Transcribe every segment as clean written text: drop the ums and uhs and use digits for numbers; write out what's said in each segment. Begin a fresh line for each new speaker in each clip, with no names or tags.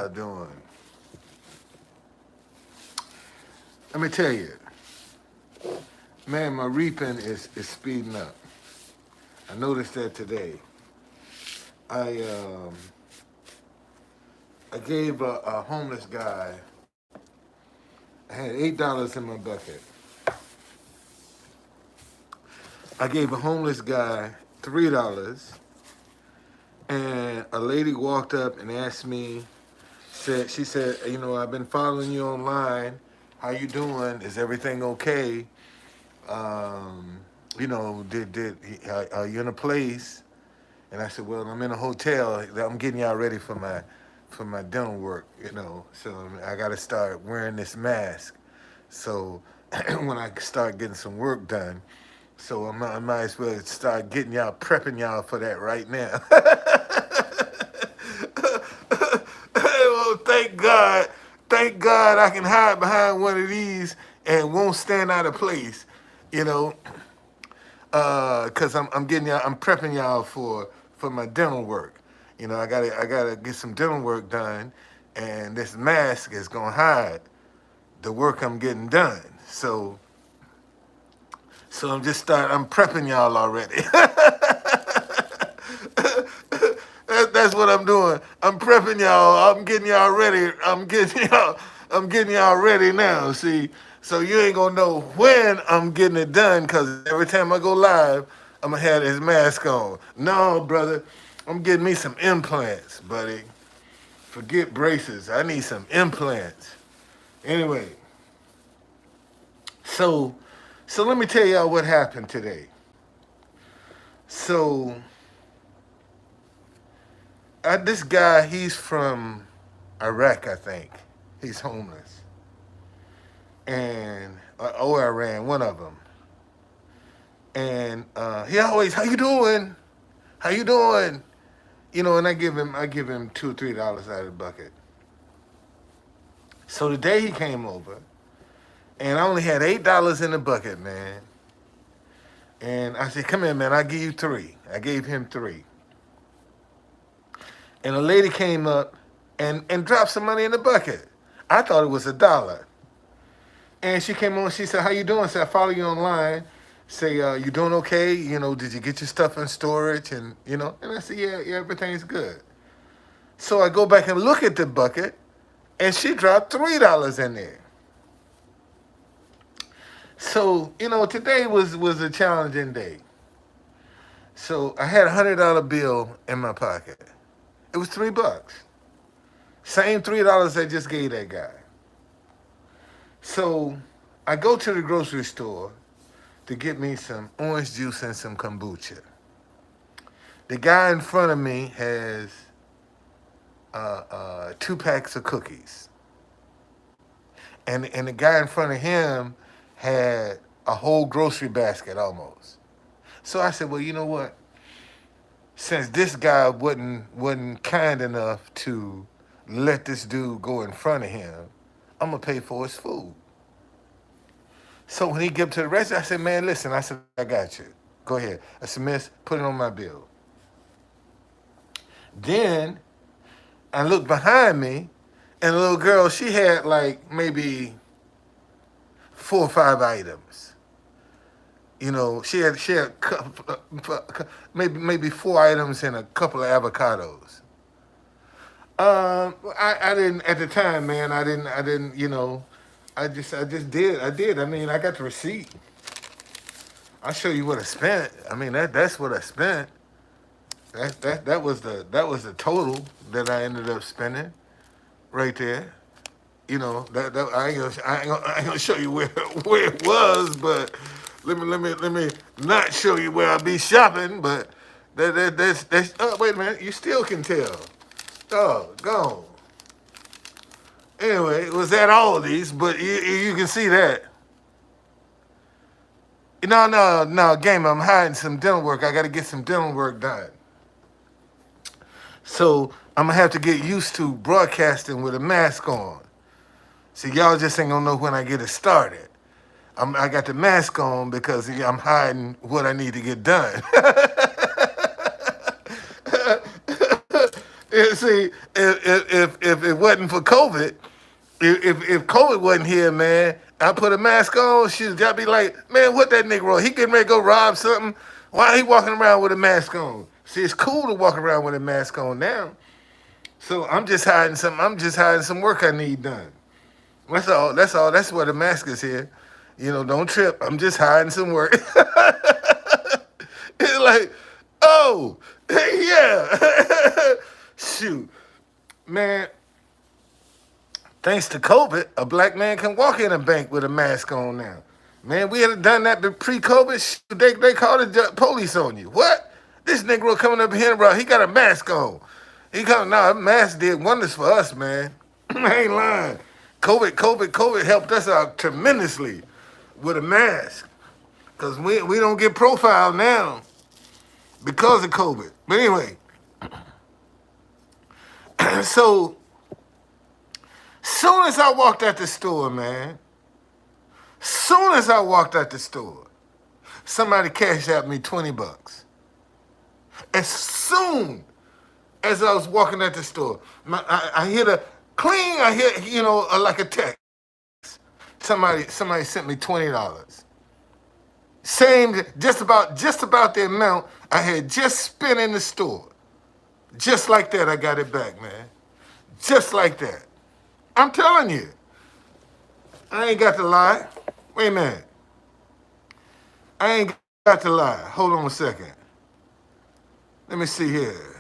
y'all doing? Let me tell you, man, my reaping is speeding up. I noticed that today. I um, I gave a homeless guy. I had $8 in my bucket. I gave a homeless guy $3, and a lady walked up and asked me. She said, I've been following you online. How you doing? Is everything okay? Um, are you in a place? And I said, well, I'm in a hotel. I'm getting y'all ready for my dental work. So I got to start wearing this mask. So when I start getting some work done, so I might as well start getting y'all, prepping y'all for that right now. Well, thank God I can hide behind one of these and won't stand out of place, you know, because I'm getting y'all, I'm prepping y'all for my dental work. I gotta get some dental work done, and this mask is gonna hide the work I'm getting done. So I'm prepping y'all already. That's what I'm doing. I'm prepping y'all. I'm getting y'all ready. I'm getting y'all ready now. See, so you ain't gonna know when I'm getting it done, because every time I go live, I'm gonna have this mask on. No, brother, I'm getting me some implants, buddy. Forget braces. I need some implants. Anyway, so so let me tell y'all what happened today. So this guy, he's from Iraq, I think. He's homeless, and or Iran, one of them. And he always, how you doing? How you doing? And I give him $2 or $3 out of the bucket. So the day he came over, and I only had $8 in the bucket, man. And I said, come here, man. I'll give you three. I gave him three. And a lady came up and dropped some money in the bucket. I thought it was $1. And she came on. She said, "How you doing?" I said, "I follow you online. Say, you doing okay? Did you get your stuff in storage?" And I said, "Yeah, everything's good." So I go back and look at the bucket, and she dropped $3 in there. So today was a challenging day. So I had $100 bill in my pocket. It was $3. Same $3 I just gave that guy. So I go to the grocery store to get me some orange juice and some kombucha. The guy in front of me has 2 packs of cookies, and the guy in front of him had a whole grocery basket almost. So I said, well, you know what? Since this guy wasn't kind enough to let this dude go in front of him, I'm gonna pay for his food. So when he get to the register, I said, man, listen. I said, I got you. Go ahead. I said, miss, put it on my bill. Then I looked behind me, and the little girl, she had like maybe 4 or 5 items. She had maybe 4 items and a couple of avocados. I didn't at the time, man. I didn't. I just did. I did. I mean, I got the receipt. I'll show you what I spent. I mean, that's what I spent. That was the total that I ended up spending right there. That I ain't gonna show you where it was, but let me not show you where I be shopping. But that's oh, wait a minute, you still can tell. Oh, gone. Anyway, it was at Aldi's, but you can see that. No, game. I'm hiding some dental work. I got to get some dental work done. So I'm gonna have to get used to broadcasting with a mask on. See, y'all just ain't gonna know when I get it started. I got the mask on because I'm hiding what I need to get done. See, if it wasn't for COVID, if COVID wasn't here, man, I put a mask on, shoot, I'd be like, man, what that Negro? He getting ready to go rob something? Why he walking around with a mask on? See, it's cool to walk around with a mask on now. So I'm just hiding some. I'm just hiding some work I need done. That's all. That's all. That's what the mask is here. You know, don't trip. I'm just hiding some work. It's like, oh, yeah. Shoot, man. Thanks to COVID, a black man can walk in a bank with a mask on now. Man, we had done that pre-COVID. They called the police on you. What? This Negro coming up here, bro, he got a mask on. He coming, nah, that mask did wonders for us, man. I ain't lying. COVID helped us out tremendously with a mask. Because we don't get profiled now because of COVID. But anyway, so soon as I walked out the store, man, soon as I walked out the store, somebody cashed out me $20. As soon as I was walking out the store, I hear the cling, I hear, like a text. Somebody sent me $20. Same, just about the amount I had just spent in the store. Just like that, I got it back, man. Just like that. I'm telling you. I ain't got to lie. Wait a minute. I ain't got to lie. Hold on a second. Let me see here.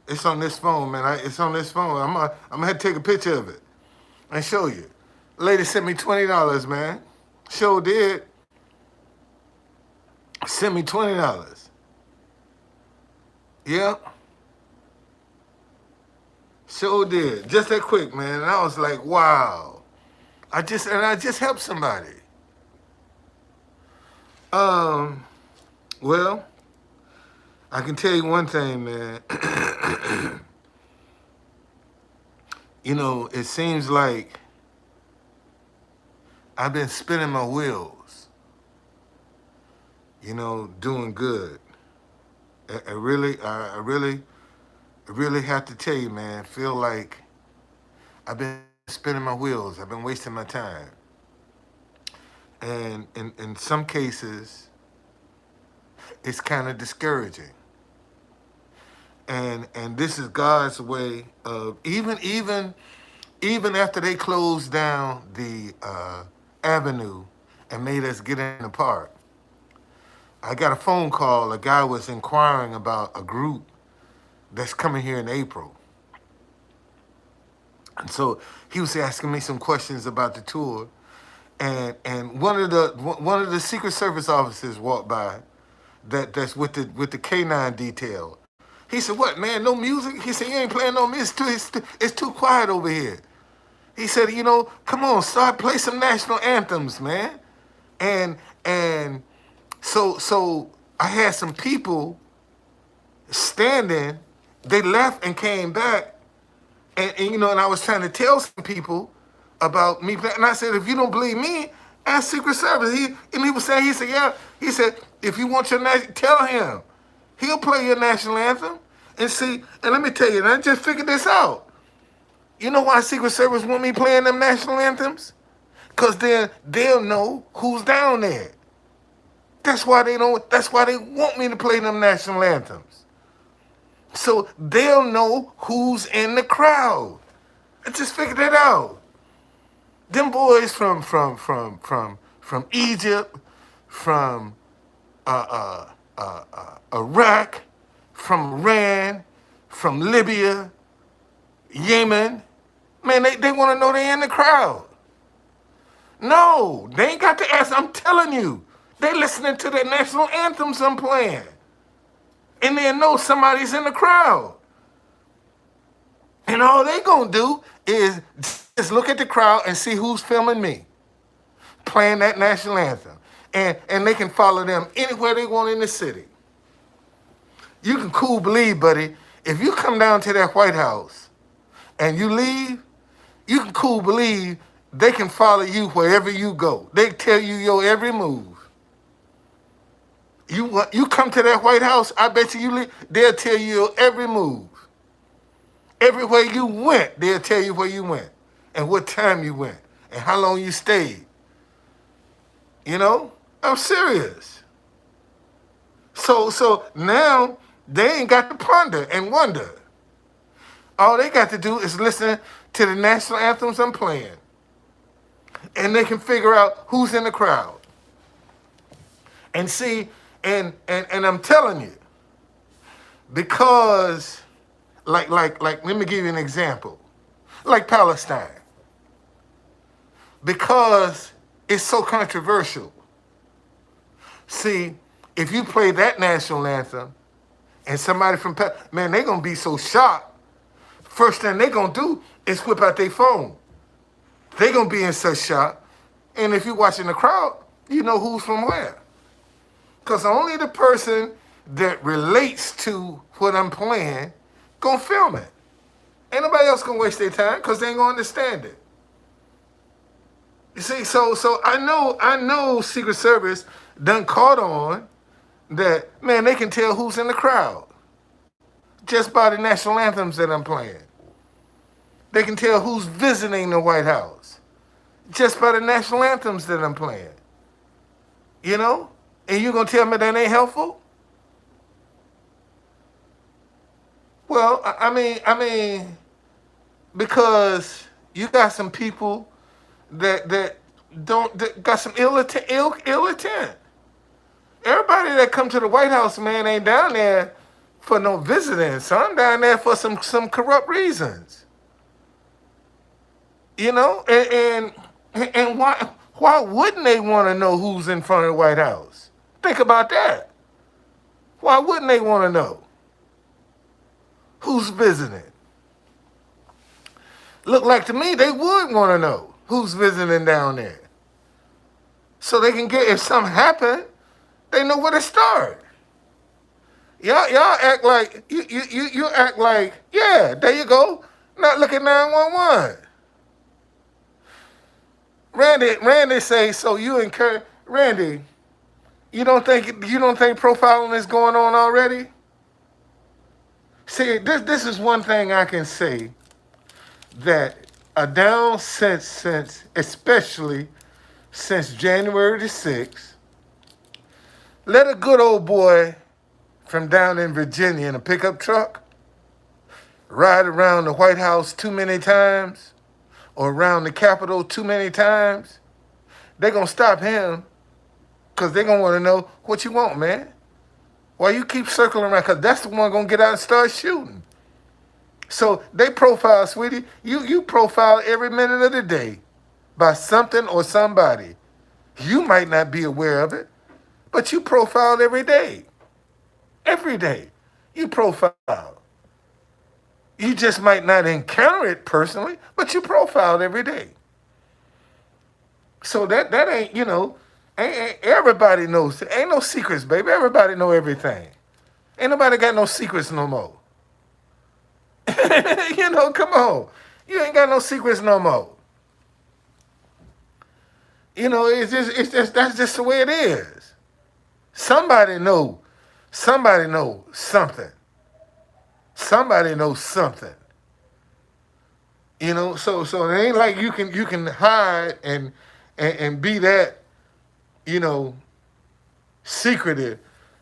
It's on this phone, man. It's on this phone. I'm gonna have to take a picture of it and show you. Lady sent me $20, man. Sure did. Sent me $20. Yep. Sure did. Just that quick, man. And I was like, wow. I just helped somebody. Well, I can tell you one thing, man. It seems like I've been spinning my wheels, doing good. I really have to tell you, man, feel like I've been spinning my wheels. I've been wasting my time. And in some cases, it's kind of discouraging. And this is God's way of even after they closed down the avenue and made us get in the park. I got a phone call. A guy was inquiring about a group that's coming here in April. And so he was asking me some questions about the tour. And one of the Secret Service officers walked by that's with the K9 detail. He said, "What, man, no music?" He said, "You ain't playing no music. It's too quiet over here." He said, "Come on, start play some national anthems, man." And so I had some people standing. They left and came back, and I was trying to tell some people about me. And I said, "If you don't believe me, ask Secret Service." He was saying, he said, "Yeah." He said, "If you want your tell him. He'll play your national anthem." And see, and let me tell you, and I just figured this out. You know why Secret Service want me playing them national anthems? Because then they'll know who's down there. That's why they want me to play them national anthems. So they'll know who's in the crowd. I just figured that out. Them boys from Egypt, from Iraq, from Iran, from Libya, Yemen, man, they want to know they in the crowd. No, they ain't got to ask. I'm telling you, they listening to the national anthems I'm playing, and they know somebody's in the crowd. And all they gonna do is just look at the crowd and see who's filming me playing that national anthem, and they can follow them anywhere they want in the city. You can cool believe, buddy, if you come down to that White House and you leave, you can cool believe they can follow you wherever you go. They tell you your every move. You come to that White House, I bet they'll tell you every move. Everywhere you went, they'll tell you where you went and what time you went and how long you stayed. You know? I'm serious. So now they ain't got to ponder and wonder. All they got to do is listen to the national anthems I'm playing. And they can figure out who's in the crowd. And see, and I'm telling you, because like let me give you an example. Like Palestine. Because it's so controversial. See, if you play that national anthem and somebody from man, they're gonna be so shocked. First thing they're gonna do is whip out their phone. They're gonna be in such shock. And if you're watching the crowd, you know who's from where. Because only the person that relates to what I'm playing gonna film it. Ain't nobody else gonna waste their time because they ain't gonna understand it. You see, so I know Secret Service done caught on that, man, they can tell who's in the crowd just by the national anthems that I'm playing. They can tell who's visiting the White House just by the national anthems that I'm playing. You know? And you gonna tell me that ain't helpful? Well, I mean, because you got some people that got some ill intent. Everybody that come to the White House, man, ain't down there for no visiting. Some down there for some corrupt reasons. You know, and why wouldn't they want to know who's in front of the White House? Think about that. Why wouldn't they want to know who's visiting? Look like to me they would want to know who's visiting down there, so they can get, if something happen, they know where to start. Y'all act like you act like, yeah, there you go. Not looking 911. Randy say, so you encourage Randy, you don't think profiling is going on already? See, this is one thing I can say that a down since especially since January the 6th, let a good old boy from down in Virginia in a pickup truck ride around the White House too many times or around the Capitol too many times, they're going to stop him because they're going to want to know what you want, man. Why you keep circling around? Because that's the one going to get out and start shooting. So they profile, sweetie. You profile every minute of the day by something or somebody. You might not be aware of it, but you profile every day. Every day. You profile. You just might not encounter it personally, but you profile every day. So that ain't, you know, ain't everybody knows. Ain't no secrets, baby. Everybody know everything. Ain't nobody got no secrets no more. You know, come on. You ain't got no secrets no more. You know, it's just that's just the way it is. Somebody know something. Somebody knows something. You know, so it ain't like you can hide and be that, you know, secretive.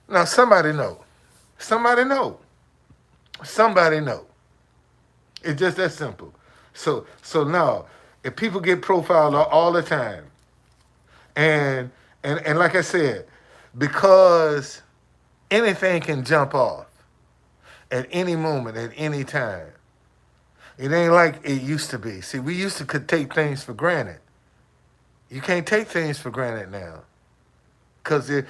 Now somebody know. Somebody know. Somebody know. It's just that simple. So now, if people get profiled all the time, and like I said, because anything can jump off at any moment, at any time. It ain't like it used to be. See, we used to could take things for granted. You can't take things for granted now. Because the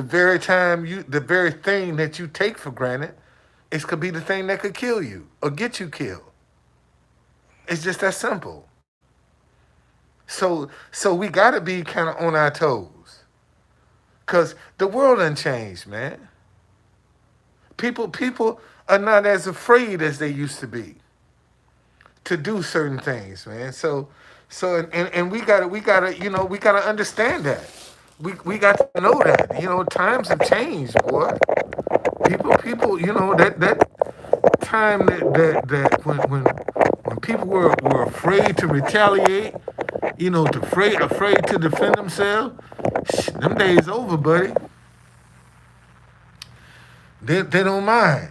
very thing that you take for granted, it could be the thing that could kill you or get you killed. It's just that simple. So we got to be kind of on our toes. Because the world done changed, man. People are not as afraid as they used to be to do certain things, man. So we gotta, you know, we gotta understand that. We got to know that. You know, times have changed, boy. People, you know, that time that when people were afraid to retaliate, you know, to afraid to defend themselves, them days over, buddy. They don't mind.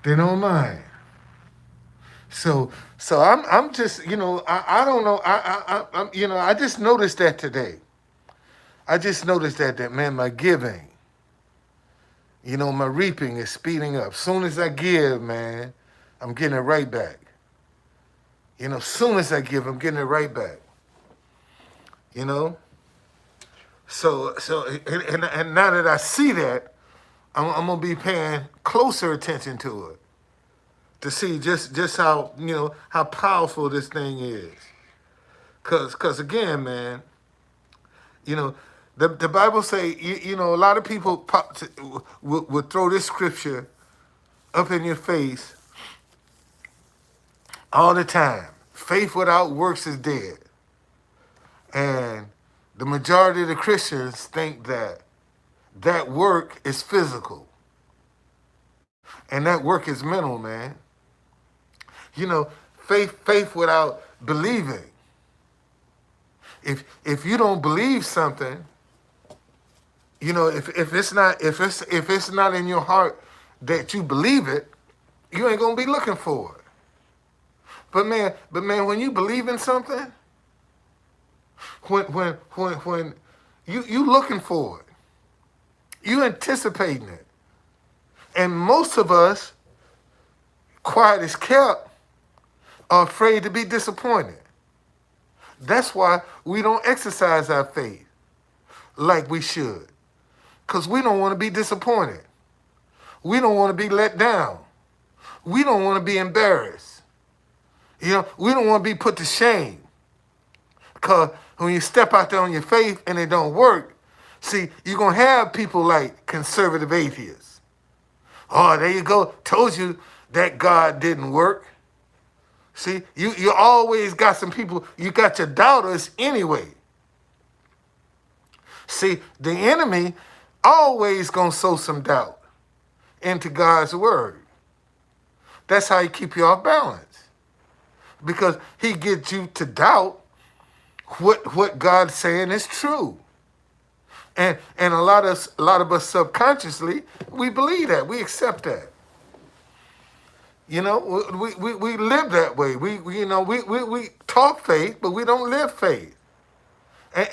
They don't mind. So I'm just, you know, I don't know, I'm, you know, I just noticed that today. I just noticed that man, my giving, you know, my reaping is speeding up. Soon as I give, man, I'm getting it right back. You know, soon as I give, I'm getting it right back. You know, and now that I see that, I'm gonna be paying closer attention to it to see just how, you know, how powerful this thing is. Cause again, man, you know, the Bible say, you know, a lot of people would throw this scripture up in your face all the time. Faith without works is dead. And the majority of the Christians think that that work is physical and that work is mental, man. You know, faith without believing. If you don't believe something, you know, if it's not in your heart that you believe it, you ain't gonna be looking for it. But man, when you believe in something, when you looking for it, you anticipating it. And most of us, quiet as kept, are afraid to be disappointed. That's why we don't exercise our faith like we should. Because we don't want to be disappointed. We don't want to be let down. We don't want to be embarrassed. You know, we don't want to be put to shame. Because when you step out there on your faith and it don't work, see, you're going to have people like conservative atheists. Oh, there you go. Told you that God didn't work. See, you always got some people, you got your doubters anyway. See, the enemy always going to sow some doubt into God's word. That's how he keep you off balance. Because he gets you to doubt what God's saying is true. And a lot of us subconsciously, we believe that. We accept that. You know, we live that way. We talk faith, but we don't live faith.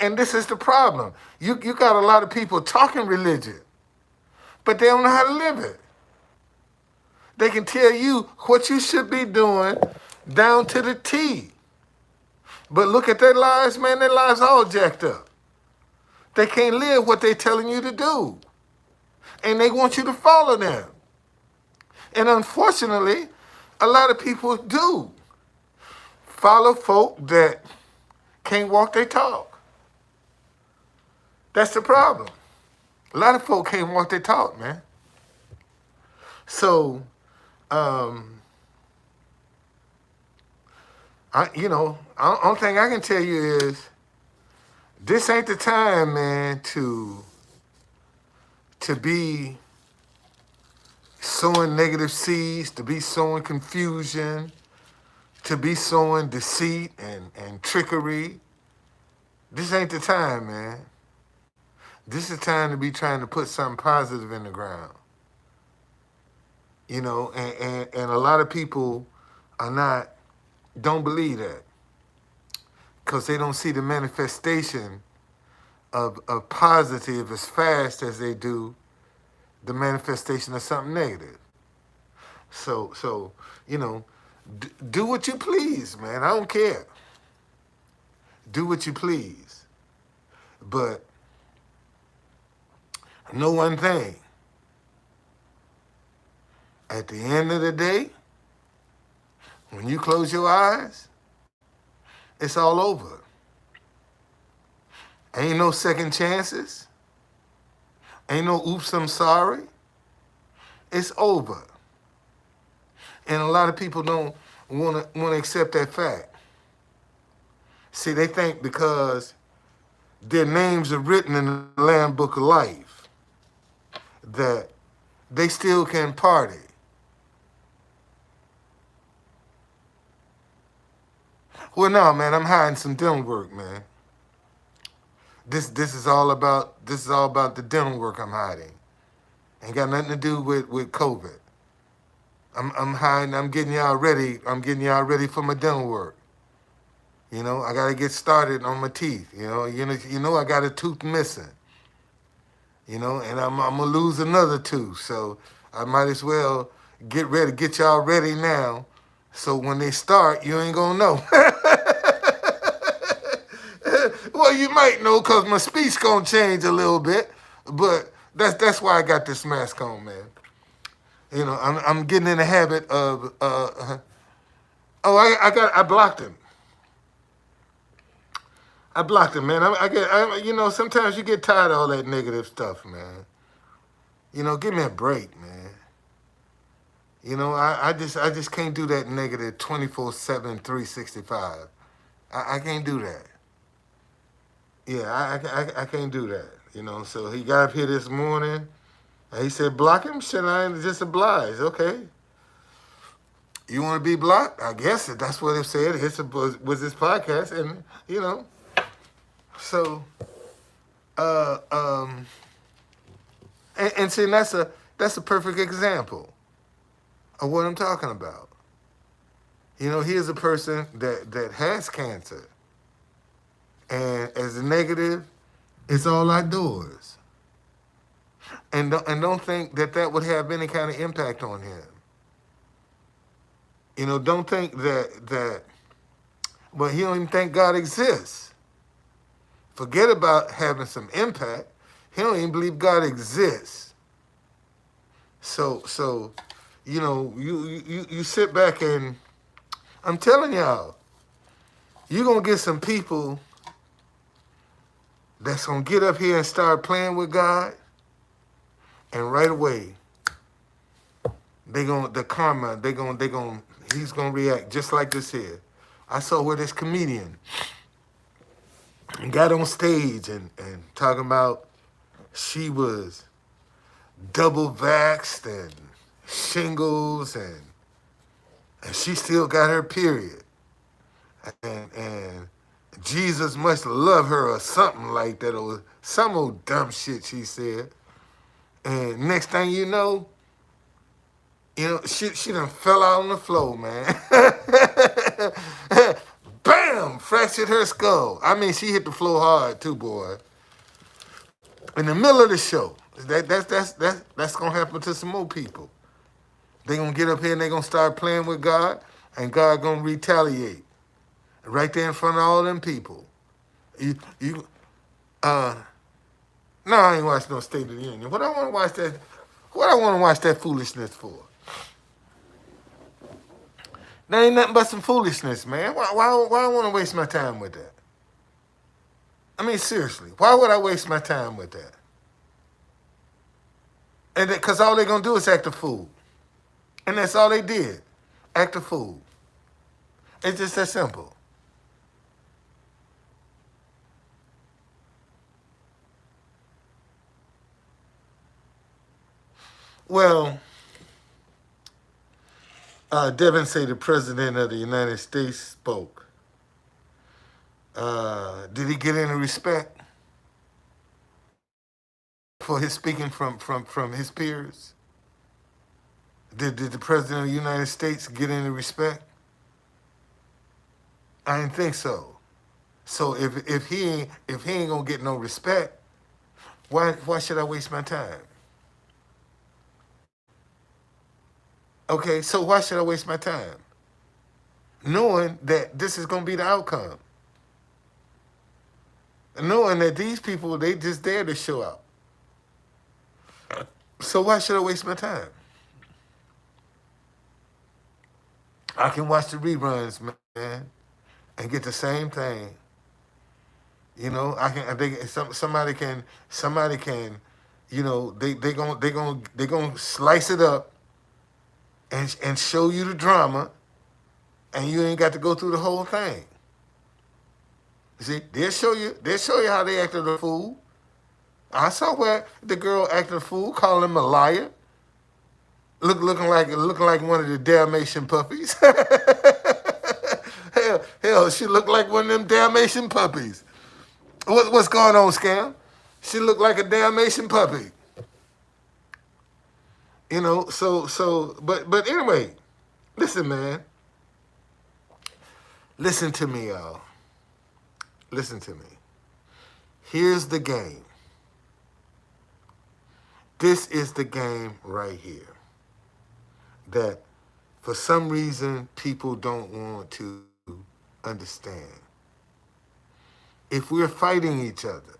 And this is the problem. You got a lot of people talking religion, but they don't know how to live it. They can tell you what you should be doing down to the T. But look at their lives, man. Their lives all jacked up. They can't live what they're telling you to do. And they want you to follow them. And unfortunately, a lot of people do follow folk that can't walk their talk. That's the problem. A lot of folk can't walk their talk, man. So, only thing I can tell you is this ain't the time, man, to be sowing negative seeds, to be sowing confusion, to be sowing deceit and trickery. This ain't the time, man. This is the time to be trying to put something positive in the ground. You know, and a lot of people don't believe that because they don't see the manifestation of positive as fast as they do the manifestation of something negative. So you know, do what you please, man. I don't care. Do what you please. But know one thing. At the end of the day, when you close your eyes, it's all over. Ain't no second chances. Ain't no oops, I'm sorry. It's over. And a lot of people don't want to accept that fact. See, they think because their names are written in the Lamb Book of Life, that they still can party. Well, no, man, I'm hiding some dental work, man. This is all about the dental work I'm hiding. Ain't got nothing to do with COVID. I'm hiding. I'm getting y'all ready. I'm getting y'all ready for my dental work. You know, I gotta get started on my teeth. You know, I got a tooth missing. You know, and I'm gonna lose another tooth. So I might as well get ready, get y'all ready now. So when they start, you ain't gonna know. Well, you might know because my speech gonna change a little bit, but that's why I got this mask on, man. You know, I'm getting in the habit of oh, I blocked him. I blocked him, man. You know, sometimes you get tired of all that negative stuff, man. You know, give me a break, man. You know, I just can't do that negative 24/7, 365. I can't do that. Yeah, I can't do that. You know, so he got up here this morning. And he said, block him? Should I just oblige? Okay. You want to be blocked? I guess that's what it said. Was this podcast. And, you know, so, uh, um, and see, that's a perfect example of what I'm talking about. You know, here's a person that has cancer. And as a negative, it's all outdoors. And don't think that would have any kind of impact on him. You know, don't think that well, he don't even think God exists. Forget about having some impact. He don't even believe God exists. So you know, you sit back and I'm telling y'all, you're gonna get some people that's gonna get up here and start playing with God, and right away, he's gonna react just like this here. I saw where this comedian got on stage and talking about she was double vaxxed and shingles and she still got her period. And Jesus must love her or something like that, or some old dumb shit she said. And next thing you know, she done fell out on the floor, man. Bam! Fractured her skull. I mean, she hit the floor hard too, boy. In the middle of the show. That's gonna happen to some more people. They gonna get up here and they gonna start playing with God, and God gonna retaliate right there in front of all them people. No, I ain't watched no State of the Union. What I want to watch that foolishness for? That ain't nothing but some foolishness, man. Why I want to waste my time with that? I mean, seriously, why would I waste my time with that? And because all they're going to do is act a fool. And that's all they did, act a fool. It's just that simple. Well, Devin say the President of the United States spoke. Did he get any respect for his speaking from his peers? Did the President of the United States get any respect? I didn't think so. So if he ain't gonna get no respect, why should I waste my time? Okay, so why should I waste my time? Knowing that this is gonna be the outcome. Knowing that these people, they just there to show up. So why should I waste my time? I can watch the reruns, man, and get the same thing. You know, somebody can, you know, they gonna slice it up and show you the drama, and you ain't got to go through the whole thing. See, they'll show you how they acted a fool. I saw where the girl acted a fool, calling him a liar, looking like one of the Dalmatian puppies. Hell, she looked like one of them Dalmatian puppies. What's going on, Scam? She looked like a Dalmatian puppy. You know, but anyway, listen, man. Listen to me, y'all. Listen to me. Here's the game. This is the game right here that for some reason people don't want to understand. If we're fighting each other,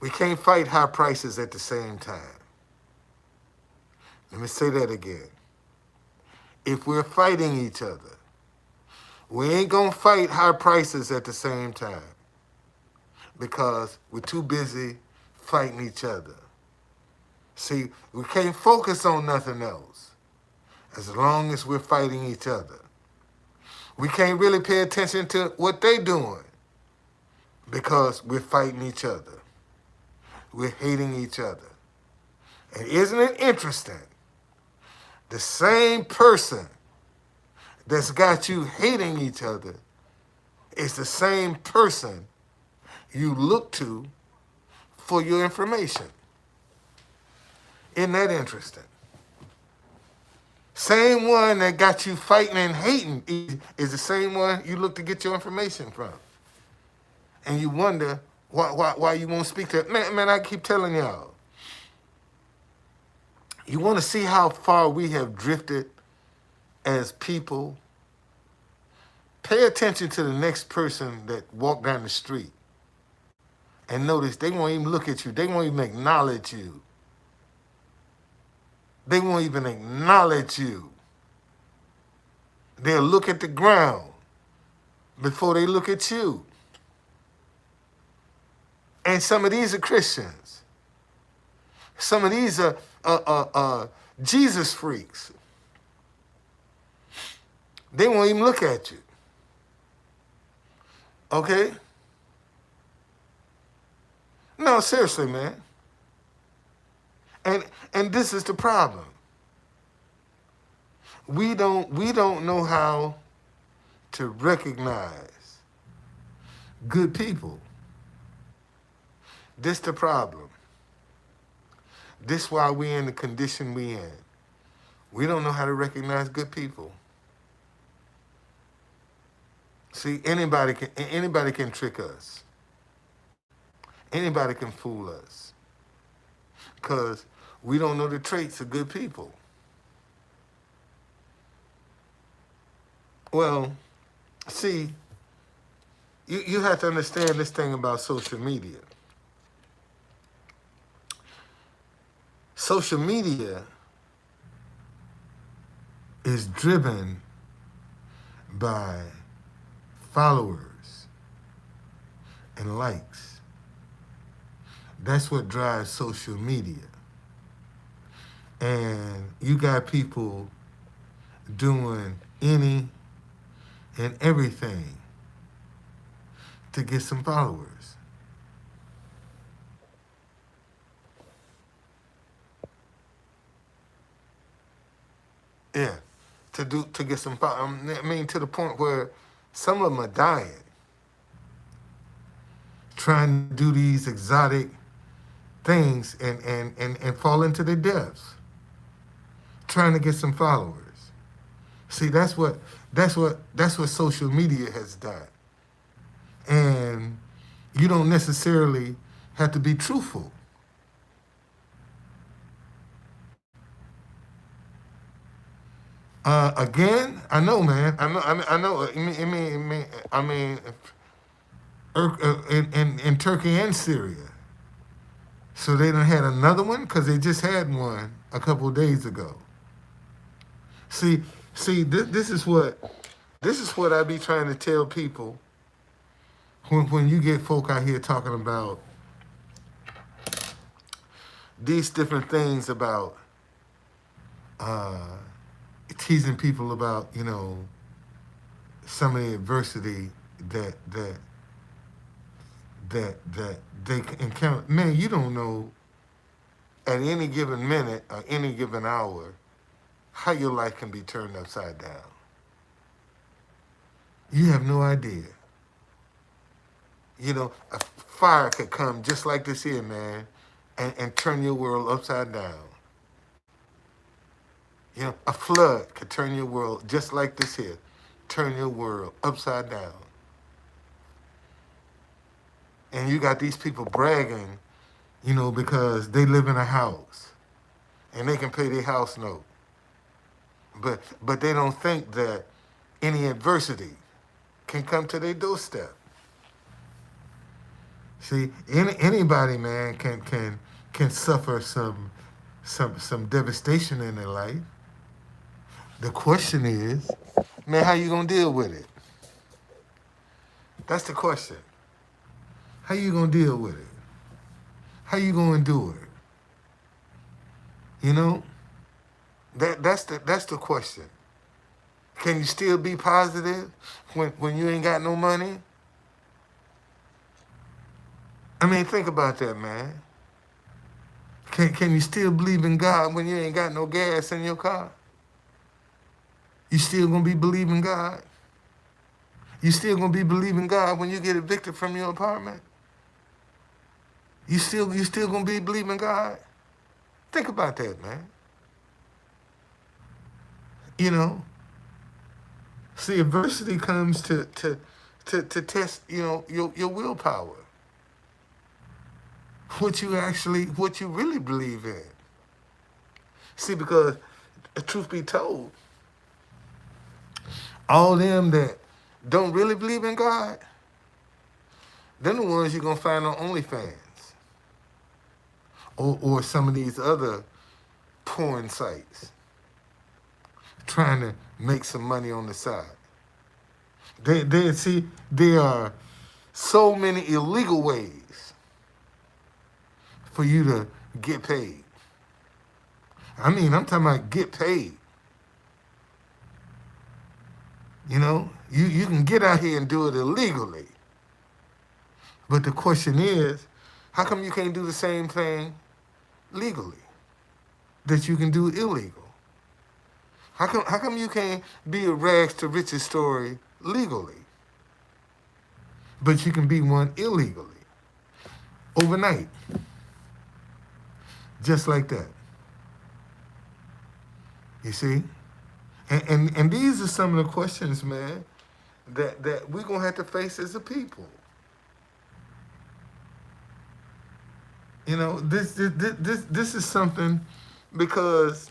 we can't fight high prices at the same time. Let me say that again. If we're fighting each other, we ain't gonna fight high prices at the same time because we're too busy fighting each other. See, we can't focus on nothing else as long as we're fighting each other. We can't really pay attention to what they're doing because we're fighting each other. We're hating each other. And isn't it interesting? The same person that's got you hating each other is the same person you look to for your information. Isn't that interesting? Same one that got you fighting and hating is the same one you look to get your information from. And you wonder why you won't speak to it. Man, I keep telling y'all. You want to see how far we have drifted as people? Pay attention to the next person that walk down the street and notice they won't even look at you. They won't even acknowledge you. They won't even acknowledge you. They'll look at the ground before they look at you. And some of these are Christians. Some of these are Jesus freaks. They won't even look at you. Okay? No, seriously, man. And this is the problem. We don't know how to recognize good people. This the problem. This why we in the condition we in. We don't know how to recognize good people. See, anybody can trick us. Anybody can fool us. Because we don't know the traits of good people. Well, see, you have to understand this thing about social media. Social media is driven by followers and likes. That's what drives social media. And you got people doing any and everything to get some followers. Yeah, to get some followers. I mean, to the point where some of them are dying, trying to do these exotic things and fall into their depths, trying to get some followers. See, that's what social media has done. And you don't necessarily have to be truthful. Again, I know, man. I know. I mean, in Turkey and Syria. So they done had another one because they just had one a couple of days ago. See, this is what I be trying to tell people when you get folk out here talking about these different things about teasing people about, some of the adversity that that they encounter. Man, you don't know at any given minute or any given hour how your life can be turned upside down. You have no idea. You know, a fire could come just like this here, man, and turn your world upside down. You know, a flood could turn your world just like this here, turn your world upside down. And you got these people bragging, you know, because they live in a house and they can pay their house note. But they don't think that any adversity can come to their doorstep. See, anybody, man, can suffer some devastation in their life. The question is, man, how you gonna deal with it? That's the question. How you gonna deal with it? How you gonna endure it? You know, that's the question. Can you still be positive when you ain't got no money? I mean, think about that, man. Can you still believe in God when you ain't got no gas in your car? You still gonna be believing God? You still gonna be believing God when you get evicted from your apartment? You still gonna be believing God? Think about that, man. You know, see, adversity comes to test, you know, your willpower. What you really believe in. See, because truth be told, all them that don't really believe in God, they're the ones you're gonna find on OnlyFans or some of these other porn sites, trying to make some money on the side. See, there are so many illegal ways for you to get paid. I mean, I'm talking about get paid. You know, you can get out here and do it illegally. But the question is, how come you can't do the same thing legally that you can do illegal? How come you can't be a rags to riches story legally, but you can be one illegally overnight, just like that? You see? And these are some of the questions, man, that we're gonna have to face as a people. You know, this is something, because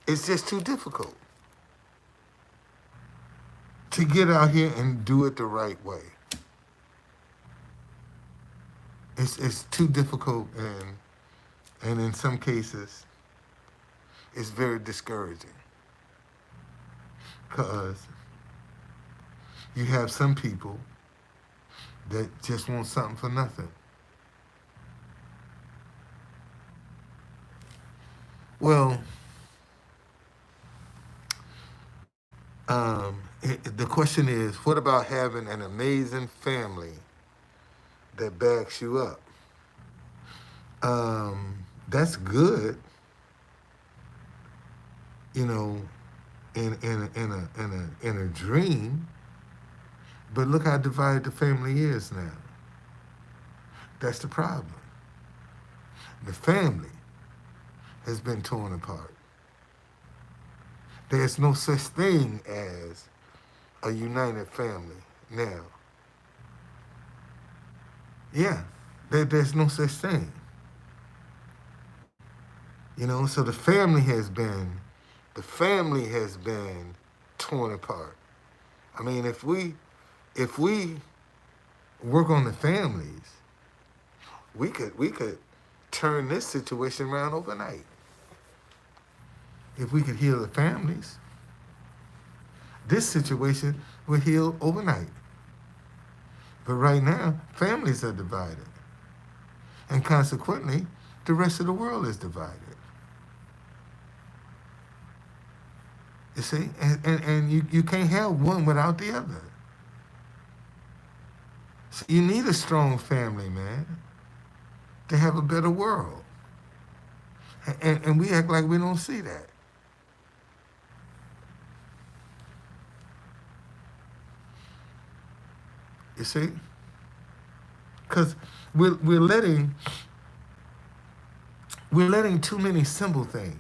it's just too difficult to get out here and do it the right way. It's too difficult, and in some cases, it's very discouraging, because you have some people that just want something for nothing. Well, the question is, what about having an amazing family that backs you up? That's good, you know, in a dream. But look how divided the family is now. That's the problem. The family has been torn apart. There's no such thing as a united family now. Yeah, there's no such thing. You know, so the family has been torn apart. I mean, if we work on the families, we could turn this situation around overnight. If we could heal the families, this situation would heal overnight. But right now, families are divided. And consequently, the rest of the world is divided. You see, and you can't have one without the other. So you need a strong family, man, to have a better world. And we act like we don't see that. You see, because we're letting too many simple things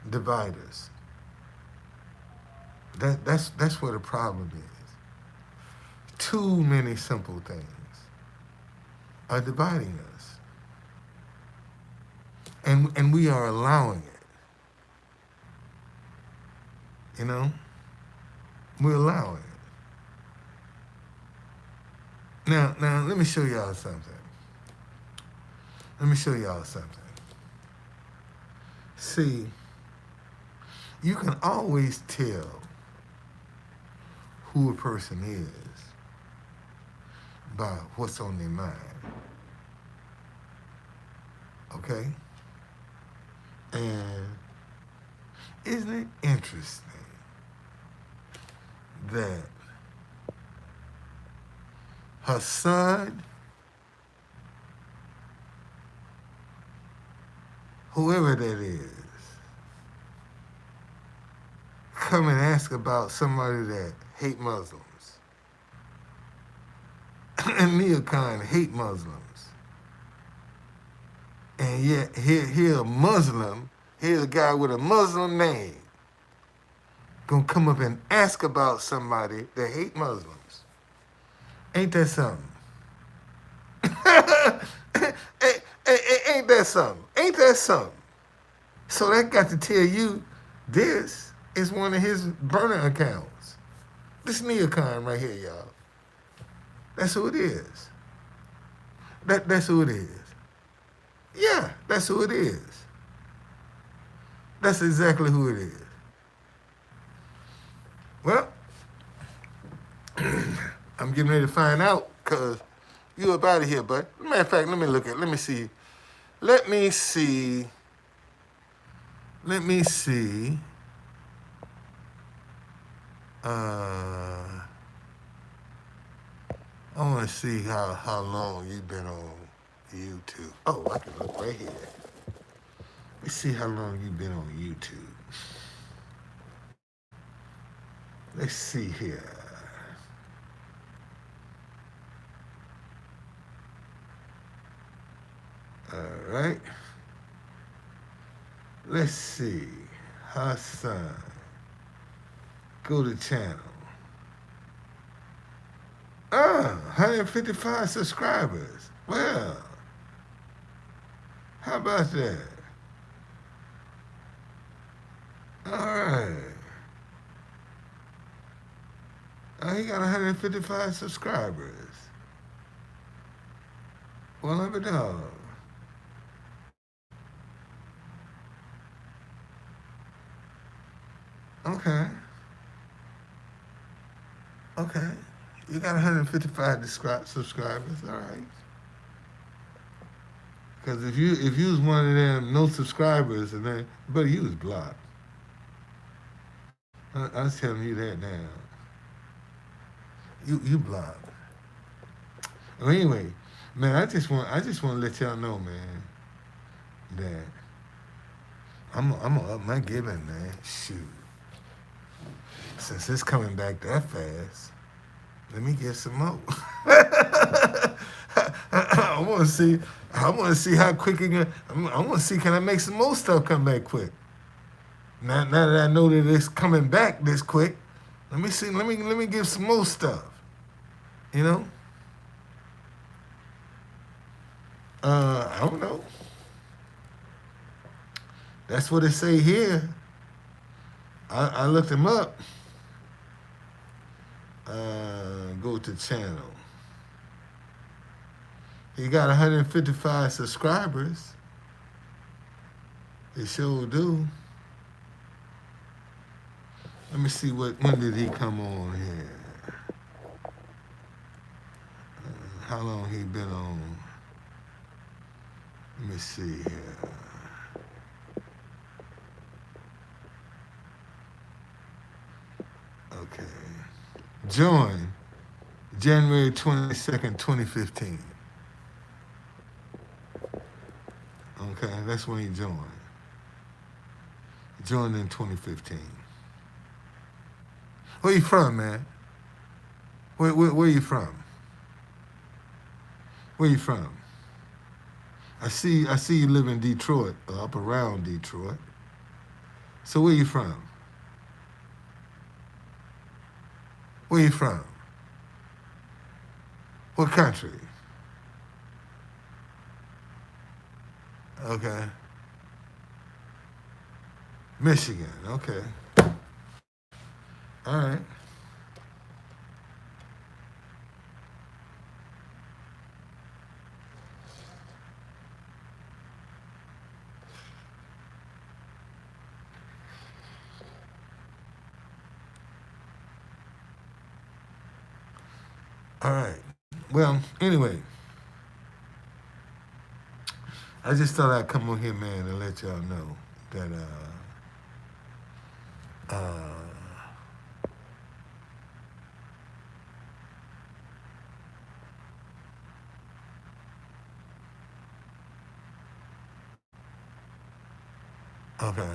divide us. That's where the problem is. Too many simple things are dividing us, and we are allowing it. You know, we're allowing it. Now, let me show y'all something. Let me show y'all something. See, you can always tell who a person is by what's on their mind. Okay? And isn't it interesting that her son, whoever that is, come and ask about somebody that hate Muslims. And Nia Khan hate Muslims. And yet here a Muslim, here's a guy with a Muslim name, gonna come up and ask about somebody that hate Muslims. Ain't that something? Ain't that something? Ain't that something? So that got to tell you this is one of his burner accounts. This Nia Khan right here, y'all. That's who it is. That's who it is. Yeah, that's who it is. That's exactly who it is. Well, I'm getting ready to find out because you up out of here, bud. Matter of fact, let me see. Let me see. Let me see. I want to see how long you've been on YouTube. Oh, I can look right here. Let's see how long you've been on YouTube. Let's see here. All right. Let's see. Hassan. Go to channel. 155 subscribers. Well, how about that? All right. He got 155 subscribers. Well, let me know. Okay. Okay. You got 155 subscribers, all right. Because if you was one of them no subscribers and then, but you was blocked. I was telling you that now. You blocked. Well, anyway, man, I just want to let y'all know, man, that I'm gonna up my giving, man. Shoot. Since it's coming back that fast, let me get some more. I want to see how quick it can. I want to see, can I make some more stuff come back quick. Now that I know that it's coming back this quick, let me see. Let me give some more stuff. You know. I don't know. That's what it say here. I looked him up. Go to channel. He got 155 subscribers. It sure do. Let me see when did he come on here? How long he been on? Let me see here. joined January 22nd, 2015. Okay, that's when he joined. Joined in 2015. Where you from, man? Where you from? Where you from? I see you live in Detroit, or up around Detroit. So where you from? Where you from? What country? Okay. Michigan. Okay. All right. All right. Well, anyway, I just thought I'd come on here, man, and let y'all know that okay.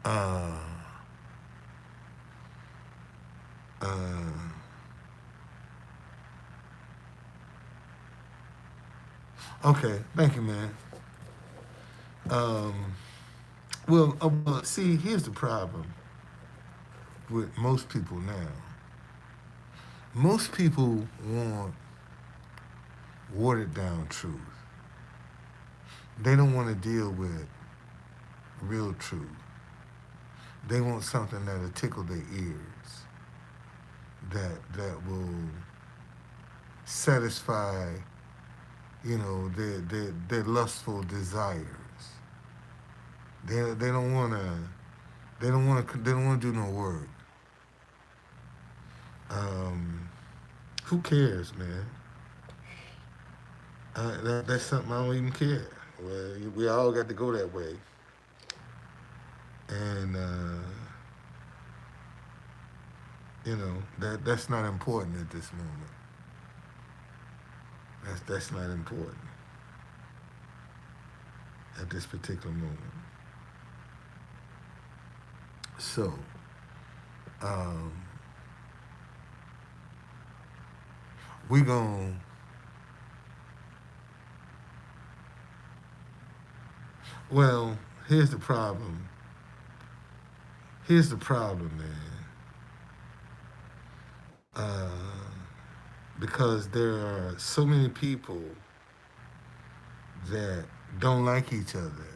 Uh, uh, okay. Thank you, man. Um, well, see, here's the problem with most people now. Most people want watered down truth. They don't want to deal with real truth. They want something that'll tickle their ears, that will satisfy, their lustful desires. They don't wanna do no work. Um, who cares, man? That's something I don't even care. Well, we all got to go that way, and that's not important at this moment. That's not important at this particular moment. So, um, we gon' well, here's the problem. Here's the problem, man. Uh, because there are so many people that don't like each other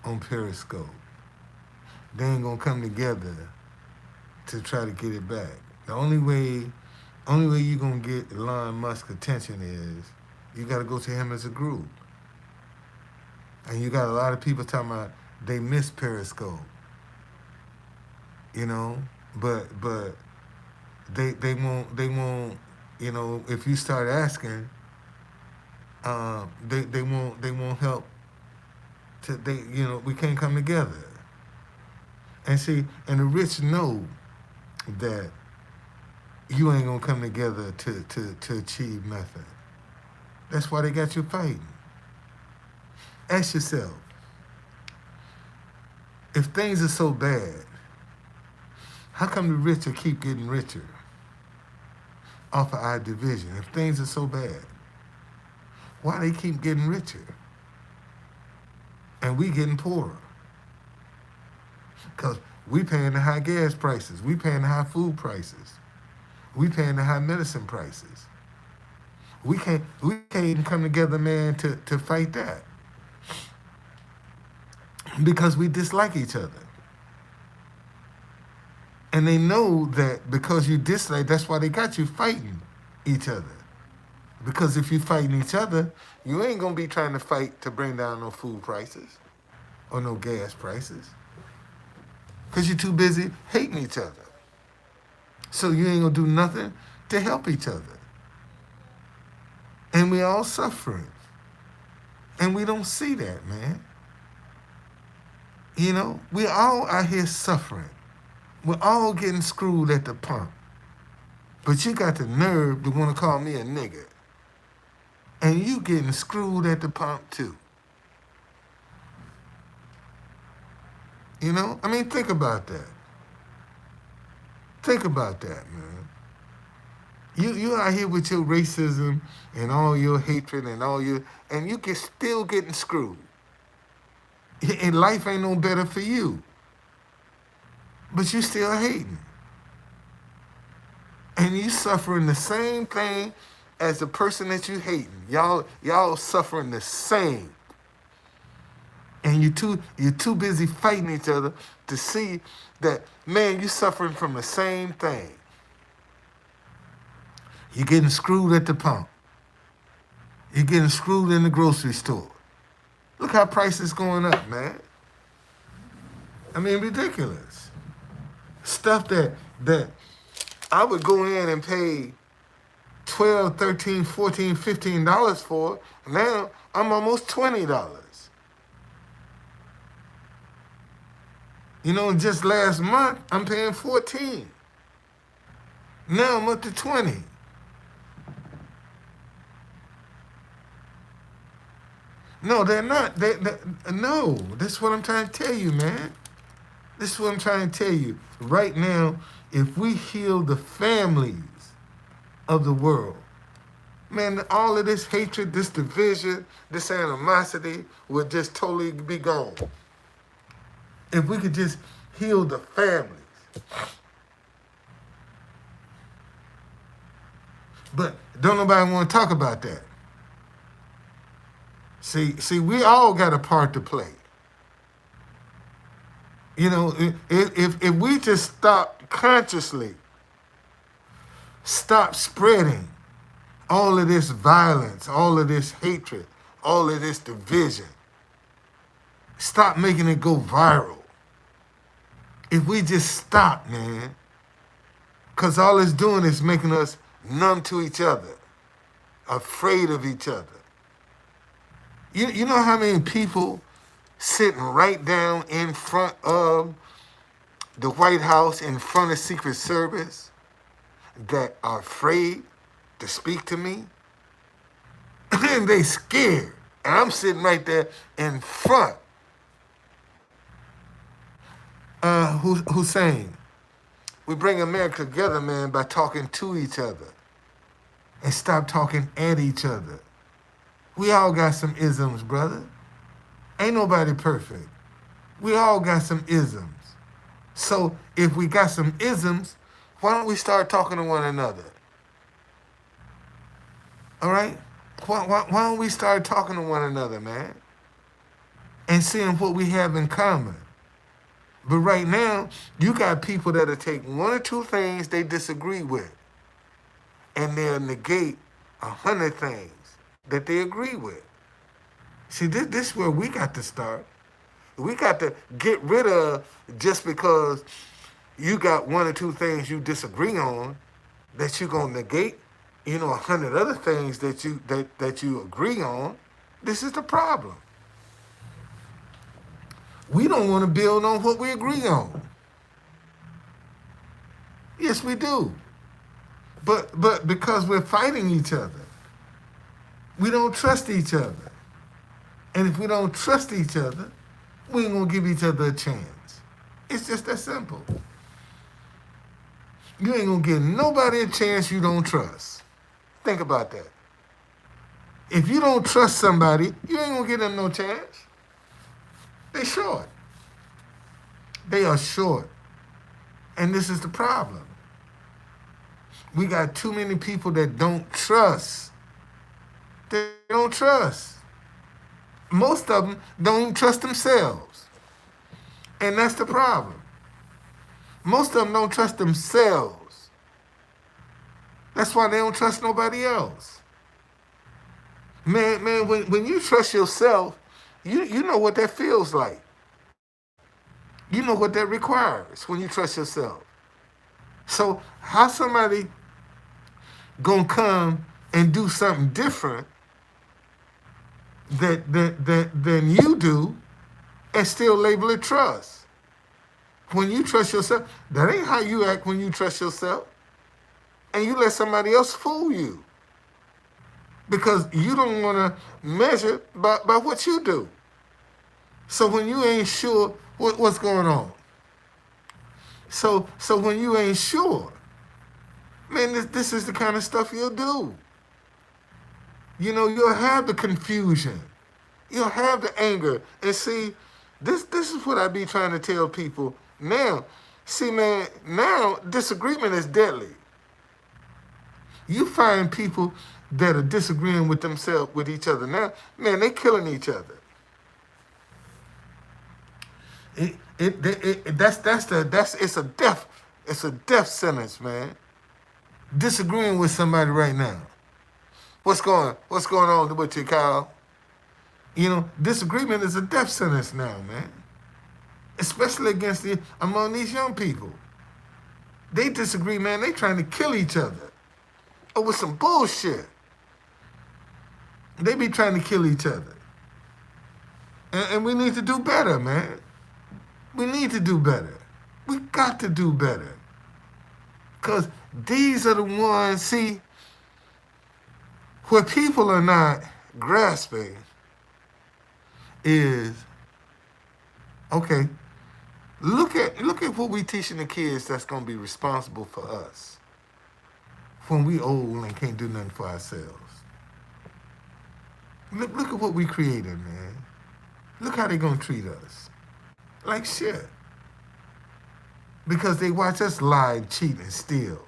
on Periscope. They ain't gonna come together to try to get it back. The only way you gonna get Elon Musk attention is you gotta go to him as a group. And you got a lot of people talking about they miss Periscope, you know, but they won't if you start asking, they won't help to we can't come together. And see, and the rich know that you ain't gonna come together to achieve nothing. That's why they got you fighting. Ask yourself, if things are so bad, how come the rich will keep getting richer off of our division? If things are so bad, why they keep getting richer and we getting poorer? Because we paying the high gas prices, we paying the high food prices, we paying the high medicine prices. We can't even come together, man, to fight that because we dislike each other. And they know that because you dislike, that's why they got you fighting each other. Because if you fighting each other, you ain't gonna be trying to fight to bring down no food prices or no gas prices. Because you're too busy hating each other. So you ain't gonna do nothing to help each other. And we all suffering. And we don't see that, man. You know, we all out here suffering. We're all getting screwed at the pump. But you got the nerve to want to call me a nigga. And you getting screwed at the pump too. You know? I mean, think about that. Think about that, man. You out here with your racism and all your hatred and and you get still getting screwed. And life ain't no better for you. But you still hating. And you suffering the same thing as the person that you hating. Y'all suffering the same. And you're too busy fighting each other to see that, man, you suffering from the same thing. You're getting screwed at the pump. You're getting screwed in the grocery store. Look how prices going up, man. I mean, ridiculous. Stuff that I would go in and pay $12, $13, $14, $15 for. Now I'm almost $20. You know, just last month I'm paying $14. Now I'm up to $20. No, they're not. No, that's what I'm trying to tell you, man. This is what I'm trying to tell you. Right now, if we heal the families of the world, man, all of this hatred, this division, this animosity would just totally be gone. If we could just heal the families. But don't nobody want to talk about that. See, we all got a part to play. You know, if we just stop consciously, stop spreading all of this violence, all of this hatred, all of this division, stop making it go viral. If we just stop, man, because all it's doing is making us numb to each other, afraid of each other. You know how many people sitting right down in front of the White House, in front of Secret Service, that are afraid to speak to me? And they scared. And I'm sitting right there in front. Hussein, we bring America together, man, by talking to each other and stop talking at each other. We all got some isms, brother. Ain't nobody perfect. We all got some isms. So if we got some isms, why don't we start talking to one another? All right? Why don't we start talking to one another, man? And seeing what we have in common. But right now, you got people that'll take one or two things they disagree with, and they'll negate 100 things that they agree with. See, this is where we got to start. We got to get rid of, just because you got one or two things you disagree on, that you're gonna negate, 100 other things that you agree on. This is the problem. We don't want to build on what we agree on. Yes, we do. But because we're fighting each other, we don't trust each other. And if we don't trust each other, we ain't gonna give each other a chance. It's just that simple. You ain't gonna give nobody a chance you don't trust. Think about that. If you don't trust somebody, you ain't gonna give them no chance. They short. They are short. And this is the problem. We got too many people that don't trust. They don't trust. Most of them don't even trust themselves. And that's the problem. Most of them don't trust themselves. That's why they don't trust nobody else. Man, when you trust yourself, you know what that feels like. You know what that requires when you trust yourself. So how somebody gonna come and do something different than you do, and still label it trust. When you trust yourself, that ain't how you act when you trust yourself. And you let somebody else fool you. Because you don't want to measure by what you do. So when you ain't sure what's going on. So when you ain't sure, man, this is the kind of stuff you'll do. You know, you'll have the confusion. You'll have the anger. And see, this is what I be trying to tell people now. See, man, now disagreement is deadly. You find people that are disagreeing with themselves, with each other now, man, they killing each other. It's a death sentence, man. Disagreeing with somebody right now. What's going on with you, Kyle? You know, disagreement is a death sentence now, man. Especially among these young people. They disagree, man. They trying to kill each other over some bullshit. They be trying to kill each other. And we need to do better, man. We need to do better. We got to do better. Because these are the ones, see, where people are not grasping is, okay, look at what we teaching the kids that's going to be responsible for us when we old and can't do nothing for ourselves. Look at what we created, man. Look how they going to treat us. Like shit. Because they watch us lie, cheat, and steal.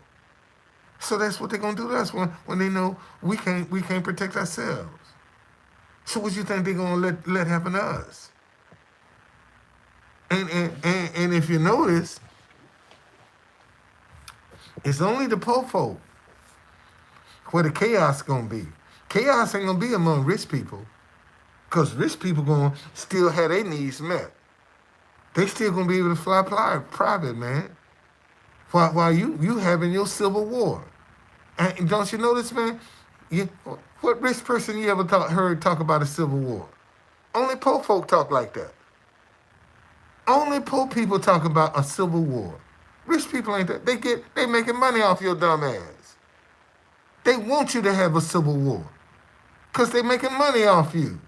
So that's what they're going to do to us when they know we can't protect ourselves. So what you think they're going to let happen to us? And if you notice, it's only the poor folk where the chaos going to be. Chaos ain't going to be among rich people. Because rich people going to still have their needs met. They still going to be able to fly private, man. While you having your civil war. And don't you notice, man? What rich person you ever heard talk about a civil war? Only poor folk talk like that. Only poor people talk about a civil war. Rich people ain't that. They making money off your dumb ass. They want you to have a civil war. Because they making money off you.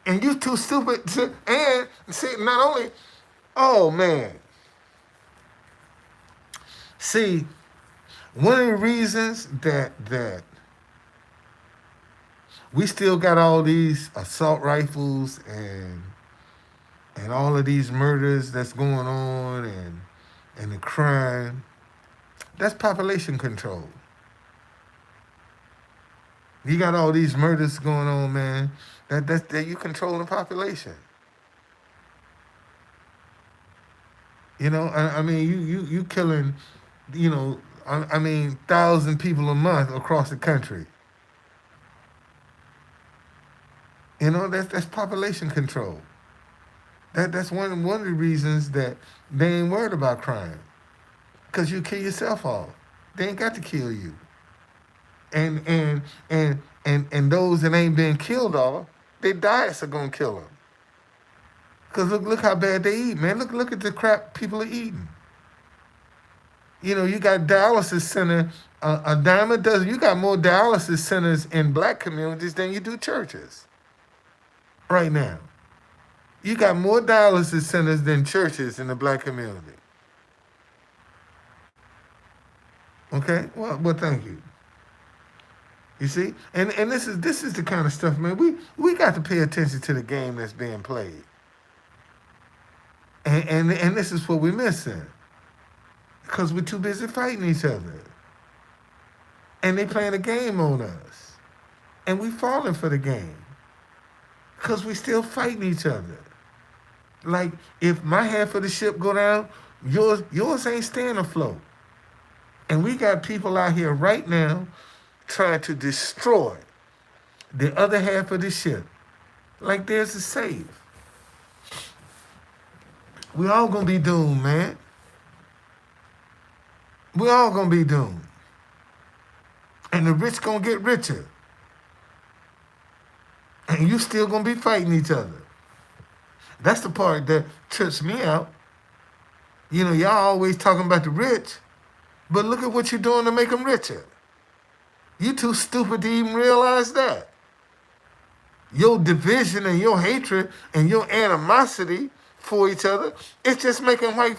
And you too stupid to, and see, not only, oh man. See, one of the reasons that we still got all these assault rifles and all of these murders that's going on and the crime, that's population control. You got all these murders going on, man. That you controlling the population. You know, I mean, you killing, you know, I mean, 1,000 people a month across the country. You know, that's population control. That's one of the reasons that they ain't worried about crime, because you kill yourself off. They ain't got to kill you. And those that ain't been killed off, their diets are gonna kill them. Cause look how bad they eat, man. Look at the crap people are eating. You know, you got dialysis center, a dime a dozen. You got more dialysis centers in black communities than you do churches. Right now, you got more dialysis centers than churches in the black community. Okay, well, thank you. You see, and this is the kind of stuff, man. We got to pay attention to the game that's being played, and this is what we're missing, because we're too busy fighting each other, and they playing a game on us, and we falling for the game, because we still fighting each other. Like if my half of the ship go down, yours ain't staying afloat, and we got people out here right now trying to destroy the other half of the ship. Like there's a save. We all gonna be doomed, man. We all gonna be doomed. And the rich gonna get richer. And you still gonna be fighting each other. That's the part that trips me out. You know, y'all always talking about the rich, but look at what you're doing to make them richer. You too stupid to even realize that. Your division and your hatred and your animosity for each other, it's just making white,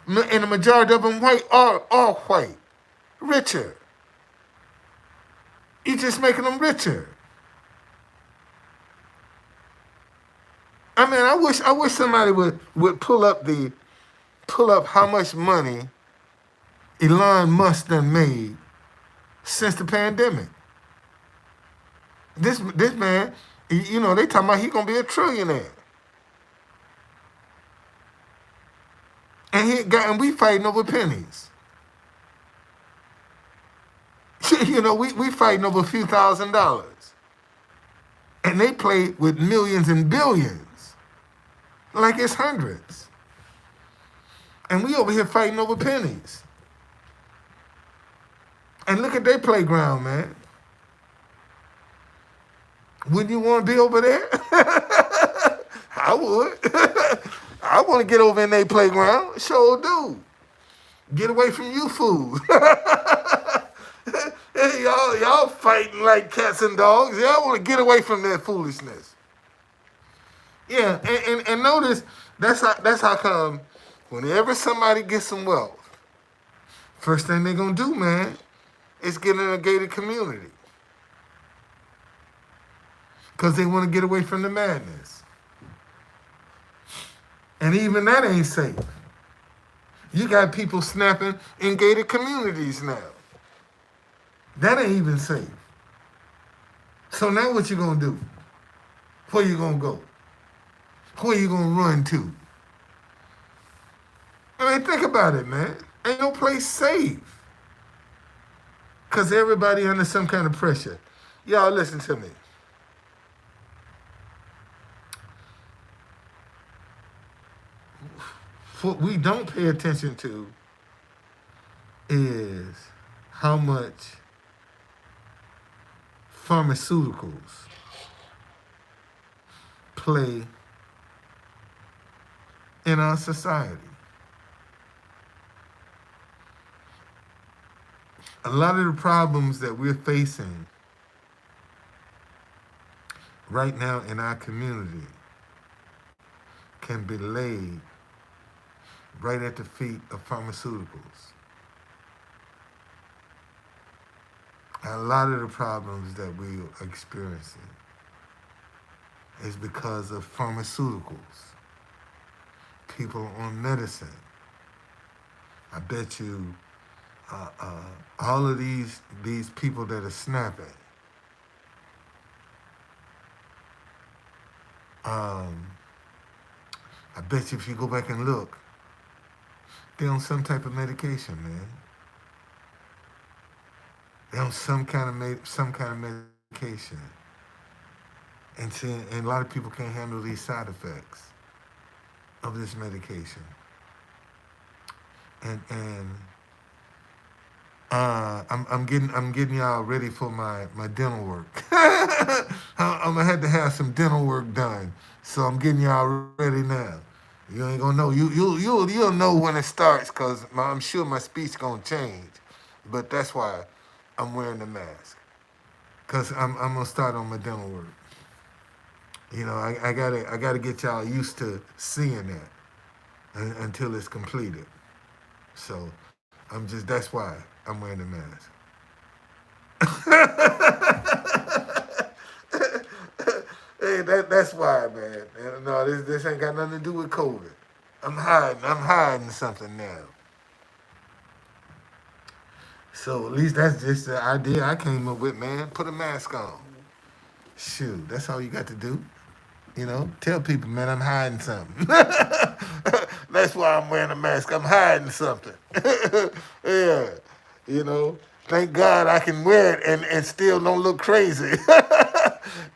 and the majority of them white are white, richer. You just making them richer. I mean, I wish somebody would pull up how much money Elon Musk done made since the pandemic. This man, you know, they talking about he gonna be a trillionaire, and we fighting over pennies. You know, we fighting over a few $1,000s, and they play with millions and billions like it's hundreds, and we over here fighting over pennies. And look at their playground, man. Wouldn't you want to be over there? I would. I want to get over in their playground. Sure do. Get away from you fools. Y'all fighting like cats and dogs. Y'all want to get away from that foolishness. Yeah, and notice that's how come whenever somebody gets some wealth, first thing they're gonna do, man, is get in a gated community. Because they want to get away from the madness. And even that ain't safe. You got people snapping in gated communities now. That ain't even safe. So now what you gonna do? Where you gonna go? Where you gonna run to? I mean, think about it, man. Ain't no place safe. Because everybody under some kind of pressure. Y'all listen to me. What we don't pay attention to is how much pharmaceuticals play in our society. A lot of the problems that we're facing right now in our community can be laid right at the feet of pharmaceuticals. A lot of the problems that we are experiencing is because of pharmaceuticals. People on medicine. I bet you all of these people that are snapping, I bet you if you go back and look, they're on some type of medication, man. They're on some kind of medication, and a lot of people can't handle these side effects of this medication. And I'm getting y'all ready for my dental work. I'm gonna have to have some dental work done, so I'm getting y'all ready now. You ain't gonna know. You'll know when it starts, cause I'm sure my speech gonna change. But that's why I'm wearing the mask, cause I'm gonna start on my dental work. You know, I gotta get y'all used to seeing that until it's completed. So that's why I'm wearing the mask. Hey, that's why, man. No, this ain't got nothing to do with COVID. I'm hiding something now. So at least that's just the idea I came up with, man. Put a mask on. Shoot, that's all you got to do. You know, tell people, man, I'm hiding something. That's why I'm wearing a mask. I'm hiding something. Yeah, you know. Thank God I can wear it and still don't look crazy.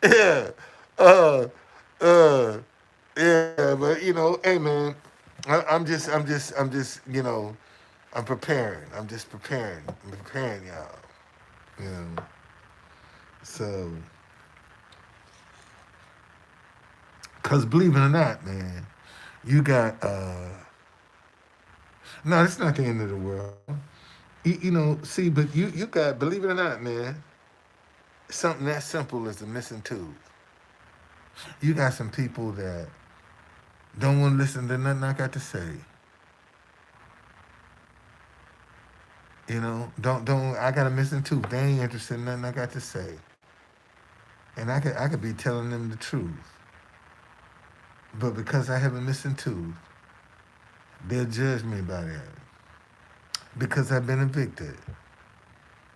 Yeah. Uh, uh, yeah, but you know, hey man, you know, I'm preparing. I'm just preparing. I'm preparing y'all. You know, so Cause believe it or not, man, you got no, it's not the end of the world. You know, see, but you got believe it or not, man, something that simple as a missing tooth. You got some people that don't want to listen to nothing I got to say. You know, don't. I got a missing tooth. They ain't interested in nothing I got to say, and I could be telling them the truth, but because I have a missing tooth, they'll judge me by that. Because I've been evicted,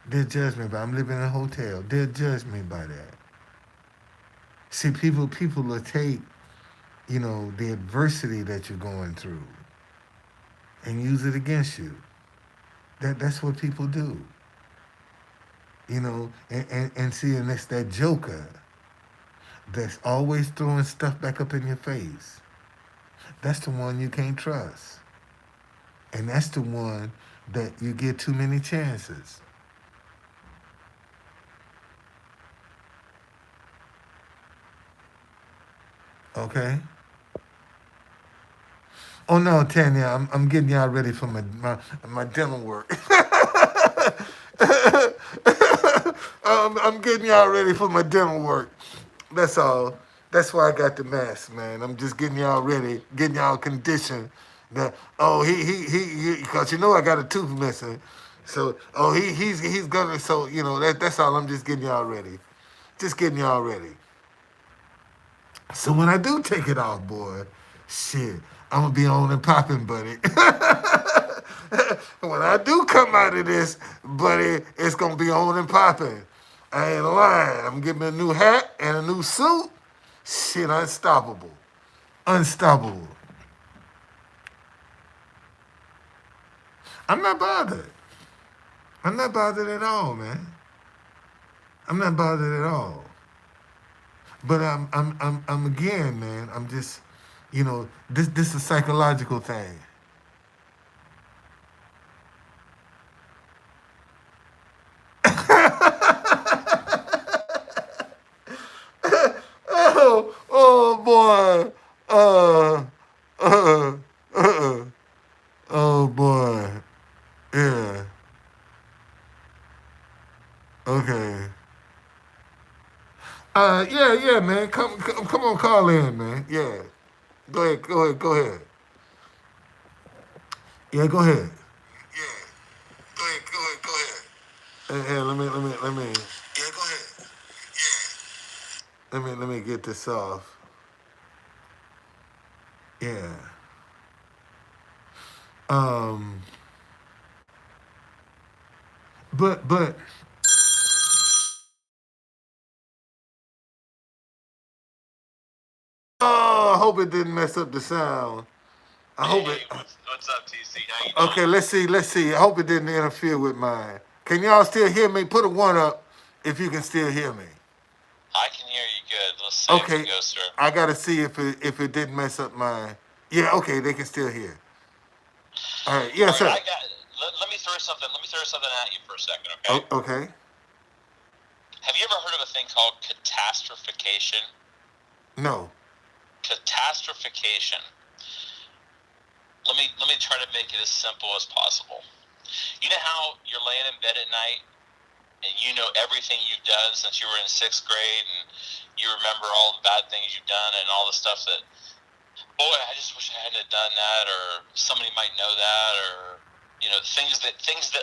they'll judge me by I'm living in a hotel. They'll judge me by that. See, people will take the adversity that you're going through and use it against you. That's what people do. And see, and it's that joker that's always throwing stuff back up in your face. That's the one you can't trust. And that's the one that you get too many chances. Okay? Oh no, Tanya, I'm getting y'all ready for my dental work. I'm getting y'all ready for my dental work. That's all. That's why I got the mask, man. I'm just getting y'all ready, getting y'all conditioned. That because I got a tooth missing. So he's gonna that's all. I'm just getting y'all ready, just getting y'all ready. So when I do take it off, boy, shit, I'm gonna be on and popping, buddy. When I do come out of this, buddy, it's gonna be on and popping. I ain't lying. I'm getting a new hat and a new suit. Shit, unstoppable. Unstoppable. I'm not bothered. I'm not bothered at all, man. I'm not bothered at all. But I'm again, man. I'm just, this is a psychological thing. Oh boy. Uh, uh, uh. Oh boy. Yeah. Okay. Yeah, man. Come on, call in, man. Yeah. Go ahead. Yeah, go ahead. Yeah. Go ahead. Hey, let me. Yeah, go ahead. Let me get this off. Yeah. Um. But. Oh, I hope it didn't mess up the sound. I hope it. What's up, TC? How you doing? Okay, let's see. I hope it didn't interfere with mine. Can y'all still hear me? Put a one up if you can still hear me. I can hear you good. Let's see if it goes through. I gotta see if it didn't mess up mine. Yeah, okay, they can still hear. All right, yes, sir. Let me throw something. Let me throw something at you for a second, okay? Okay. Have you ever heard of a thing called catastrophication? No. Catastrophication. Let me try to make it as simple as possible. You know how you're laying in bed at night and you know everything you've done since you were in sixth grade, and you remember all the bad things you've done and all the stuff that, boy, I just wish I hadn't done that, or somebody might know that, or things that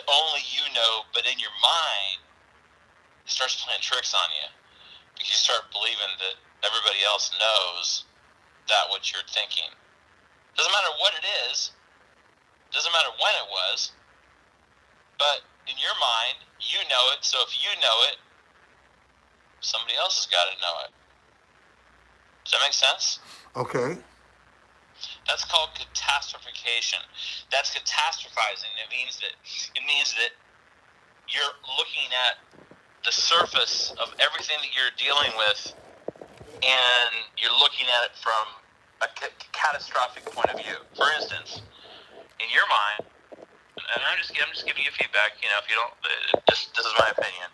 only you know, but in your mind it starts playing tricks on you because you start believing that everybody else knows that what you're thinking. Doesn't matter what it is, doesn't matter when it was, but in your mind, you know it. So if you know it, somebody else has got to know it. Does that make sense? Okay. That's called catastrophication. That's catastrophizing. It means that you're looking at the surface of everything that you're dealing with, and you're looking at it from a catastrophic point of view. For instance, in your mind, and I'm just giving you feedback. If you don't, this is my opinion.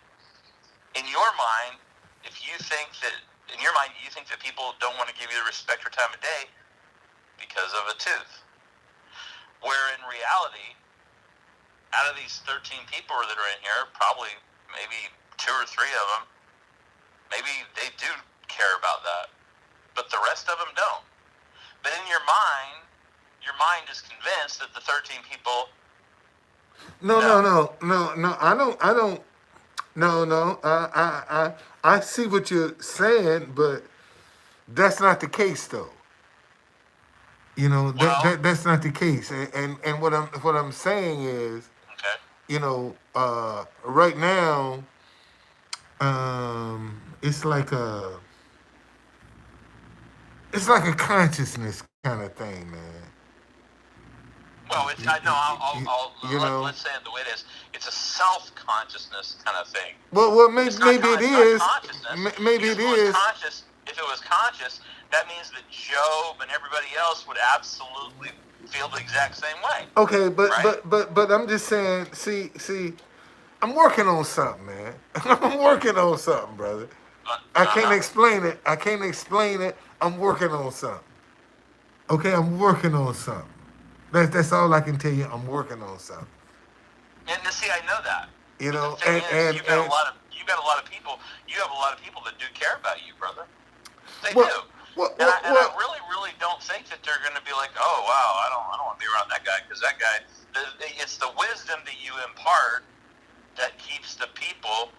In your mind, if you think that in
your mind, you think that people don't want to give you the respect or time of day because of a tooth. Where in reality, out of these 13 people that are in here, probably maybe 2 or 3 of them, maybe they do care about that. But the rest of them don't. But in your mind is convinced that the 13 people.
No, no, no, no, no. I don't. No, no. I see what you're saying, but that's not the case, though. You know
Well,
that's not the case. And what I'm saying is,
okay.
right now, it's like a consciousness kind of thing, man.
Well, it's I know.
You know.
Let's say it the way it is. It's a self-consciousness kind of thing.
Well,
It's not.
maybe it
It's not
is.
consciousness
Maybe
because
it is.
if it was conscious, that means that Job and everybody else would absolutely feel the exact same way,
Okay,
right?
but I'm just saying. See, I'm working on something, man. I'm working on something, brother. I
Uh
can't
huh.
explain it. I can't explain it. I'm working on something. Okay, I'm working on something. That's all I can tell you. I'm working on something.
And to see, I know that.
You
But the
know,
thing is,
and
you got a lot of people. You have a lot of people that do care about you, brother. They do.
what what
And
what
I
what
really, really don't think that they're going to be like, oh wow, I don't want to be around that guy because that guy. It's the wisdom that you impart that keeps the people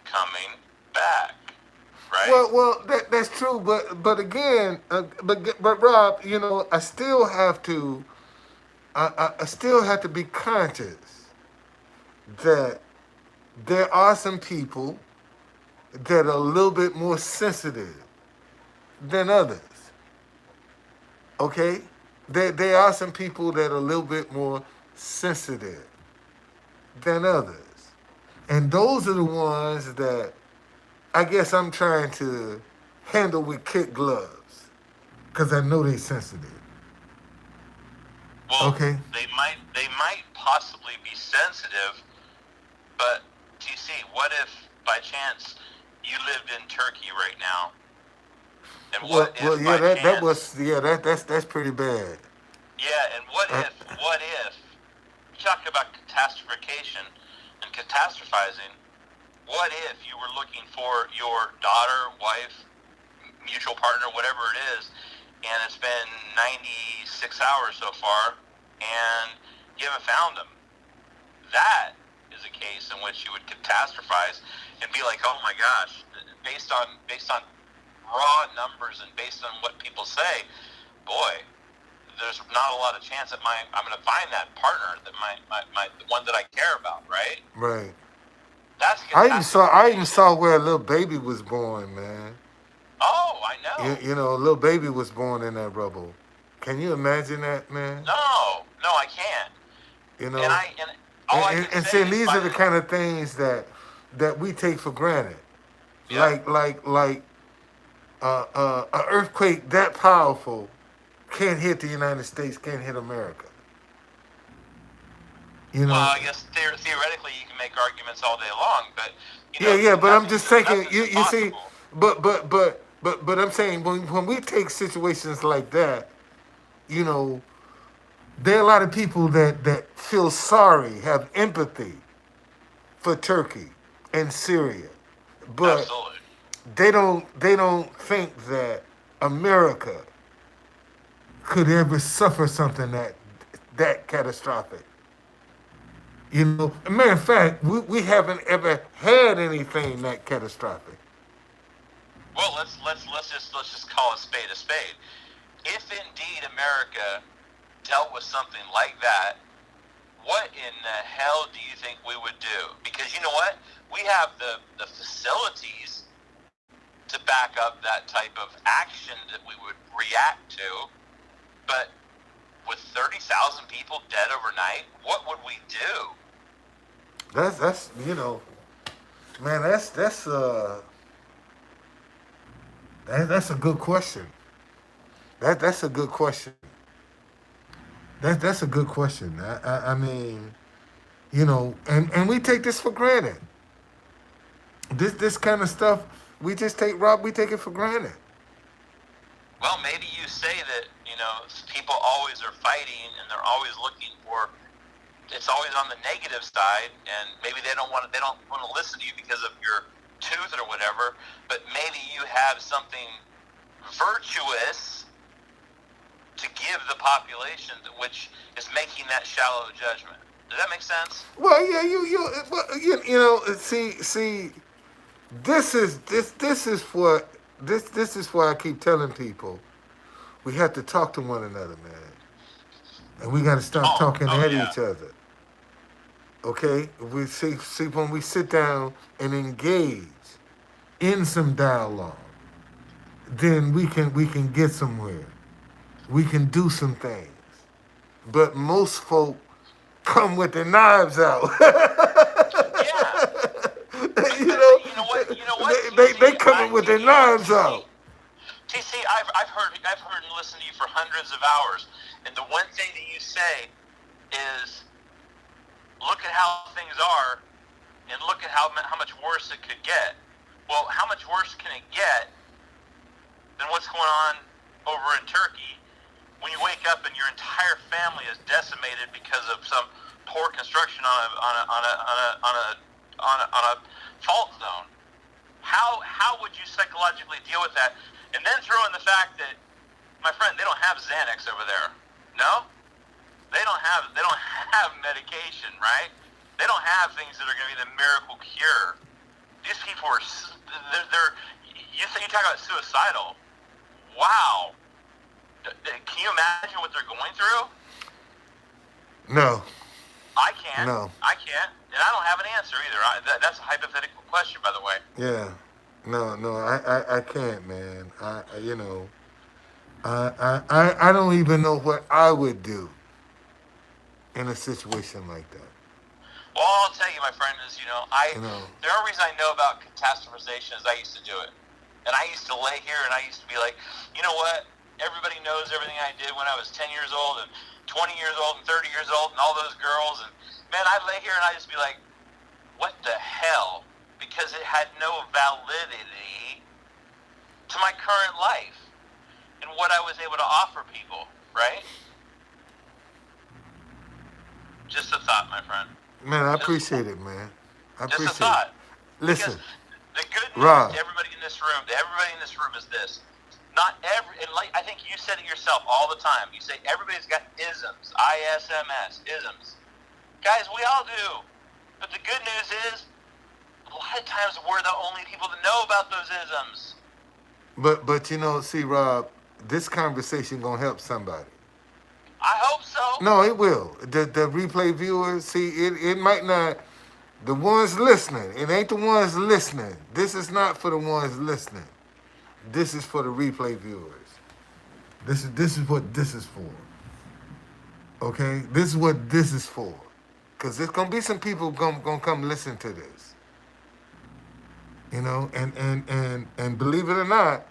coming back, right?
that's true. But again, but Rob, you know, I still have to I still have to be conscious that there are some people that are a little bit more sensitive than others. Okay, there are some people that are a little bit more sensitive than others, and those are the ones that I guess I'm trying to handle with kid gloves because I know they're sensitive.
Well,
Okay.
they might possibly be sensitive, but you see, what if by chance you lived in Turkey right now, and
Well, yeah, that's pretty bad.
yeah, and
Uh,
what if you talk about catastrophication and catastrophizing? What if you were looking for your daughter, wife, mutual partner, whatever it is, and it's been 96 hours so far, and you haven't found them? That is a case in which you would catastrophize and be like, "Oh my gosh!" Based on raw numbers and based on what people say, boy, there's not a lot of chance that I'm going to find that partner that my the one that I care about, right?
right.
That's
I even
catastrophication.
saw where a little baby was born, man.
Oh, I know.
You know, a little baby was born in that rubble. Can you imagine that, man?
No, no, I can't.
You
And
know,
I and all I can
and
say
saying
is
these
by
are the
the
kind of things that we take for granted.
yeah.
Like an earthquake that powerful can't hit the United States, can't hit America. You
Well,
know,
I guess theoretically you can make arguments all day long, but
yeah, but I'm just thinking,
nothing's
you see,
impossible.
but I'm saying when we take situations like that, you know, there are a lot of people that feel sorry, have empathy for Turkey and Syria, but
Absolutely.
they don't think that America could ever suffer something that catastrophic. You know, a matter of fact, we haven't ever had anything that catastrophic.
Well, let's just call a spade a spade. If indeed America dealt with something like that, what in the hell do you think we would do? Because you know what? We have the facilities to back up that type of action that we would react to, but with 30,000 people dead overnight, what would we do?
That's you know, man, that's a good question. That's a good question. That's a good question. I mean, you know, and we take this for granted. This kind of stuff We just take Rob. We take it for granted.
Well, maybe you say that, people always are fighting and they're always looking for, it's always on the negative side, and maybe they don't want to listen to you because of your tooth or whatever, but maybe you have something virtuous to give the population, which is making that shallow judgment. Does that make sense?
Well, yeah, see, this is what I keep telling people. We have to talk to one another, man, and we got to stop talking at
Yeah.
each other. Okay, we see when we sit down and engage in some dialogue, then we can get somewhere. We can do some things. But most folk come with their knives out.
Yeah.
you know,
You know what? You know what?
they coming with their knives out.
TC, I've heard and listened to you for hundreds of hours, and the one thing that you say is, look at how things are, and look at how much worse it could get. Well, how much worse can it get than what's going on over in Turkey when you wake up and your entire family is decimated because of some poor construction on a fault zone? How would you psychologically deal with that? And then throw in the fact that, my friend, they don't have Xanax over there. No? They don't have medication, right? They don't have things that are going to be the miracle cure. These people are you talk about suicidal. Wow. Can you imagine what they're going through?
No.
I can't.
No.
I can't. And I don't have an answer either. That's a hypothetical question, by the way.
Yeah. No, I can't, man. I don't even know what I would do in a situation like that.
Well, all I'll tell you, my friend, is, the only reason I know about catastrophization is I used to do it. And I used to lay here and I used to be like, you know what? Everybody knows everything I did when I was 10 years old and 20 years old and 30 years old and all those girls. And, man, I'd lay here and I'd just be like, what the hell? Because it had no validity to my current life and what I was able to offer people, right? Just a thought, my friend.
Man, I appreciate it, man. I appreciate
Just a thought.
it. Listen,
because the good news
Rob,
to everybody in this room, is this. Not every, and like I think you said it yourself all the time. You say everybody's got isms, ISMS, isms. Guys, we all do. But the good news is, a lot of times we're the only people that know about those isms.
But see, Rob, this conversation gonna help somebody.
I hope so.
No, it will. The replay viewers, see, it might not. The ones listening, it ain't the ones listening. This is not for the ones listening. This is for the replay viewers. This is what this is for. Okay, this is what this is for. Cause there's gonna be some people gonna come listen to this. And believe it or not,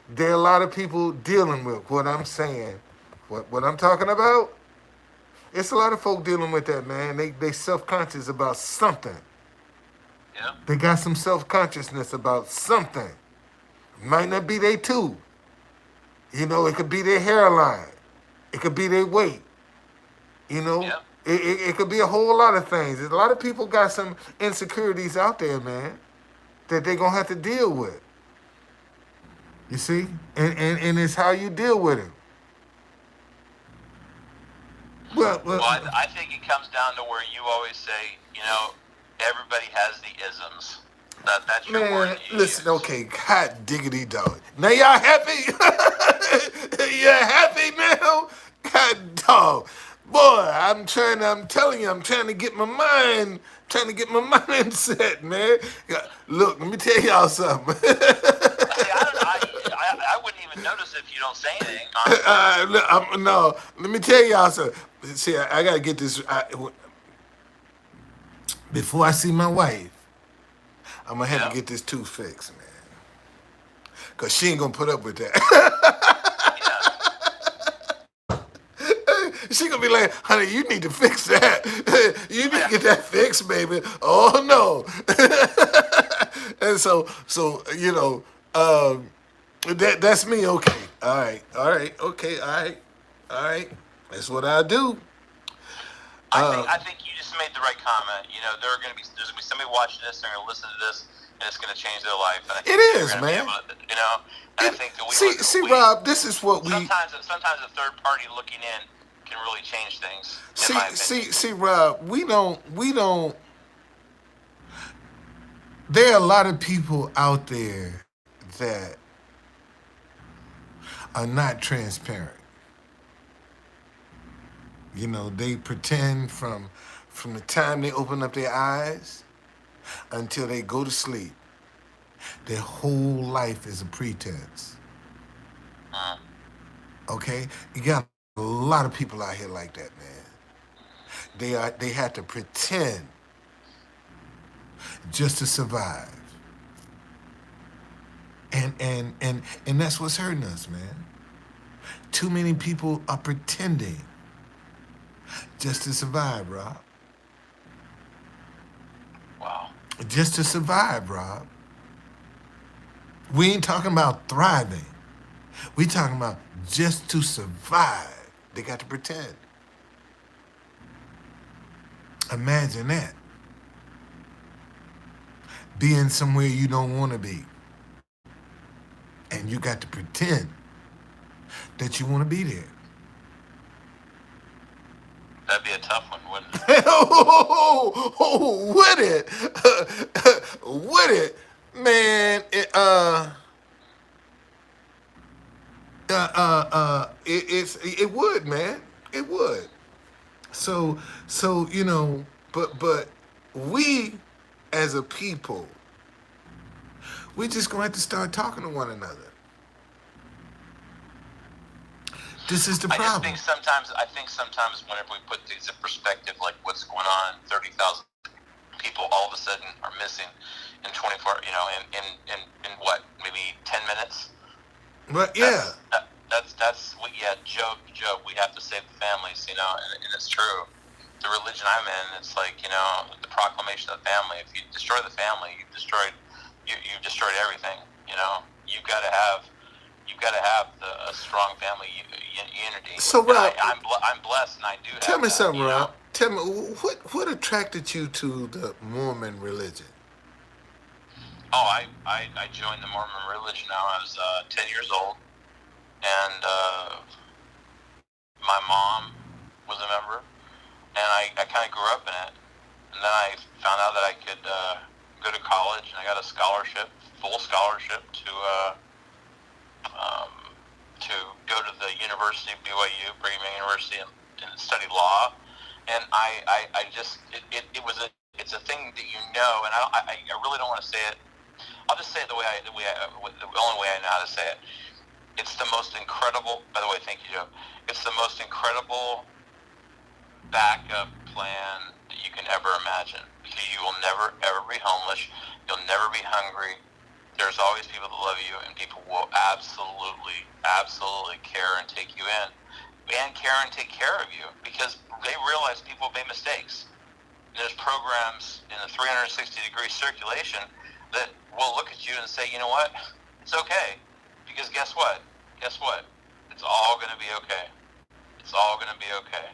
there are a lot of people dealing with what I'm saying. What I'm talking about, it's a lot of folk dealing with that, man. They self-conscious about something.
Yeah.
They got some self-consciousness about something. Might not be their tooth. It could be their hairline. It could be their weight.
Yeah.
It could be a whole lot of things. A lot of people got some insecurities out there, man, that they're going to have to deal with. You see? And it's how you deal with it. Well,
I think it comes down to where you always say, everybody has the isms. That's your word.
Man, listen, okay, God diggity dog. Now y'all happy? You happy now? God dog. Boy, I'm telling you, I'm trying to get my mindset, man. Look, let me tell y'all something.
I wouldn't even notice if you don't say anything.
No, let me tell y'all something. See, I gotta get this. Before I see my wife, I'm gonna have to get this tooth fixed, man. Cause she ain't gonna put up with that. She gonna be like, honey, you need to fix that. You need to get that fixed, baby. Oh no. And so that's me. Okay, all right, okay, all right. That's what I do.
I think you just made the right comment. You know, there's gonna be somebody watching this, they're gonna listen to this, and it's gonna change their life. And I
It
think they're
is,
gonna be
man.
able to, you know. And I
It
think that
see,
we
Rob. This is what we
sometimes a third party looking in can really change things, in my opinion.
see, Rob. We don't. There are a lot of people out there that are not transparent. You know, they pretend from the time they open up their eyes until they go to sleep. Their whole life is a pretense.
Mm.
Okay, you got a lot of people out here like that, man. They have to pretend just to survive, and that's what's hurting us, man. Too many people are pretending just to survive, Rob.
Wow.
Just to survive, Rob. We ain't talking about thriving. We talking about just to survive. They got to pretend. Imagine that. Being somewhere you don't want to be. And you got to pretend that you want to be there.
That'd be a tough one, wouldn't it?
Would it? Would it? Man, it would, man. It would. So but we as a people, we just gonna have to start talking to one another. This is the
I just
problem.
I think sometimes whenever we put things in perspective, like what's going on, 30,000 people all of a sudden are missing in 24, you know, in what, maybe 10 minutes?
But yeah,
Yeah, Job, we have to save the families, you know, and it's true. The religion I'm in, it's like, you know, the proclamation of the family. If you destroy the family, you've destroyed everything. You know, you've got to have a strong family unity.
so
And
Rob,
I'm blessed, and I do
tell
have
me
that.
something,
You know,
Rob. Tell me what attracted you to the Mormon religion?
I joined the Mormon religion now. I was 10 years old, and my mom was a member, and I kind of grew up in it. And then I found out that I could go to college, and I got a scholarship, full scholarship um, to go to the University of BYU, Brigham Young University, and study law. And I just it's a thing that you know, and I really don't want to say it. I'll just say it the only way I know how to say it. It's the most incredible. By the way, thank you, Joe. It's the most incredible backup plan that you can ever imagine. Because you will never ever be homeless. You'll never be hungry. There's always people that love you, and people will absolutely care and take you in, and care and take care of you because they realize people have made mistakes. There's programs in the 360-degree circulation that will look at you and say, you know what, it's okay, because guess what? It's all going to be okay. It's all going to be okay.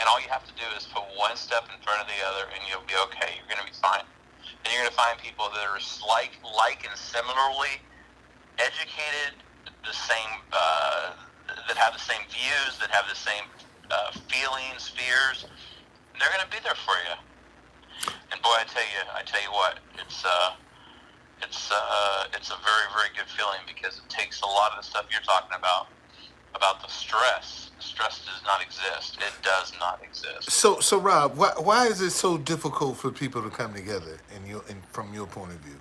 And all you have to do is put one step in front of the other, and you'll be okay. You're going to be fine. And you're going to find people that are like and similarly educated, the same, that have the same views, that have the same feelings, fears. And they're going to be there for you. And boy, I tell you what, it's a very, very good feeling because it takes a lot of the stuff you're talking about the stress. Stress does not exist. It does not exist.
So Rob, why is it so difficult for people to come together from your point of view?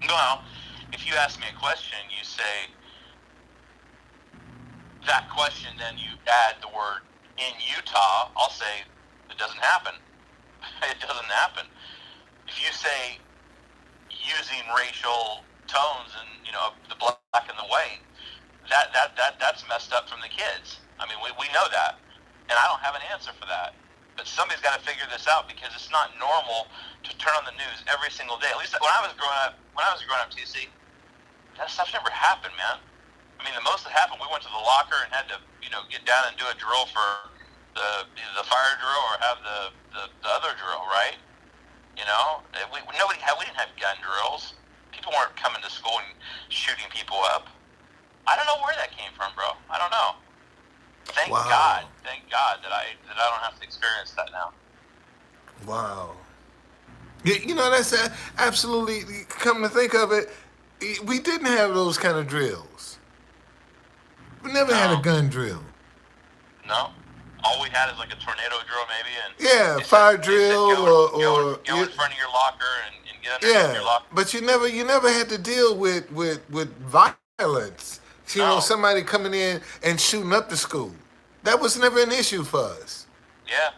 Well, if you ask me a question, you say that question, then you add the word in Utah, I'll say it doesn't happen. It doesn't happen. If you say using racial tones and, you know, the black and the white, that's messed up from the kids. I mean, we know that, and I don't have an answer for that. But somebody's got to figure this out because it's not normal to turn on the news every single day. At least when I was growing up, TC, that stuff never happened, man. I mean, the most that happened, we went to the locker and had to, get down and do a drill for the fire drill or have the other drill, right? We didn't have gun drills. People weren't coming to school and shooting people up. I don't know where that came from, bro. I don't know. Thank God that I don't have to experience that now.
Wow. That's absolutely, come to think of it, we didn't have those kind of drills. We never had a gun drill.
No. All we had is like a tornado drill maybe.
And fire drill
go in front of your locker and get underneath your locker.
But you never had to deal with violence. Somebody coming in and shooting up the school. That was never an issue for us.
Yeah.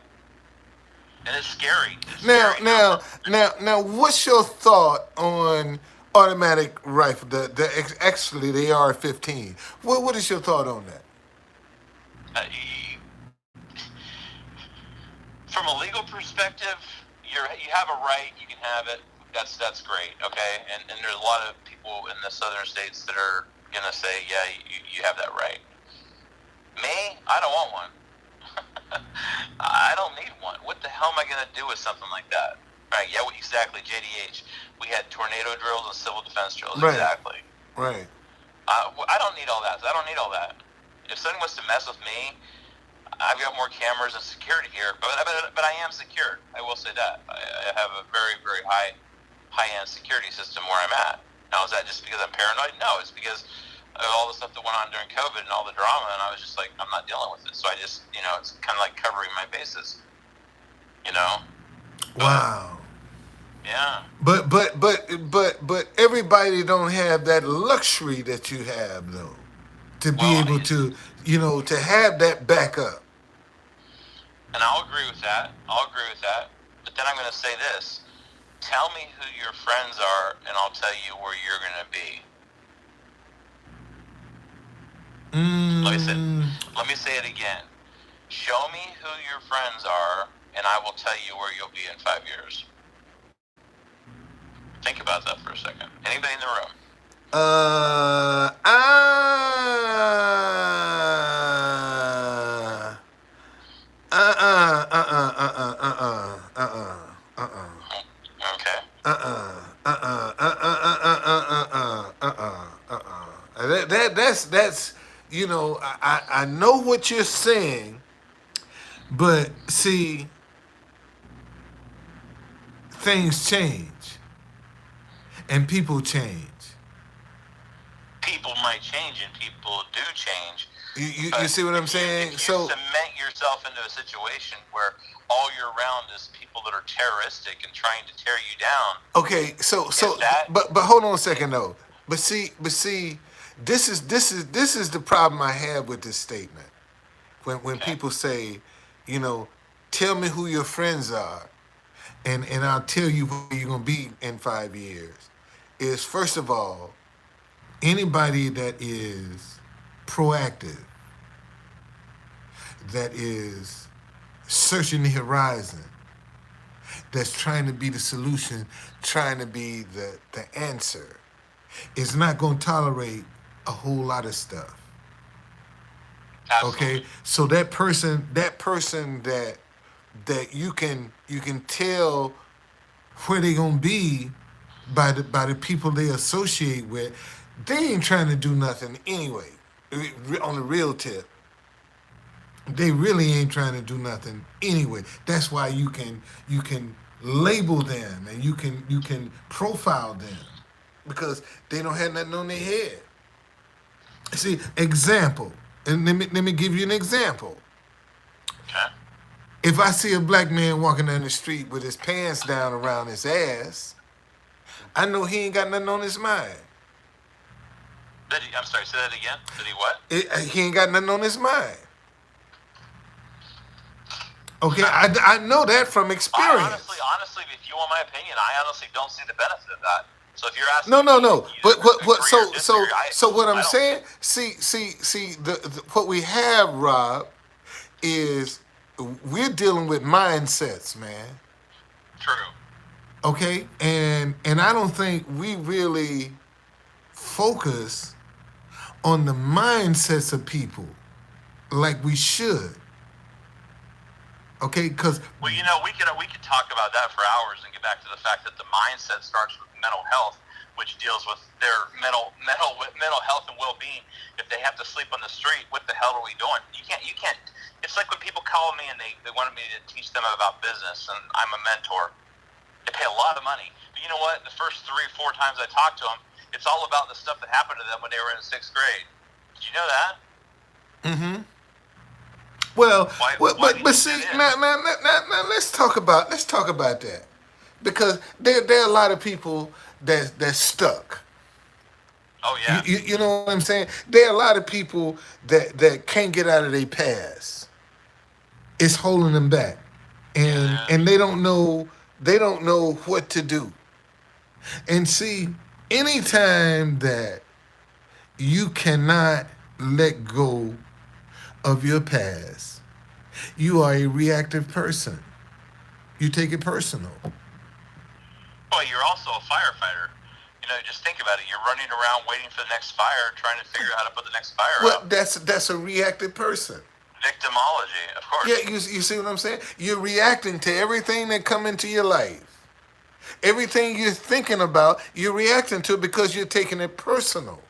And it's scary.
Now, what's your thought on automatic rifle? Actually, the AR-15. What is your thought on that?
From a legal perspective, you have a right. You can have it. That's great. Okay. And there's a lot of people in the southern states that are gonna say, yeah, you have that right. Me, I don't want one. I don't need one. What the hell am I gonna do with something like that? Right? Yeah, exactly. JDH. We had tornado drills and civil defense drills.
Right.
Exactly.
Right.
I don't need all that. I don't need all that. If somebody wants to mess with me, I've got more cameras and security here, but I am secured. I will say that. I have a very, very high-end security system where I'm at. Now, is that just because I'm paranoid? No, it's because of all the stuff that went on during COVID and all the drama, and I was just like, I'm not dealing with it. So I just, it's kind of like covering my bases.
Wow.
Yeah.
But everybody don't have that luxury that you have, though, to be able to, to have that backup.
And I'll agree with that. But then I'm going to say this. Tell me who your friends are, and I'll tell you where you're going to be. Let me say it again. Show me who your friends are, and I will tell you where you'll be in 5 years. Think about that for a second. Anybody in the room?
Okay. That's I know what you're saying, but see, things change and people change.
People might change and people do change.
You see what I'm saying?
If you cement yourself into a situation where all you're around is people that are terroristic and trying to tear you down.
Okay, but hold on a second though. But see, this is the problem I have with this statement. When people say, tell me who your friends are, and I'll tell you where you're gonna be in 5 years. Is first of all, anybody that is proactive, that is searching the horizon, that's trying to be the solution, trying to be the answer, is not going to tolerate a whole lot of stuff.
Absolutely.
Okay, so that person that you can tell where they gonna be by the people they associate with, they ain't trying to do nothing anyway. On the real tip, they really ain't trying to do nothing anyway. That's why you can label them and you can profile them, because they don't have nothing on their head. See, example, and let me give you an example.
Okay.
If I see a black man walking down the street with his pants down around his ass, I know he ain't got nothing on his mind.
I'm sorry, say that again. Did he what?
He ain't got nothing on his mind. Okay, I know that from experience.
Honestly, if you want my opinion, I honestly don't see the benefit of that. So if you're asking,
no. But what? So what I'm
I don't-
saying? See, the what we have, Rob, is we're dealing with mindsets, man.
True.
Okay, and I don't think we really focus on the mindsets of people like we should. Okay, because
Well, we could talk about that for hours and get back to the fact that the mindset starts with mental health, which deals with their mental health and well being. If they have to sleep on the street, what the hell are we doing? You can't. It's like when people call me and they wanted me to teach them about business, and I'm a mentor. They pay a lot of money, but you know what? The first 3 or 4 times I talk to them, it's all about the stuff that happened to them when they were in 6th grade. Did you know that?
mm-hmm. Well,
Why?
well,
Why do you
but
think
see,
that is?
now let's talk about that, because there are a lot of people that's stuck.
Oh yeah.
You know what I'm saying? There are a lot of people that can't get out of their past. It's holding them back, and
Yeah.
and they don't know what to do. And see, anytime that you cannot let go of your past, you are a reactive person. You take it personal.
Well, you're also a firefighter. Just think about it. You're running around waiting for the next fire, trying to figure out how to put the next fire
Well,
out.
that's a reactive person.
Victimology, of
Yeah,
course.
you see what I'm saying? You're reacting to everything that come into your life. Everything you're thinking about, you're reacting to it because you're taking it personal.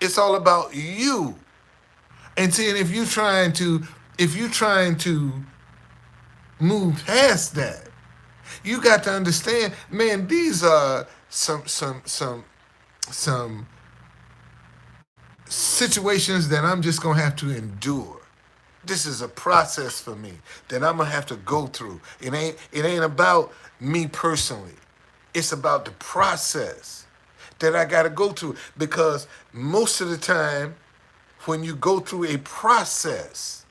It's all about you. And seeing if you're trying to move past that, you got to understand, man, these are some situations that I'm just gonna have to endure. This is a process for me that I'm gonna have to go through. It ain't about me personally. It's about the process that I gotta go through. Because most of the time, when you go through a process,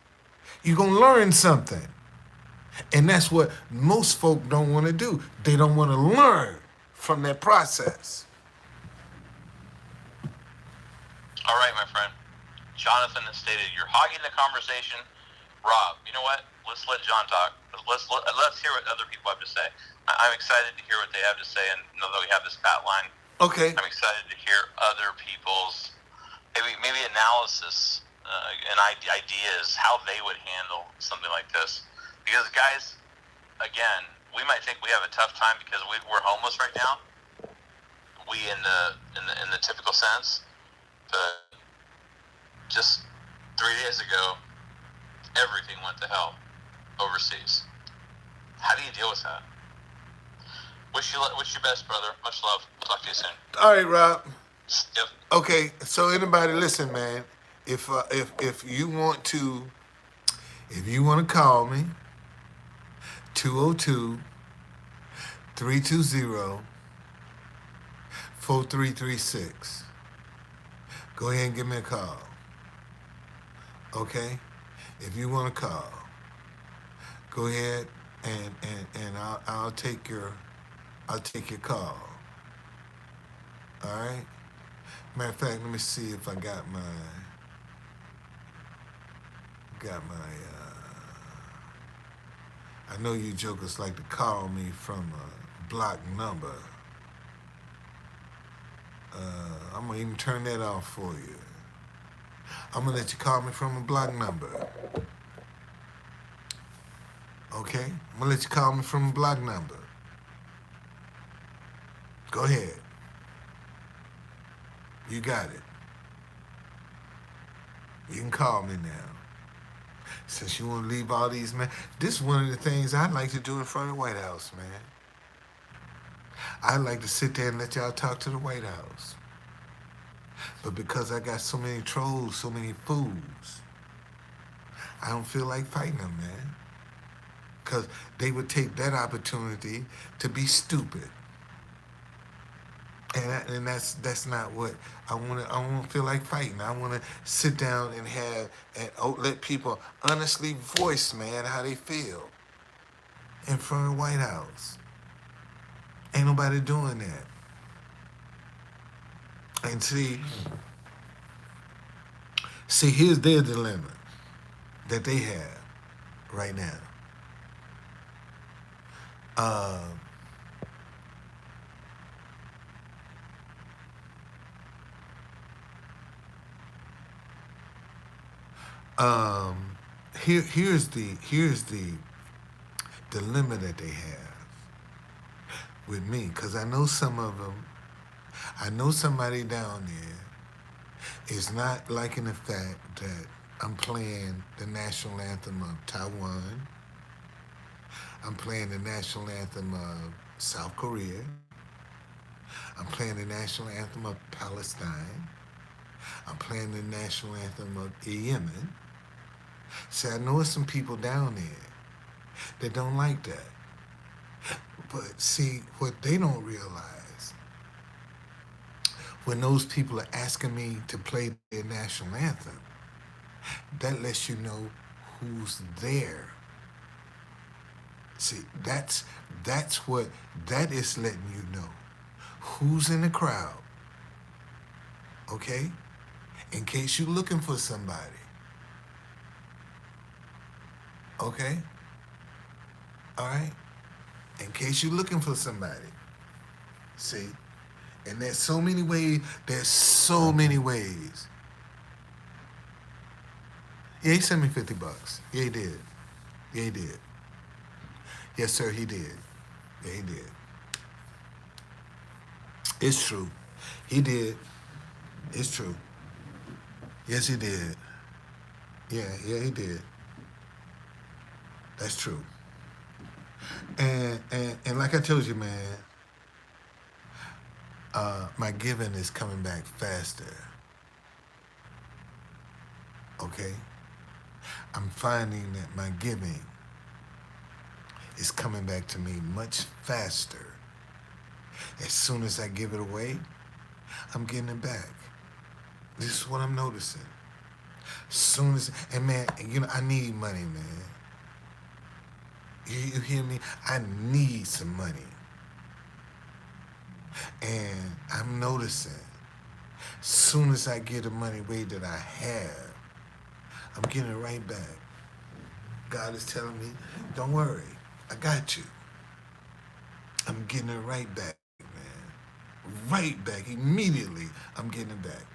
you're gonna learn something. And that's what most folk don't want to do. They don't want to learn from that process.
All right, my friend. Jonathan has stated you're hogging the conversation. Rob, you know what? Let's let John talk. Let's hear what other people have to say. I'm excited to hear what they have to say, and know that we have this bat line.
Okay.
I'm excited to hear other people's maybe analysis and ideas how they would handle something like this. Because guys, again, we might think we have a tough time because we're homeless right now. We in the typical sense, but just 3 days ago, everything went to hell overseas. How do you deal with that? Wish you best, brother. Much love. Talk to you soon.
All right, Rob.
Yep.
Okay. So anybody listen, man. If you want to call me, 202-320-4336. Go ahead and give me a call. Okay? If you want to call, go ahead and I'll take your call. All right? Matter of fact, let me see if I got my I know you jokers like to call me from a blocked number. I'm gonna even turn that off for you. I'm gonna let you call me from a blocked number. Okay? I'm gonna let you call me from a blocked number. Go ahead. You got it. You can call me now. Since you want to leave all these, man, this is one of the things I like to do in front of the White House, man. I like to sit there and let y'all talk to the White House. But because I got so many trolls, so many fools, I don't feel like fighting them, man. Because they would take that opportunity to be stupid. And that's not what I want to. I don't feel like fighting. I want to sit down and let people honestly voice, man, how they feel in front of the White House. Ain't nobody doing that. And see, here's their dilemma that they have right now. Um, um, here's the dilemma that they have with me, because I know some of them. I know somebody down there is not liking the fact that I'm playing the national anthem of Taiwan. I'm playing the national anthem of South Korea. I'm playing the national anthem of Palestine. I'm playing the national anthem of Yemen. See, I know there's some people down there that don't like that. But see, what they don't realize, when those people are asking me to play their national anthem, that lets you know who's there. See, that's what that is letting you know. Who's in the crowd? Okay? In case you're looking for somebody. Okay? All right? In case you're looking for somebody. See? And there's so many ways. There's so many ways. Yeah, he sent me $50. Yeah, he did. Yeah, he did. Yes, sir, he did. Yeah, he did. It's true. He did. It's true. Yes, he did. Yeah, he did. That's true. And like I told you, man, my giving is coming back faster. Okay? I'm finding that my giving is coming back to me much faster. As soon as I give it away, I'm getting it back. This is what I'm noticing. Soon as, and man, you know, I need money, man. You hear me? I need some money. And I'm noticing, soon as I get the money way that I have, I'm getting it right back. God is telling me, don't worry, I got you. I'm getting it right back, man. Right back, immediately, I'm getting it back.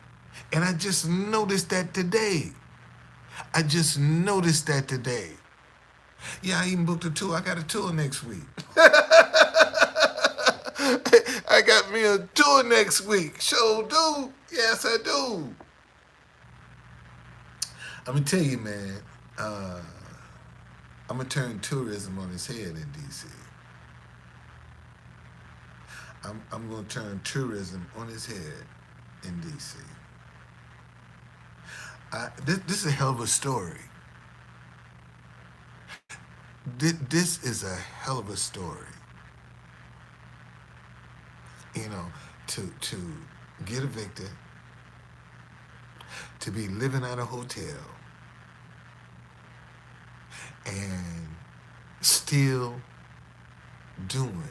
And I just noticed that today. I just noticed that today. Yeah, I even booked a tour. I got a tour next week. I got me a tour next week. Sure do. Yes, I do. I'm going to tell you, man, I'm going to turn tourism on its head in D.C. I'm going to turn tourism on its head in D.C. This is a hell of a story. This is a hell of a story. You know, to get evicted, to be living at a hotel, and still doing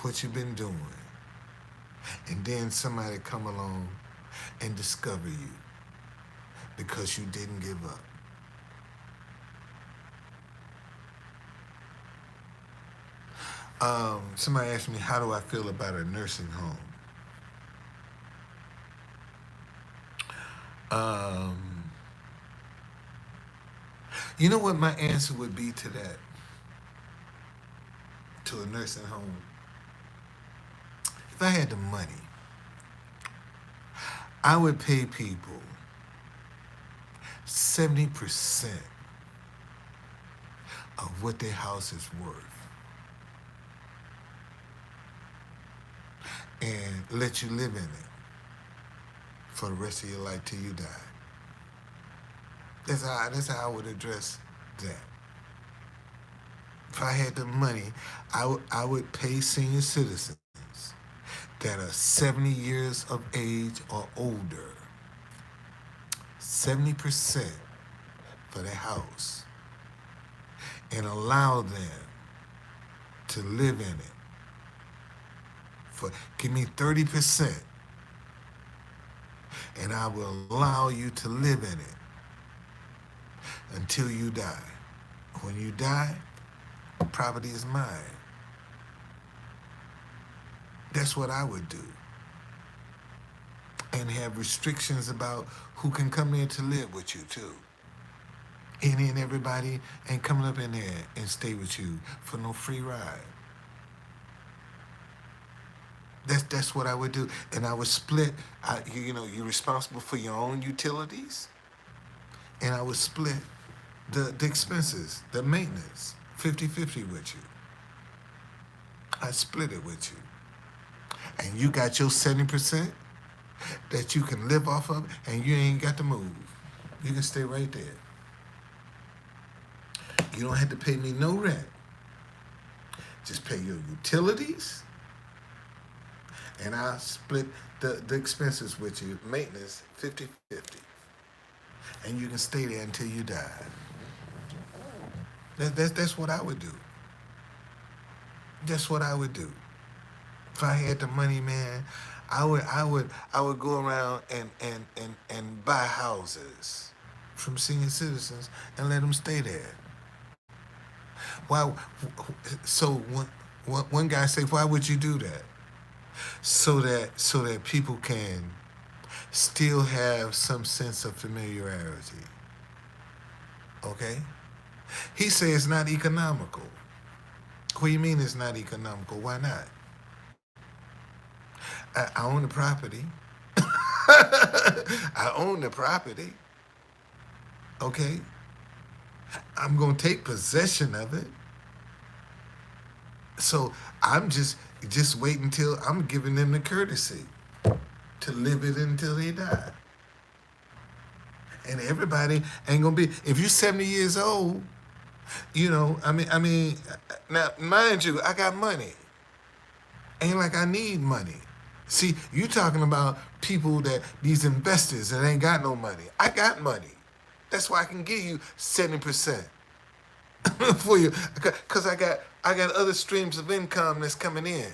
what you've been doing, and then somebody come along and discover you because you didn't give up. Somebody asked me, how do I feel about a nursing home? You know what my answer would be to that? To a nursing home? If I had the money, I would pay people 70% of what their house is worth. And let you live in it for the rest of your life till you die. That's how I would address that. If I had the money, I would pay senior citizens that are 70 years of age or older 70% for their house and allow them to live in it. Give me 30%, and I will allow you to live in it until you die. When you die, the property is mine. That's what I would do. And have restrictions about who can come there to live with you too. Any and everybody ain't coming up in there and stay with you for no free ride. That's what I would do. And I would split. You're responsible for your own utilities, and I would split the expenses, the maintenance, 50-50 with you. I split it with you. And you got your 70% that you can live off of, and you ain't got to move. You can stay right there. You don't have to pay me no rent. Just pay your utilities, and I'll split the expenses with you, maintenance, 50-50. And you can stay there until you die. That's what I would do. That's what I would do. If I had the money, man, I would go around and buy houses from senior citizens and let them stay there. Why? So one guy said, "Why would you do that?" So that people can still have some sense of familiarity. Okay? He says it's not economical. What do you mean it's not economical? Why not? I own the property. I own the property. Okay? I'm going to take possession of it. So I'm just waiting until I'm giving them the courtesy to live it until they die. And everybody ain't going to be, if you're 70 years old, I mean, now, mind you, I got money. Ain't like I need money. See, you talking about people these investors that ain't got no money. I got money. That's why I can give you 70% for you, because I got other streams of income that's coming in.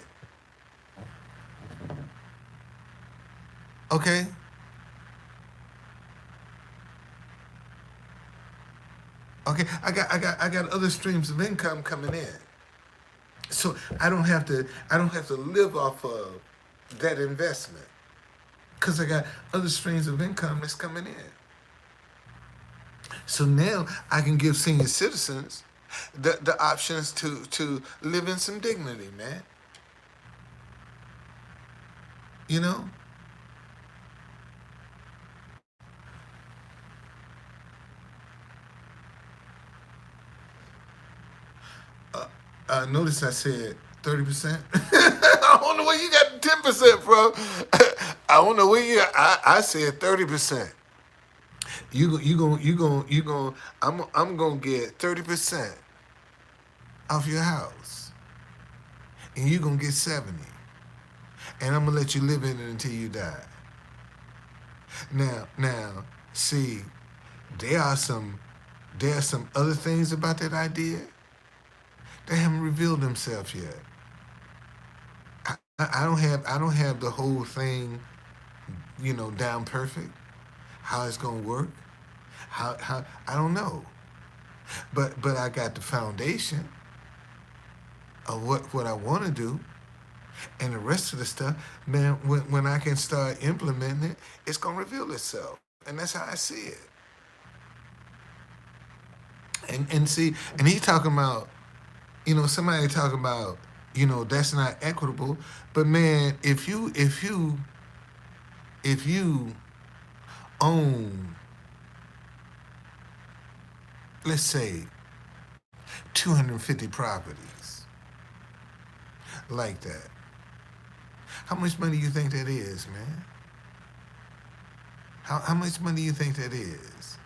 Okay? Okay, I got other streams of income coming in. So I don't have to live off of that investment, because I got other streams of income that's coming in. So now I can give senior citizens the options to live in some dignity, man. You know? Notice I said 30%. I don't know where you got 10% from. I don't know where I said 30%. I'm gonna get 30% off your house, and you gonna get 70, and I'm gonna let you live in it until you die. Now, see, there are some other things about that idea that haven't revealed themselves yet. I don't have the whole thing, down perfect. How it's gonna work? How I don't know. But I got the foundation of what I want to do, and the rest of the stuff, man. When I can start implementing it, it's gonna reveal itself, and that's how I see it. And see, and he talking about, somebody talking about, that's not equitable. But man, if you own, let's say, 250 properties like that, how much money you think that is, man? How much money you think that is?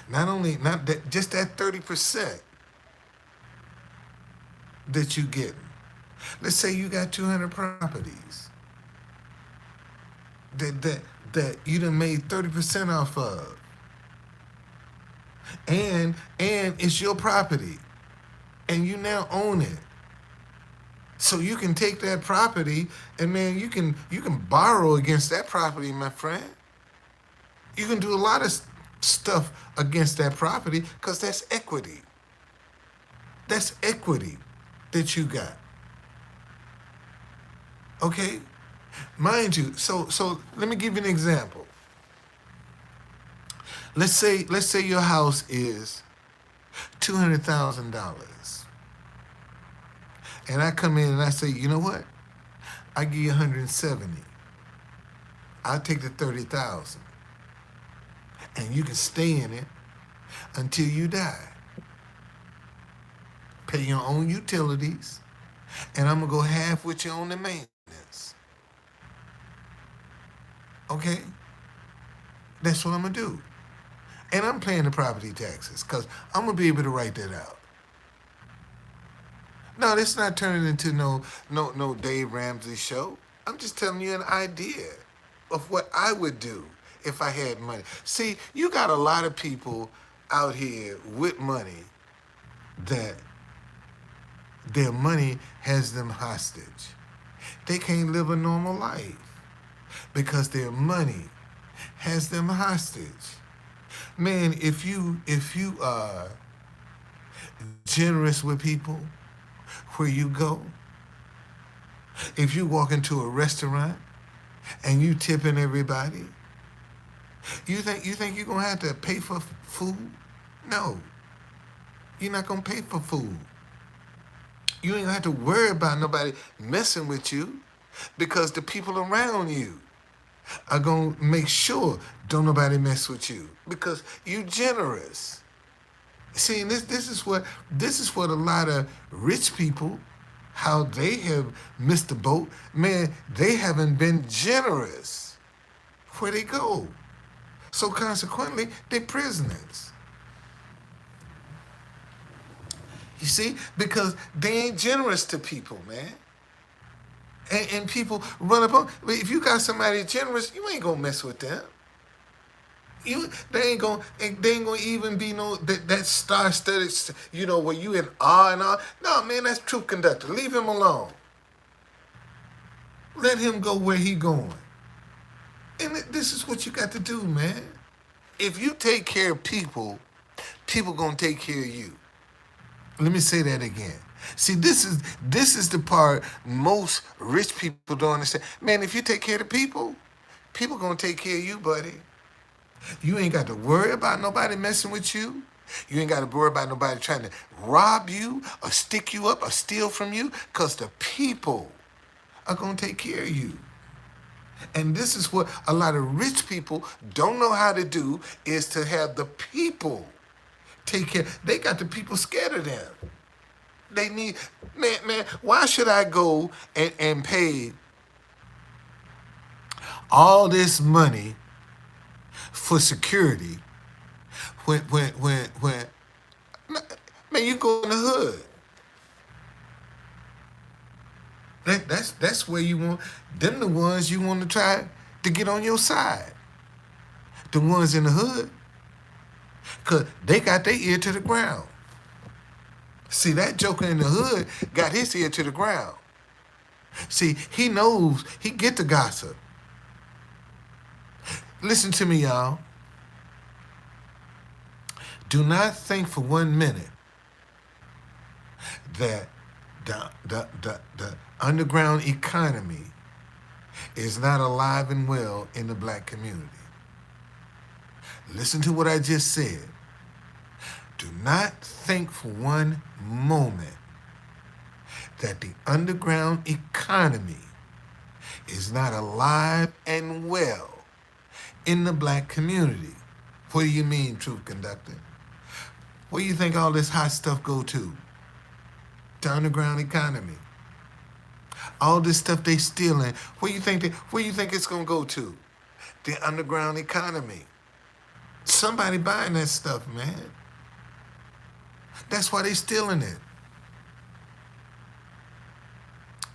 Not that, just that 30% that you get. Let's say you got 200 properties that you done made 30% off of. And it's your property. And you now own it. So you can take that property and, man, you can borrow against that property, my friend. You can do a lot of stuff against that property, because that's equity. That's equity that you got. Okay, mind you. So let me give you an example. Let's say your house is $200,000, and I come in and I say, you know what? I give you 170. I'll take the 30,000, and you can stay in it until you die. Pay your own utilities, and I'm gonna go half with you on the maintenance. Okay, that's what I'm gonna do, and I'm paying the property taxes because I'm gonna be able to write that out. No, this is not turning into no Dave Ramsey show. I'm just telling you an idea of what I would do if I had money. See, you got a lot of people out here with money that their money has them hostage. They can't live a normal life because their money has them hostage. Man, if you are generous with people where you go, if you walk into a restaurant and you tipping everybody, you think you're gonna have to pay for food? No, you're not gonna pay for food. You ain't gonna have to worry about nobody messing with you because the people around you are gonna make sure don't nobody mess with you because you generous. See, and this is what a lot of rich people, how they have missed the boat. Man, they haven't been generous where they go. So consequently, they're prisoners. You see, because they ain't generous to people, man. And people run up on. If you got somebody generous, you ain't gonna mess with them. They ain't gonna even be that star-studded, where you in awe and all. No, man, that's truth conductor. Leave him alone. Let him go where he going. And this is what you got to do, man. If you take care of people, people gonna take care of you. Let me say that again. See, this is the part most rich people don't understand. Man, if you take care of people, people gonna take care of you, buddy. You ain't got to worry about nobody messing with you. You ain't got to worry about nobody trying to rob you or stick you up or steal from you because the people are going to take care of you. And this is what a lot of rich people don't know how to do is to have the people take care. They got the people scared of them. They need, man, why should I go and pay all this money for security when man, you go in the hood. That's where you want them, the ones you want to try to get on your side. The ones in the hood, cause they got their ear to the ground. See, that joker in the hood got his ear to the ground. See, he knows he get the gossip. Listen to me, y'all. Do not think for 1 minute that the underground economy is not alive and well in the black community. Listen to what I just said. Do not think for 1 moment that the underground economy is not alive and well in the black community. What do you mean, truth conductor? Where do you think all this hot stuff go to? The underground economy. All this stuff they stealing. Where you think it's gonna go to? The underground economy. Somebody buying that stuff, man. That's why they stealing it.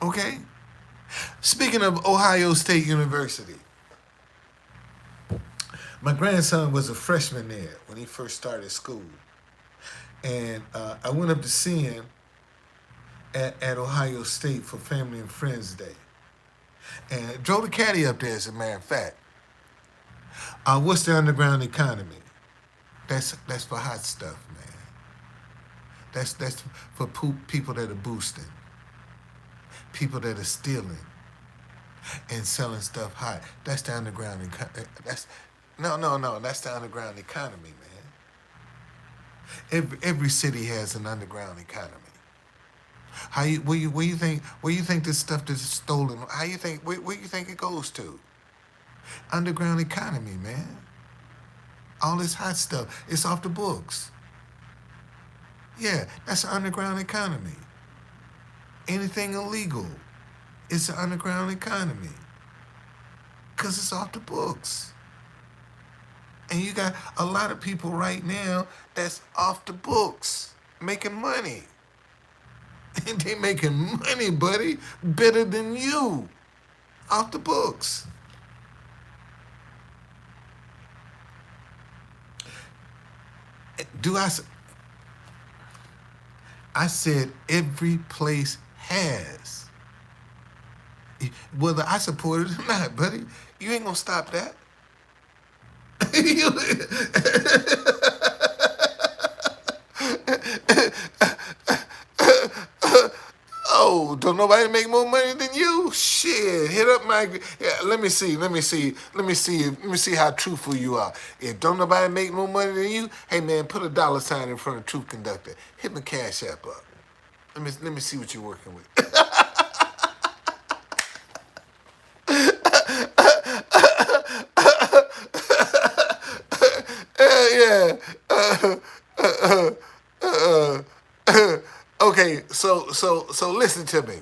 Okay? Speaking of Ohio State University, my grandson was a freshman there when he first started school. And I went up to see him at Ohio State for Family and Friends Day. And drove the caddy up there, as a matter of fact. What's the underground economy? That's for hot stuff, man. That's for people that are boosting. People that are stealing. and selling stuff hot. That's the underground. That's no. That's the underground economy, man. Every city has an underground economy. How you where you think this stuff that's stolen? How you think where you think it goes to? Underground economy, man. All this hot stuff, it's off the books. Yeah, that's an underground economy. Anything illegal, it's an underground economy. Cause it's off the books. And you got a lot of people right now that's off the books, making money. And they making money, buddy, better than you. Off the books. Do I? I said every place has. Whether I support it or not, buddy, you ain't gonna stop that. Oh, don't nobody make more money than you? Shit, hit up my. Yeah, let me see how truthful you are. If don't nobody make more money than you, hey man, put a dollar sign in front of Truth Conductor. Hit my cash app up. Let me see what you're working with. Yeah. Okay, so listen to me.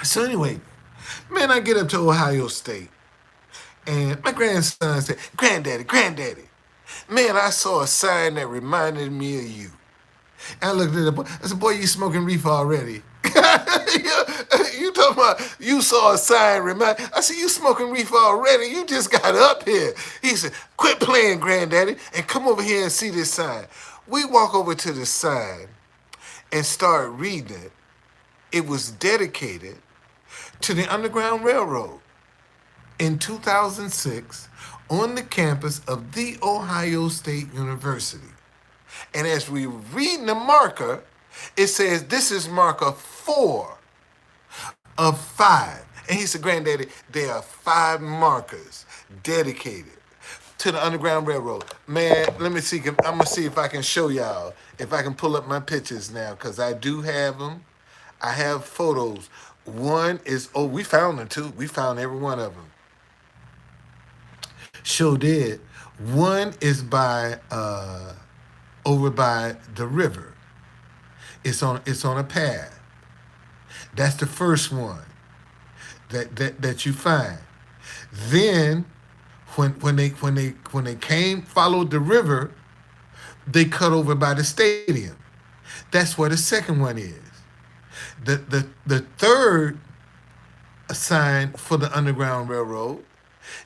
So anyway, man, I get up to Ohio State, and my grandson said, Granddaddy, man, I saw a sign that reminded me of you. And I looked at the boy. I said, boy, you smoking reefer already. You talking about you saw a sign remind? I said, you smoking reefer already? You just got up here. He said, quit playing, Granddaddy, and come over here and see this sign. We walk over to the sign and start reading it. It was dedicated to the Underground Railroad in 2006 on the campus of The Ohio State University. And as we read the marker, it says this is marker 4 of 5. And he said, Granddaddy, there are 5 markers dedicated to the Underground Railroad. Man, let me see. I'm going to see if I can show y'all, if I can pull up my pictures now, because I do have them. I have photos. One is, oh, we found them too. We found every one of them. Sure did. One is by, over by the river. It's on a path. That's the first one that you find. Then when they came followed the river, they cut over by the stadium. That's where the second one is. The third sign for the Underground Railroad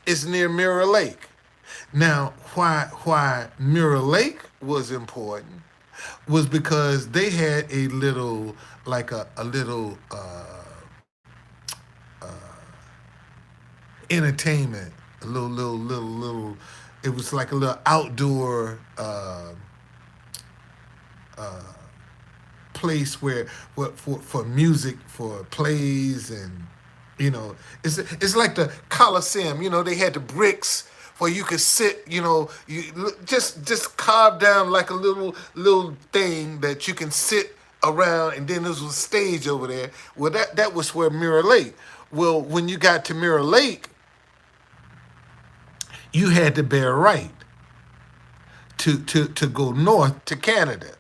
is near Mirror Lake. Now, why Mirror Lake was important was because they had a little, like a little entertainment, a little. It was like a little outdoor place where for music, for plays, and it's like the Coliseum. They had the bricks where you could sit. You just carve down like a little thing that you can sit around, and then there was a stage over there. Well, that was where Mirror Lake. Well, when you got to Mirror Lake, you had to bear right to go north to Canada,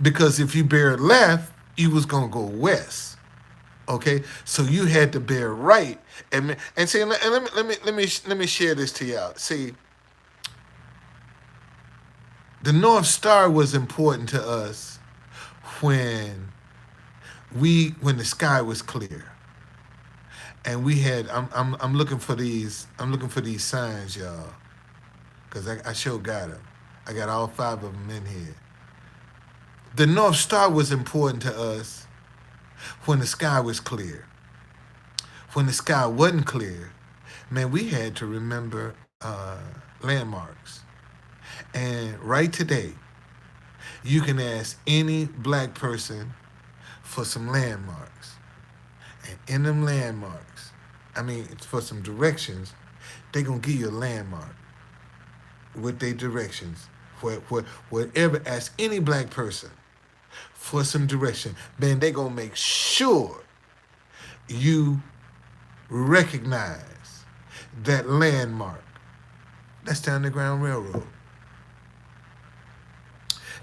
because if you bear left, you was gonna go west. Okay, so you had to bear right, and see, and let me share this to y'all. See, the North Star was important to us when the sky was clear, and we had. I'm looking for these. I'm looking for these signs, y'all, because I sure got them. I got all 5 of them in here. The North Star was important to us when the sky was clear. When the sky wasn't clear, man, we had to remember landmarks. And right today, you can ask any black person for some landmarks. And in them landmarks, I mean, it's for some directions, they gonna give you a landmark with their directions. Whatever, ask any black person for some direction, man, they gonna make sure you recognize that landmark. That's the Underground Railroad.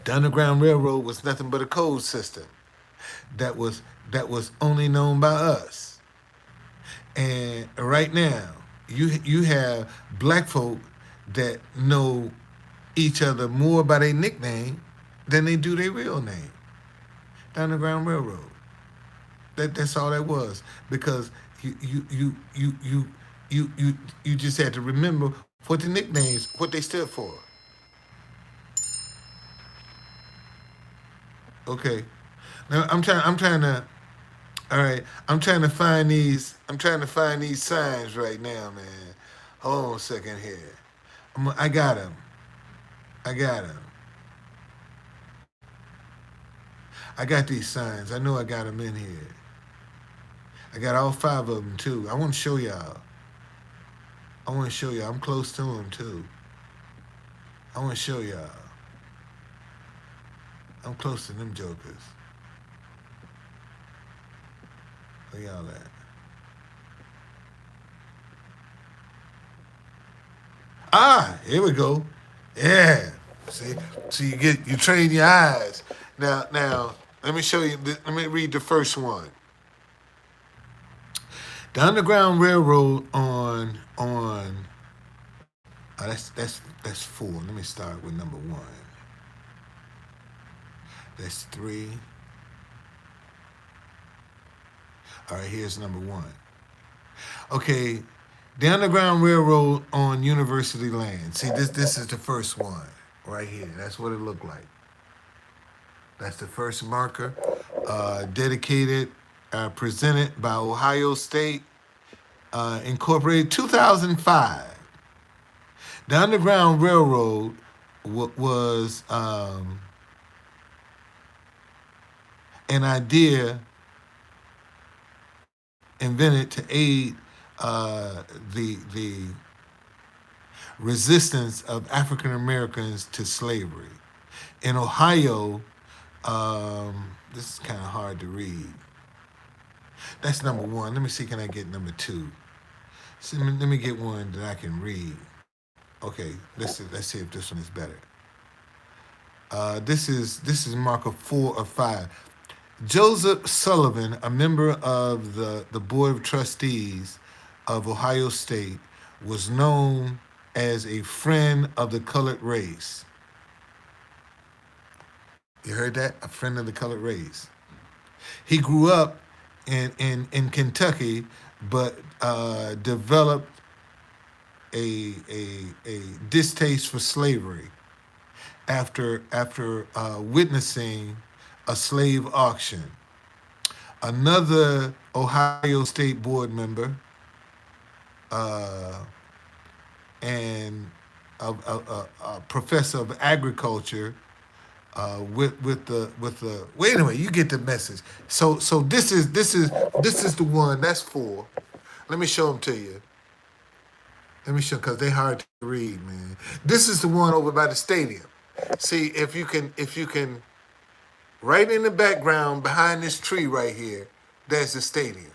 The Underground Railroad was nothing but a code system that was only known by us. And right now, you have black folk that know each other more by their nickname than they do their real name. The Underground Railroad. That's all that was. Because you just had to remember what the nicknames, what they stood for. Okay. Now I'm trying to all right. I'm trying to find these signs right now, man. Hold on a second here. I got them. I got them. I got these signs. I know I got them in here. I got all 5 of them too. I want to show y'all. I want to show y'all. I'm close to them too. I want to show y'all. I'm close to them jokers. Where y'all at? Here we go. Yeah. See, so you train your eyes. Now, let me show you. Let me read the first one. The Underground Railroad on. That's 4. Let me start with number 1. That's 3. All right, here's number 1. Okay, the Underground Railroad on University land. See, this is the first one right here. That's what it looked like. That's the first marker, dedicated, presented by Ohio State Incorporated, 2005. The Underground Railroad was an idea invented to aid the resistance of African Americans to slavery. In Ohio, this is kind of hard to read. That's number 1. Let me see, can I get number 2? So let me get one that I can read. Okay, let's see if this one is better. This is marker 4 of 5. Joseph Sullivan, a member of the Board of Trustees of Ohio State, was known as a friend of the colored race. You heard that? A friend of the colored race. He grew up in Kentucky, but developed a distaste for slavery after witnessing a slave auction. Another Ohio State board member and a professor of agriculture with the wait a minute, you get the message. So this is the one. That's 4. Let me show them to you. Let me show, because they're hard to read, man. This is the one over by the stadium. See, if you can, right in the background behind this tree right here, there's the stadium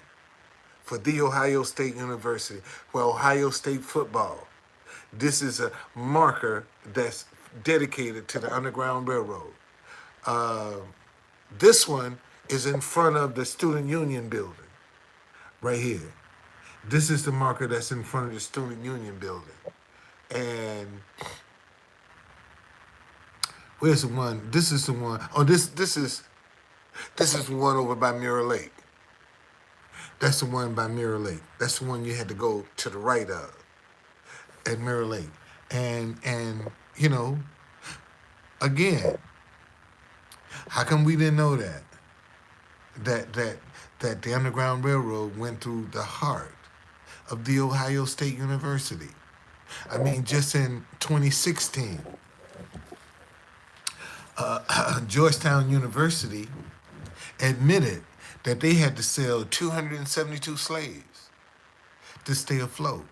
for The Ohio State University, where Ohio State football. This is a marker that's dedicated to the Underground Railroad. This one is in front of the Student Union building, right here. This is the marker that's in front of the Student Union building. And where's the one? This is the one. Oh, this is the one over by Mirror Lake. That's the one by Mirror Lake. That's the one you had to go to the right of at Mirror Lake. And you know, again, how come we didn't know that? That the Underground Railroad went through the heart of The Ohio State University. I mean, just in 2016, Georgetown University admitted that they had to sell 272 slaves to stay afloat,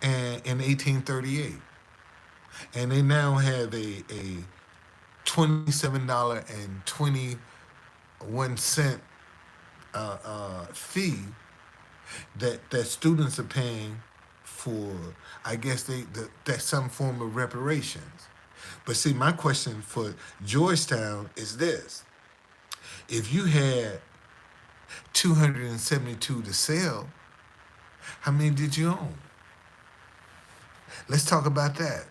and in 1838, and they now have a $27.21 fee that students are paying for. I guess that's some form of reparations. But see, my question for Georgetown is this: if you had 272 to sell, how many did you own? Let's talk about that.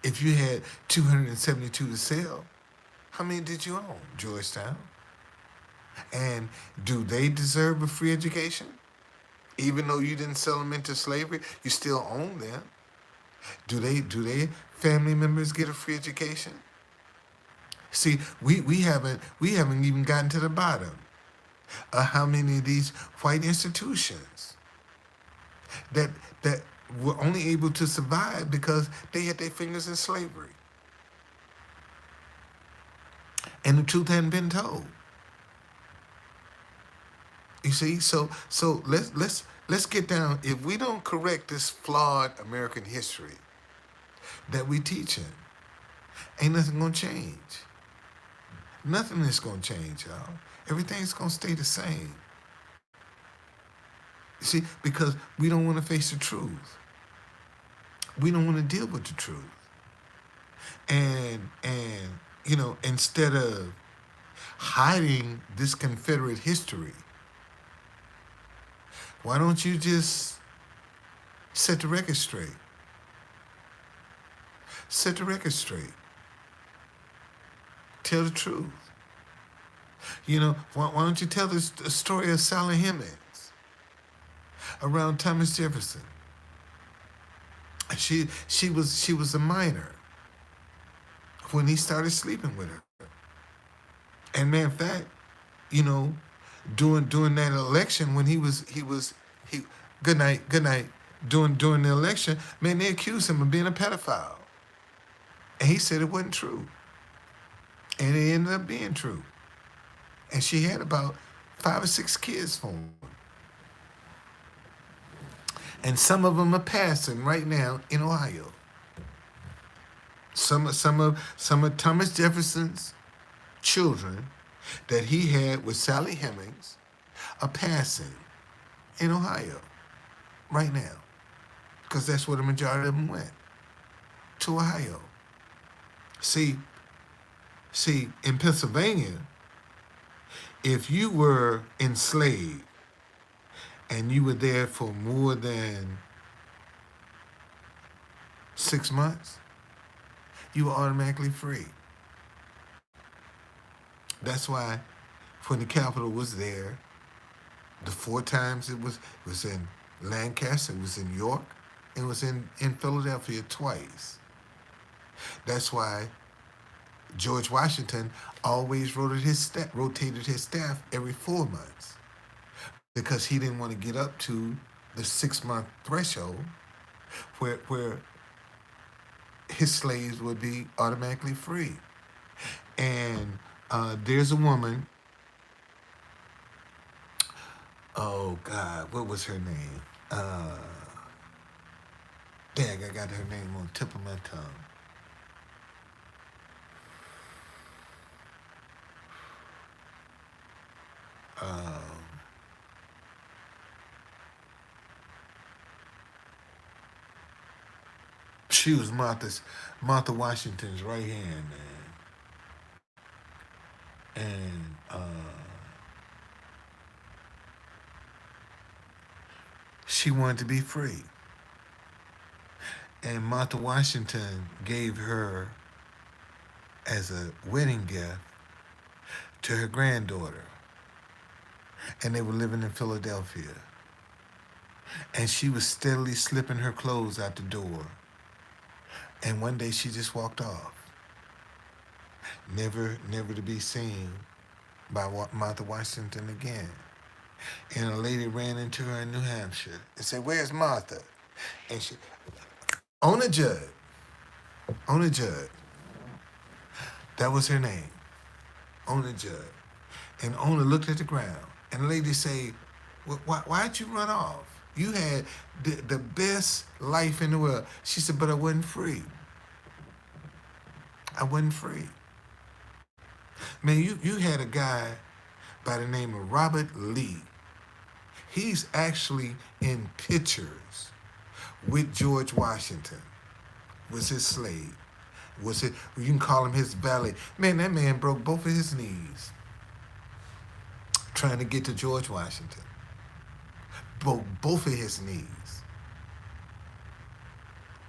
If you had 272 to sell, how many did you own, Georgetown? And do they deserve a free education? Even though you didn't sell them into slavery, you still own them. Do they family members get a free education? See, we haven't even gotten to the bottom of how many of these white institutions that were only able to survive because they had their fingers in slavery. And the truth hadn't been told. You see, so let's get down. If we don't correct this flawed American history that we teaching, ain't nothing gonna change. Nothing is gonna change, y'all. Everything's gonna stay the same. You see, because we don't want to face the truth. We don't want to deal with the truth. And instead of hiding this Confederate history, why don't you just set the record straight? Set the record straight. Tell the truth. Why don't you tell the story of Sally Hemings around Thomas Jefferson? She was a minor when he started sleeping with her. And man, in fact, during that election when he good night during the election, man, they accused him of being a pedophile, and he said it wasn't true, and it ended up being true, and she had about 5 or 6 kids for him, and some of them are passing right now in Ohio. Some of Thomas Jefferson's children that he had with Sally Hemings are passing in Ohio right now, because that's where the majority of them went, to Ohio. See, in Pennsylvania, if you were enslaved and you were there for more than 6 months, you were automatically free. That's why when the Capitol was there, the 4 times it was in Lancaster, it was in York, it was in Philadelphia twice. That's why George Washington always rotated his staff every 4 months, because he didn't want to get up to the 6-month threshold where his slaves would be automatically free. And there's a woman, oh God, what was her name? Dang, I got her name on the tip of my tongue. She was Martha Washington's right hand, man. And she wanted to be free. And Martha Washington gave her as a wedding gift to her granddaughter. And they were living in Philadelphia. And she was steadily slipping her clothes out the door. And one day she just walked off. Never to be seen by Martha Washington again. And a lady ran into her in New Hampshire and said, "Where's Martha?" And she, Ona Judd. That was her name, Ona Judd. And the owner looked at the ground. And the lady say, why'd you run off? You had the best life in the world. She said, but I wasn't free. I wasn't free. Man, you had a guy by the name of Robert Lee. He's actually in pictures with George Washington. Was his slave. Was it? You can call him his valet. Man, that man broke both of his knees trying to get to George Washington. Broke both of his knees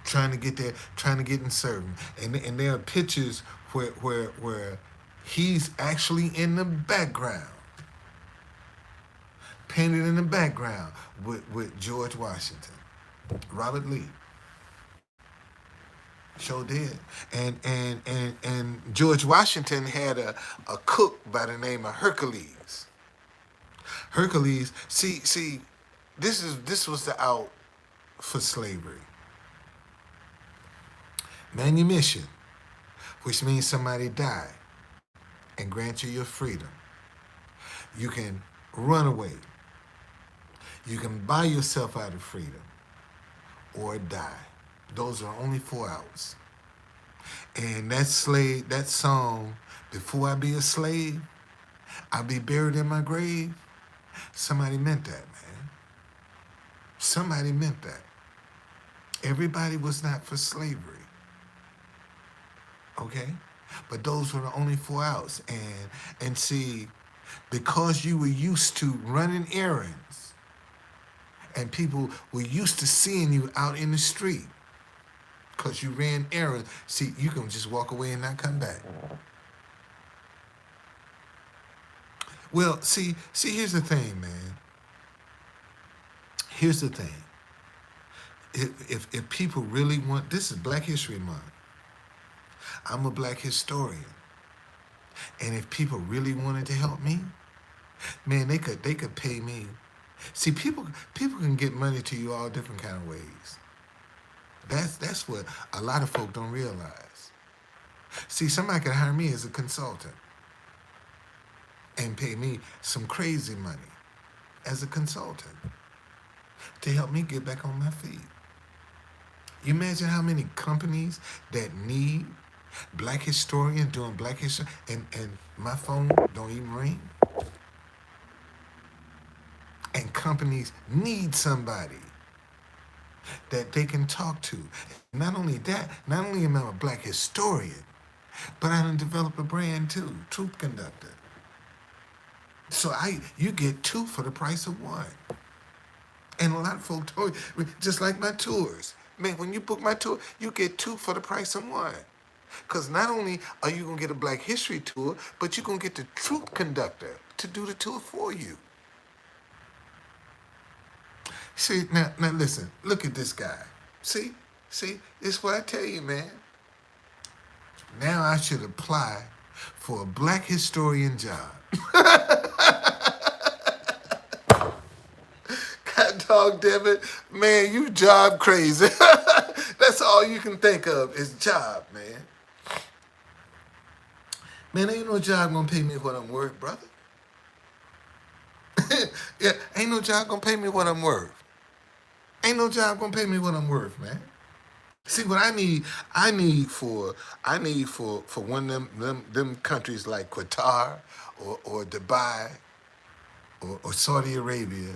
trying to get there, trying to get in serving. And there are pictures where he's actually in the background, painted in the background with George Washington, Robert Lee. Sure did. And George Washington had a cook by the name of Hercules. Hercules, see, this was the out for slavery. Manumission, which means somebody died and grant you your freedom. You can run away. You can buy yourself out of freedom or die. Those are only 4 outs. And that song, Before I Be a Slave, I'll Be Buried in My Grave, somebody meant that, man. Somebody meant that. Everybody was not for slavery. Okay? But those were the only 4 outs. And see, because you were used to running errands and people were used to seeing you out in the street, because you ran errands. See, you can just walk away and not come back. Well, see, here's the thing, man. Here's the thing. If people really want, this is Black History Month. I'm a Black historian. And if people really wanted to help me, man, they could pay me. See, people can get money to you all different kind of ways. That's what a lot of folk don't realize. See, somebody can hire me as a consultant and pay me some crazy money as a consultant to help me get back on my feet. You imagine how many companies that need Black historian doing Black history, and my phone don't even ring? And companies need somebody that they can talk to. Not only that, not only am I a Black historian, but I done developed a brand too, Truth Conductor. So you get 2 for the price of 1. And a lot of folks told me, just like my tours. Man, when you book my tour, you get 2 for the price of 1. Because not only are you going to get a Black history tour, but you're going to get the Truth Conductor to do the tour for you. See, now listen, look at this guy. See, this is what I tell you, man. Now I should apply for a Black historian job. God dog, David, man, you job crazy. That's all you can think of is job, man. Man, ain't no job gonna pay me what I'm worth, brother. Yeah, ain't no job gonna pay me what I'm worth. Ain't no job gonna pay me what I'm worth, man. See, what I need for one of them countries like Qatar or Dubai or Saudi Arabia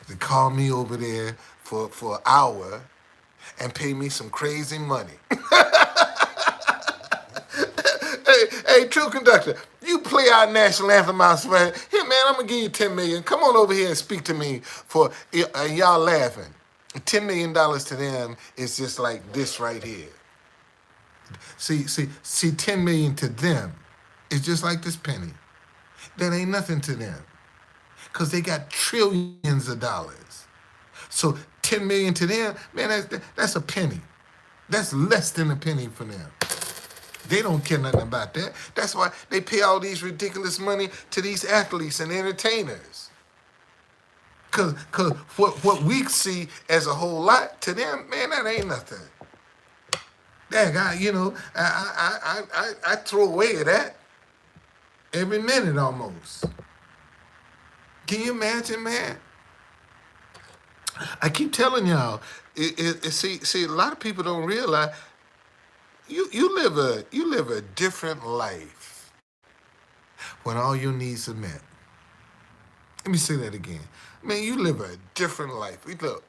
to call me over there for an hour and pay me some crazy money. Hey, True Conductor, you play our national anthem out, man. Here, man, I'm gonna give you $10 million. Come on over here and speak to me y'all laughing. $10 million to them is just like this right here. See, $10 million to them is just like this penny. That ain't nothing to them, because they got trillions of dollars. So $10 million to them, man, that's a penny. That's less than a penny for them. They don't care nothing about that. That's why they pay all these ridiculous money to these athletes and entertainers. Cause what we see as a whole lot to them, man, that ain't nothing. That guy, I throw away that. every minute almost. Can you imagine, man? I keep telling y'all. See, a lot of people don't realize you live a different life when all your needs are met. Let me say that again. Man, you live a different life. We look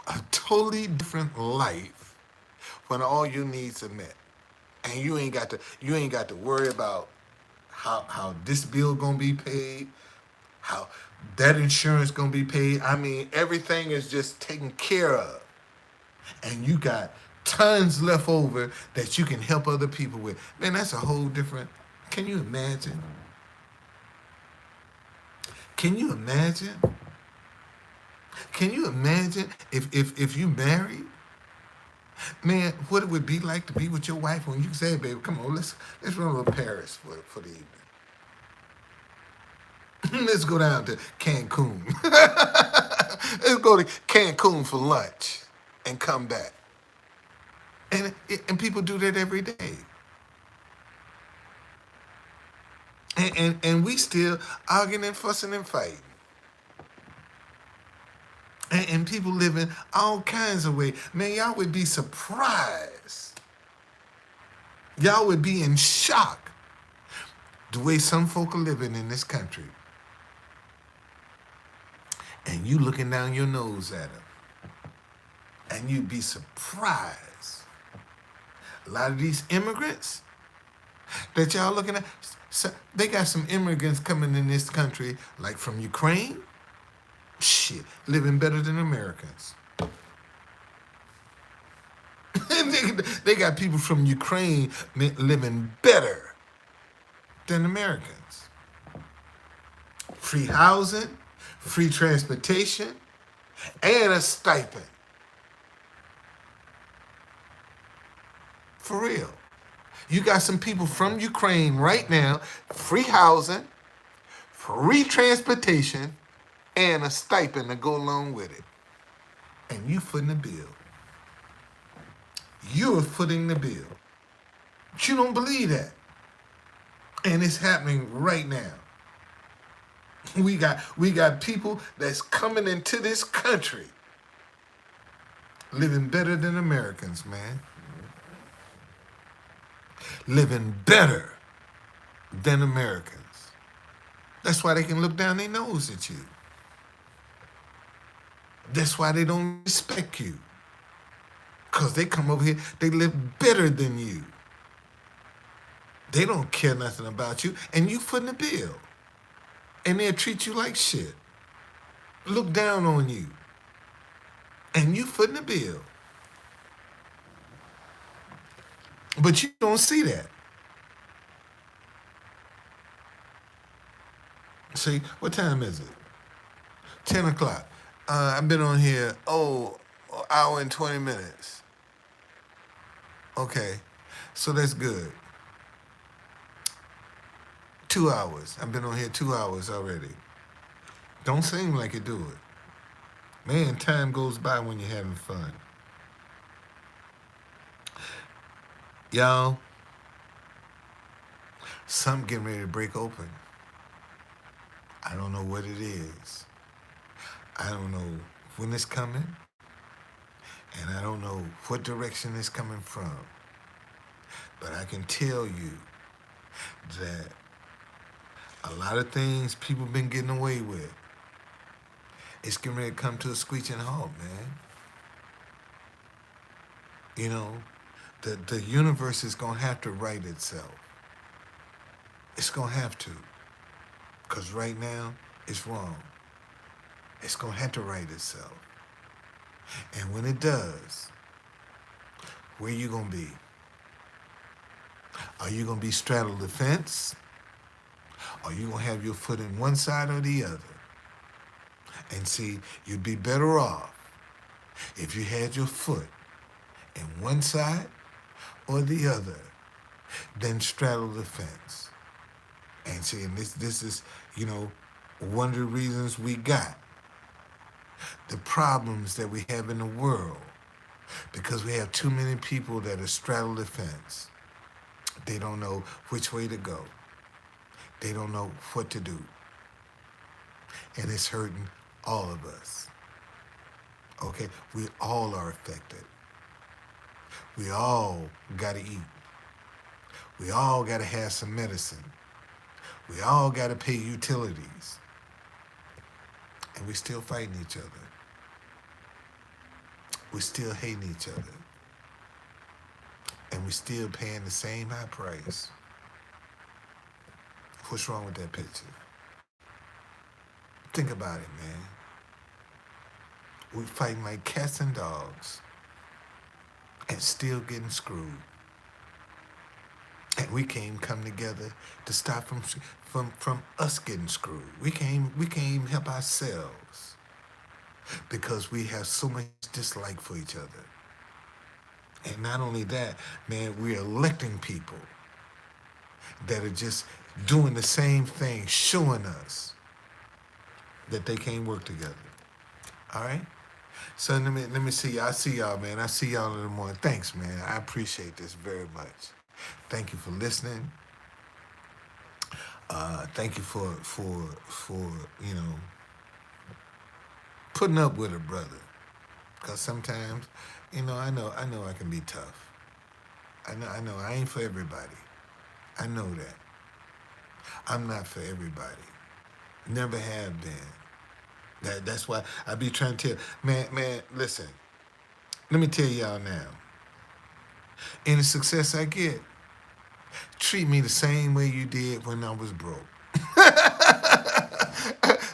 a totally different life when all your needs are met, and you ain't got to worry about how this bill gonna be paid, how that insurance gonna be paid. I mean, everything is just taken care of, and you got tons left over that you can help other people with. Man, that's a whole different. Can you imagine? Can you imagine? Can you imagine if you married? Man, what it would be like to be with your wife when you say, "Hey, baby, come on, let's run over to Paris for the evening. Let's go down to Cancun. Let's go to Cancun for lunch and come back." And people do that every day. And we still arguing and fussing and fighting. And people living all kinds of ways. Man, y'all would be surprised. Y'all would be in shock the way some folk are living in this country. And you looking down your nose at them. And you'd be surprised. A lot of these immigrants that y'all looking at, they got some immigrants coming in this country, like from Ukraine. Shit, living better than Americans. They got people from Ukraine living better than Americans. Free housing, free transportation, and a stipend. For real. You got some people from Ukraine right now, free housing, free transportation, and a stipend to go along with it. And you footing the bill. You're footing the bill. But you don't believe that. And it's happening right now. We got people that's coming into this country living better than Americans, man. Living better than Americans. That's why they can look down their nose at you. That's why they don't respect you. Because they come over here, they live better than you. They don't care nothing about you, and you footing the bill. And they'll treat you like shit. Look down on you. And you footing the bill. But you don't see that. See, what time is it? 10 o'clock. I've been on here, an hour and 20 minutes. Okay, so that's good. 2 hours. I've been on here 2 hours already. Don't seem like it, do it. Man, time goes by when you're having fun. Y'all, something getting ready to break open. I don't know what it is. I don't know when it's coming. And I don't know what direction it's coming from. But I can tell you that a lot of things people been getting away with, it's getting ready to come to a screeching halt, man. You know, the universe is going to have to right itself. It's going to have to. Because right now, it's wrong. It's going to have to right itself. And when it does, where you going to be? Are you going to be straddle the fence? Or you going to have your foot in one side or the other? And see, you'd be better off if you had your foot in one side or the other than straddle the fence. And see, and this is, one of the reasons we got the problems that we have in the world, because we have too many people that are straddle the fence. They don't know which way to go. They don't know what to do. And it's hurting all of us. Okay? We all are affected. We all got to eat. We all got to have some medicine. We all got to pay utilities. And we still fighting each other. We still hating each other. And we still paying the same high price. What's wrong with that picture? Think about it, man. We fighting like cats and dogs and still getting screwed. And we can't even come together to stop from us getting screwed. We can't even help ourselves because we have so much dislike for each other. And not only that, man, we're electing people that are just doing the same thing, showing us that they can't work together. All right? So let me see y'all. I see y'all, man. I see y'all in the morning. Thanks, man. I appreciate this very much. Thank you for listening. Thank you for putting up with a brother. Because sometimes, I know I can be tough. I know I ain't for everybody. I know that. I'm not for everybody. Never have been. That's why I be trying to tell, man, listen. Let me tell y'all now. Any success I get, treat me the same way you did when I was broke.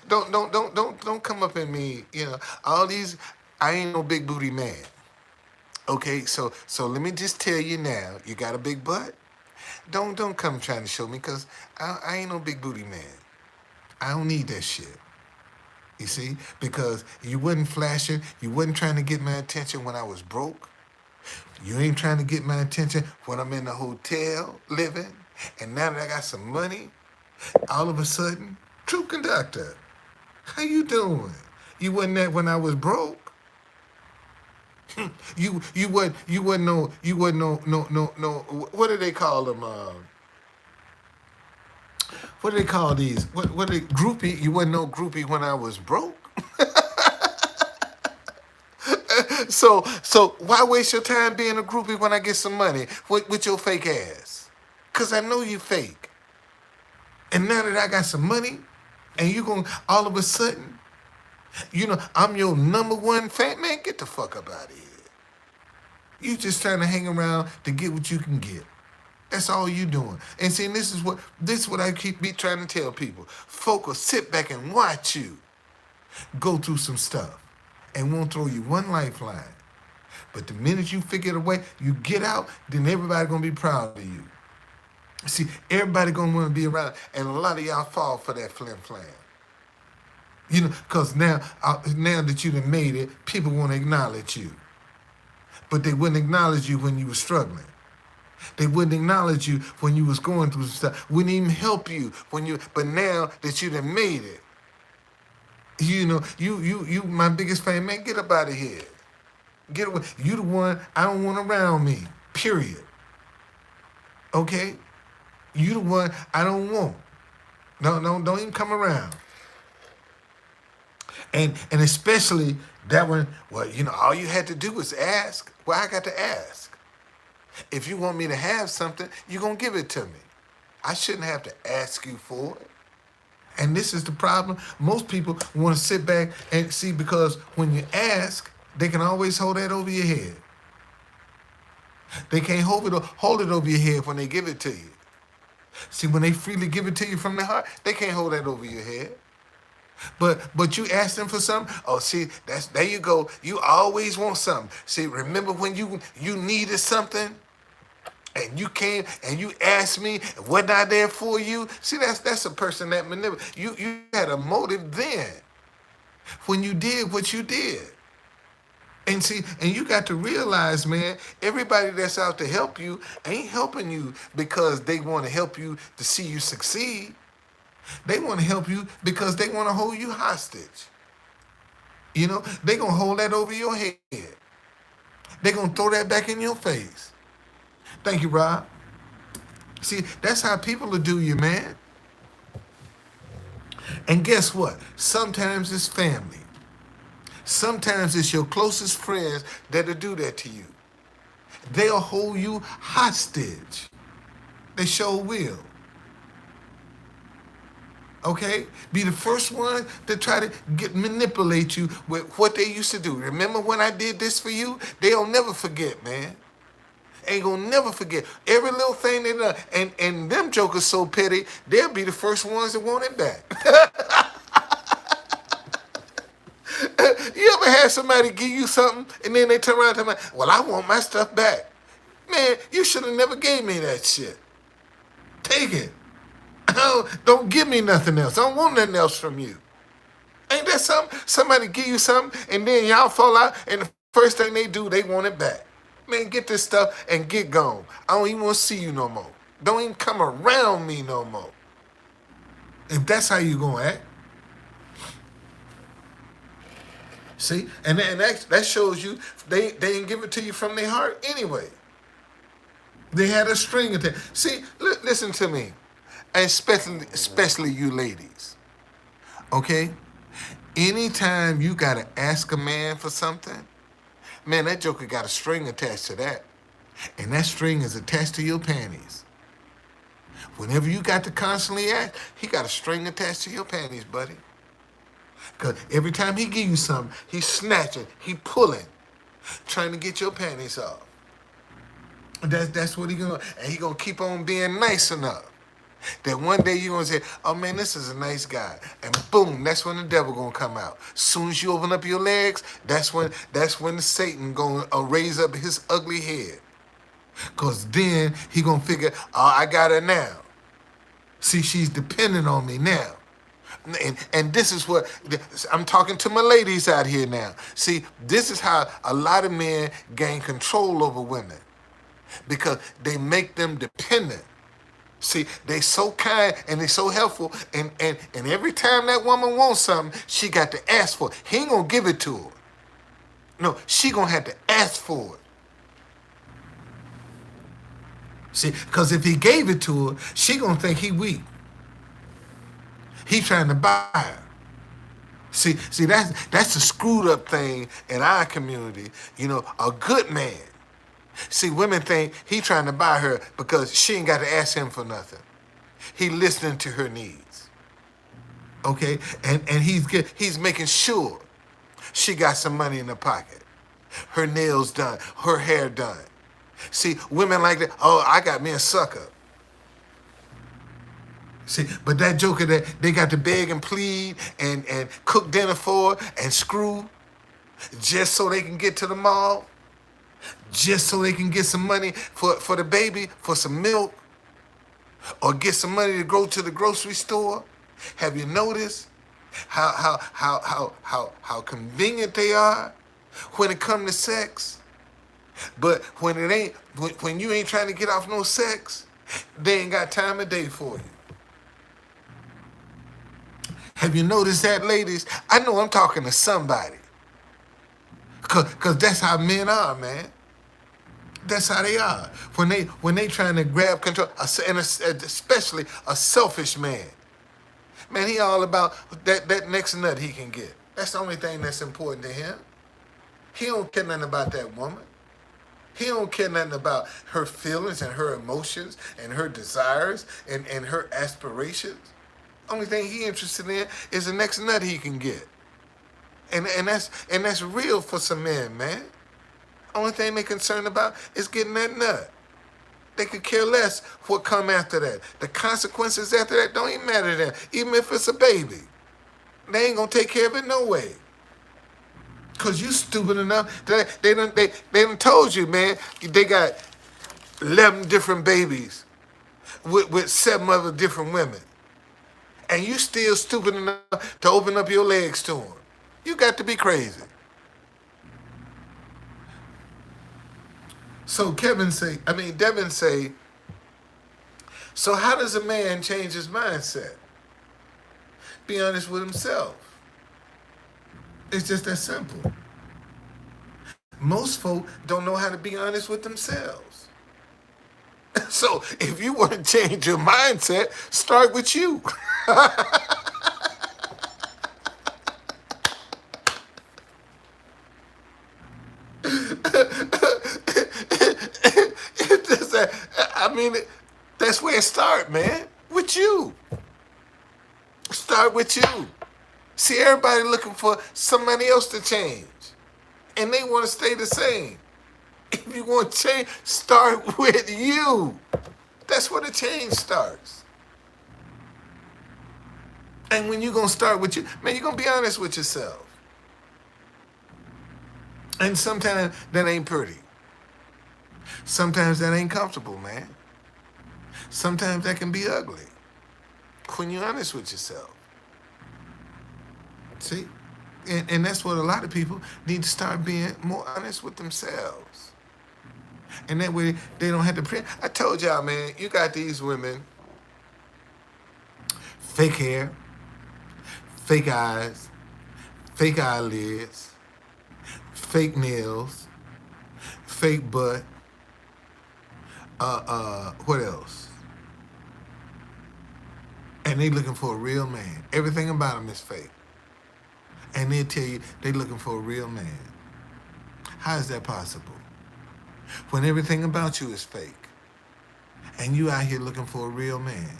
Don't come up at me, all these, I ain't no big booty man. Okay, so let me just tell you now, you got a big butt? Don't come trying to show me, because I ain't no big booty man. I don't need that shit. You see? Because you wasn't flashing, you wasn't trying to get my attention when I was broke. You ain't trying to get my attention when I'm in the hotel living. And now that I got some money, all of a sudden, true conductor, how you doing? You wasn't that when I was broke. You wasn't no, what do they call them? What do they call these? What are they, groupie? You wasn't no groupie when I was broke. So why waste your time being a groupie when I get some money with your fake ass? Cause I know you fake. And now that I got some money, and you gonna all of a sudden, I'm your number one fan, man. Get the fuck up out of here. You just trying to hang around to get what you can get. That's all you doing. And see, this is what I be trying to tell people. Folks sit back and watch you go through some stuff and won't throw you one lifeline. But the minute you figure it a way, you get out, then everybody gonna be proud of you. See, everybody gonna want to be around, and a lot of y'all fall for that flim-flam. Because now that you done made it, people want to acknowledge you. But they wouldn't acknowledge you when you were struggling. They wouldn't acknowledge you when you was going through some stuff. Wouldn't even help you but now that you done made it, you my biggest fan, man, get up out of here. Get away. You the one I don't want around me, period. Okay? You the one I don't want. No, don't even come around. And especially that one, well, all you had to do was ask. Well, I got to ask. If you want me to have something, you're going to give it to me. I shouldn't have to ask you for it. And this is the problem. Most people want to sit back and see, because when you ask, they can always hold that over your head. They can't hold it over your head when they give it to you. See, when they freely give it to you from their heart, they can't hold that over your head. But you ask them for something. Oh, see, there you go. You always want something. See, remember when you needed something, and you came and you asked me, wasn't I there for you? See, that's a person that manipulates. You had a motive then when you did what you did. And see, and you got to realize, man, everybody that's out to help you ain't helping you because they want to help you to see you succeed. They want to help you because they want to hold you hostage. They going to hold that over your head. They going to throw that back in your face. Thank you, Rob. See, that's how people will do you, man. And guess what? Sometimes it's family. Sometimes it's your closest friends that'll do that to you. They'll hold you hostage. They sure will. Okay? Be the first one to try to manipulate you with what they used to do. Remember when I did this for you? They'll never forget, man. Ain't gonna never forget. Every little thing they done. And them jokers so petty, they'll be the first ones that want it back. You ever had somebody give you something and then they turn around and tell me, well, I want my stuff back. Man, you should have never gave me that shit. Take it. Don't give me nothing else. I don't want nothing else from you. Ain't that something? Somebody give you something and then y'all fall out and the first thing they do, they want it back. Man, get this stuff and get gone. I don't even want to see you no more. Don't even come around me no more. If that's how you gonna act. See? And that shows you they didn't give it to you from their heart anyway. They had a string attached. See, listen to me. And especially you ladies. Okay? Anytime you gotta ask a man for something, man, that joker got a string attached to that. And that string is attached to your panties. Whenever you got to constantly ask, he got a string attached to your panties, buddy. Because every time he give you something, he's snatching, he pulling, trying to get your panties off. That's what he gonna, and he gonna keep on being nice enough that one day you're gonna say, oh man, this is a nice guy. And boom, that's when the devil gonna come out. Soon as you open up your legs, that's when the Satan gonna raise up his ugly head. Cause then he gonna figure, oh, I got her now. See, she's dependent on me now. And this is what, I'm talking to my ladies out here now. See, this is how a lot of men gain control over women. Because they make them dependent. See, they so kind and they so helpful, and every time that woman wants something, she got to ask for it. He ain't gonna give it to her. No, she gonna have to ask for it. See, because if he gave it to her, she gonna think he weak. He trying to buy her. See, that's a screwed up thing in our community. You know, a good man. See, women think he trying to buy her because she ain't got to ask him for nothing. He listening to her needs. Okay? And he's making sure she got some money in her pocket. Her nails done, her hair done. See, women like that, oh, I got me a sucker. See, but that joker that they got to beg and plead and cook dinner for and screw just so they can get to the mall, just so they can get some money for the baby, for some milk, or get some money to go to the grocery store. Have you noticed how convenient they are when it comes to sex? But when you ain't trying to get off no sex, they ain't got time of day for you. Have you noticed that, ladies? I know I'm talking to somebody. Cause that's how men are, man. That's how they are. When they trying to grab control, and especially a selfish man. Man, he all about that next nut he can get. That's the only thing that's important to him. He don't care nothing about that woman. He don't care nothing about her feelings and her emotions and her desires and her aspirations. Only thing he interested in is the next nut he can get. And that's real for some men, man. Only thing they concerned about is getting that nut. They could care less what come after that. The consequences after that don't even matter to them, even if it's a baby. They ain't gonna take care of it no way. Cause you stupid enough that they done told you, man, they got 11 different babies with 7 other different women. And you still stupid enough to open up your legs to them. You got to be crazy. So Devin say, so how does a man change his mindset? Be honest with himself. It's just that simple. Most folk don't know how to be honest with themselves. So if you want to change your mindset, start with you. mean, that's where it starts, man. With you. Start with you. See, everybody looking for somebody else to change. And they want to stay the same. If you want to change, start with you. That's where the change starts. And when you're going to start with you, man, you're going to be honest with yourself. And sometimes that ain't pretty. Sometimes that ain't comfortable, man. Sometimes that can be ugly. When you're honest with yourself. See? And that's what a lot of people need to start being more honest with themselves. And that way they don't have to pretend. I told y'all, man, you got these women, fake hair, fake eyes, fake eyelids, fake nails, fake butt. What else? And they looking for a real man. Everything about them is fake. And they'll tell you they looking for a real man. How is that possible? When everything about you is fake. And you out here looking for a real man.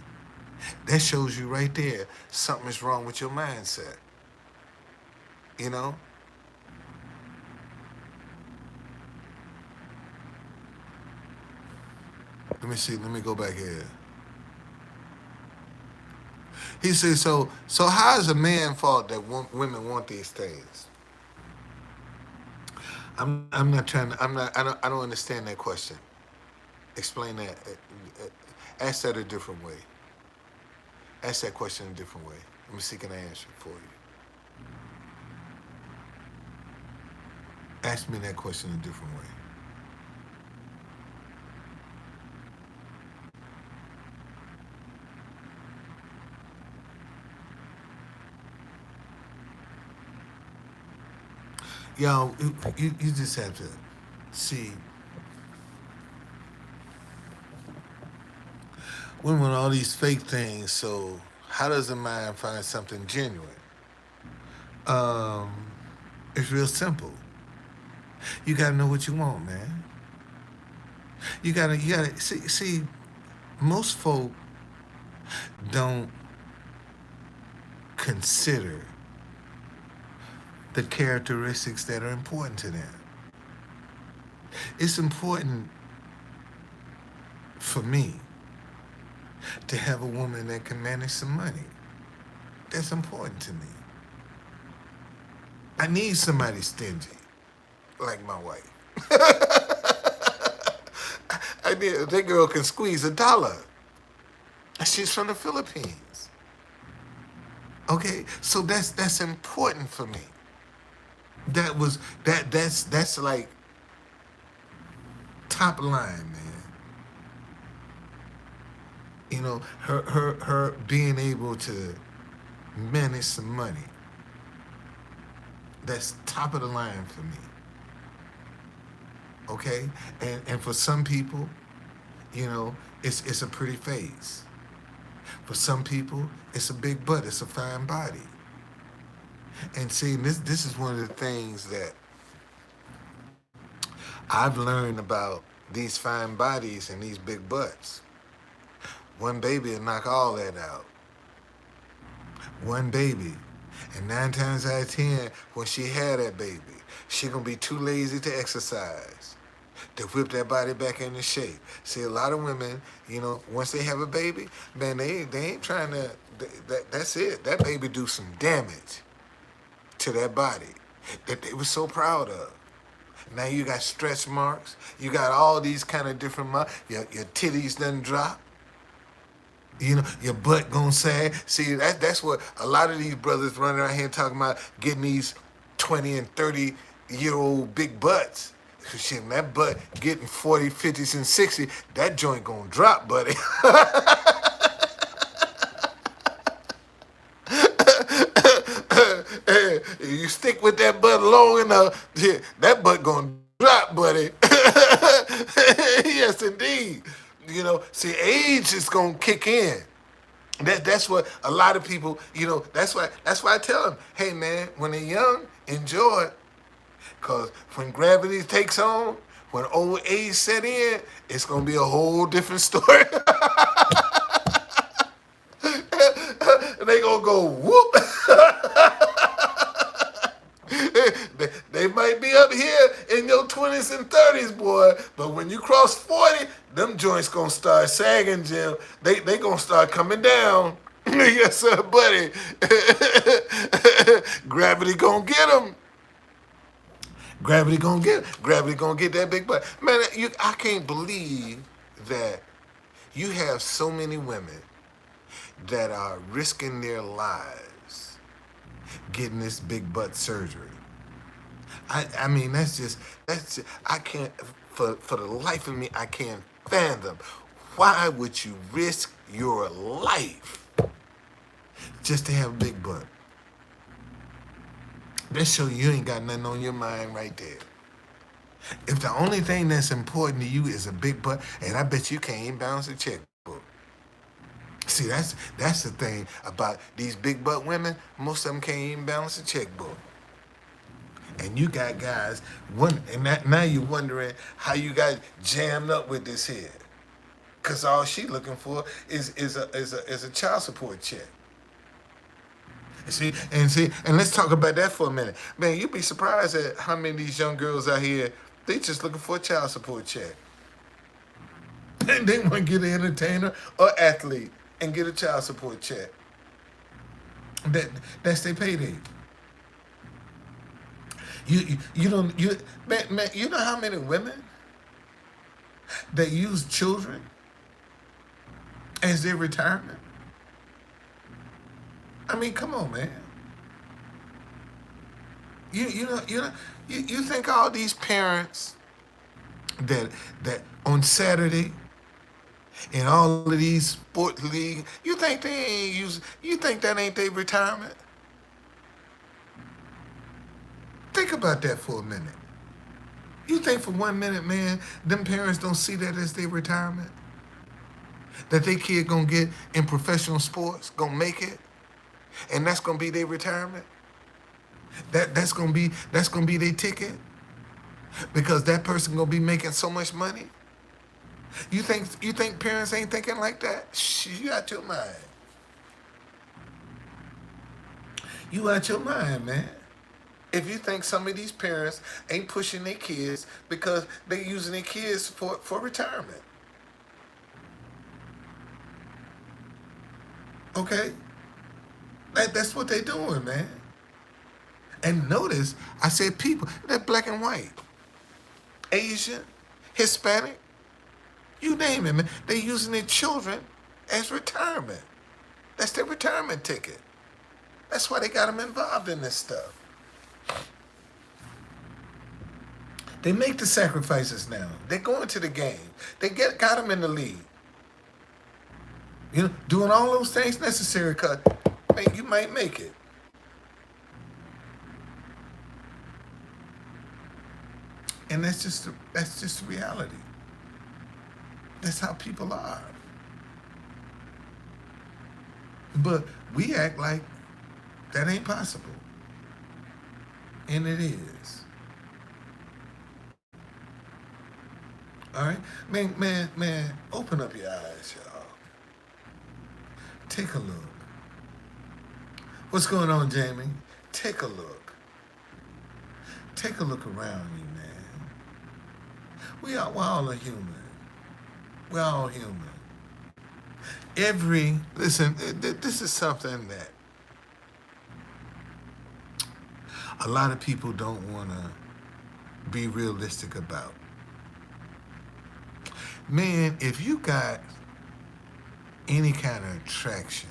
That shows you right there something is wrong with your mindset. You know? Let me see. Let me go back here. He says, so how is a man fault that women want these things? I'm not trying to, I don't understand that question. Explain that. Ask that a different way. Ask that question a different way. Let me see, can I answer it for you? Ask me that question a different way. Y'all, you just have to see. Women want all these fake things, so how does a man find something genuine? It's real simple. You gotta know what you want, man. You gotta see, most folk don't consider the characteristics that are important to them. It's important for me to have a woman that can manage some money. That's important to me. I need somebody stingy, like my wife. That girl can squeeze $1. She's from the Philippines. Okay, so that's important for me. That's like top line, man. You know, her being able to manage some money. That's top of the line for me. Okay? And for some people, you know, it's a pretty face. For some people, it's a big butt, it's a fine body. And see, this is one of the things that I've learned about these fine bodies and these big butts. One baby will knock all that out. One baby. And 9 times out of 10, when she had that baby, she gonna be too lazy to exercise, to whip that body back into shape. See, a lot of women, you know, once they have a baby, man, they ain't trying to, that's it. That baby do some damage to that body that they were so proud of. Now you got stretch marks. You got all these kind of different marks. Your titties done drop. You know, your butt gonna sag. See, that's what a lot of these brothers running around here talking about, getting these 20 and 30-year-old big butts. Shit, that butt getting 40, 50s, and 60, that joint gonna drop, buddy. You stick with that butt long enough, yeah, that butt gonna drop, buddy. Yes, indeed. You know, see, age is gonna kick in. That's what a lot of people, you know, that's why I tell them, hey man, when they're young, enjoy it. Cause when gravity takes on, When old age set in, it's gonna be a whole different story. And they gonna go whoop. They might be up here in your 20s and 30s, boy, but when you cross 40, them joints gonna start sagging, Jim. They gonna start coming down. Yes, sir, buddy. Gravity gonna get them. Gravity gonna get that big butt. Man, I can't believe that you have so many women that are risking their lives getting this big butt surgery. I mean, I can't, for the life of me, I can't fathom. Why would you risk your life just to have a big butt? That show you ain't got nothing on your mind right there. If the only thing that's important to you is a big butt, and I bet you can't even balance a checkbook. See, that's the thing about these big butt women. Most of them can't even balance a checkbook. And you got guys, now you're wondering how you got jammed up with this here. Cause all she looking for is a child support check. See, and let's talk about that for a minute. Man, you'd be surprised at how many of these young girls out here, they just looking for a child support check. And they want to get an entertainer or athlete and get a child support check. That's their payday. You don't man, you know how many women that use children as their retirement? I mean, come on, man. You think all these parents that on Saturday in all of these sport leagues, you think that ain't their retirement? Think about that for a minute. You think for 1 minute, man, them parents don't see that as their retirement? That their kid gonna get in professional sports, gonna make it, and that's gonna be their retirement? That's gonna be their ticket? Because that person gonna be making so much money? You think parents ain't thinking like that? Shh, you out your mind. You out your mind, man. If you think some of these parents ain't pushing their kids because they using their kids for retirement. Okay? That's what they doing, man. And notice, I said people, they're black and white, Asian, Hispanic, you name it, man. They using their children as retirement. That's their retirement ticket. That's why they got them involved in this stuff. They make the sacrifices now. They go into the game. They got them in the league. You know, doing all those things necessary because you might make it. And that's just reality. That's how people are. But we act like that ain't possible. And it is. All right? Man, open up your eyes, y'all. Take a look. What's going on, Jamie? Take a look. Take a look around you, man. We're all a human. We're all human. Listen, this is something that a lot of people don't want to be realistic about. Man, if you got any kind of attraction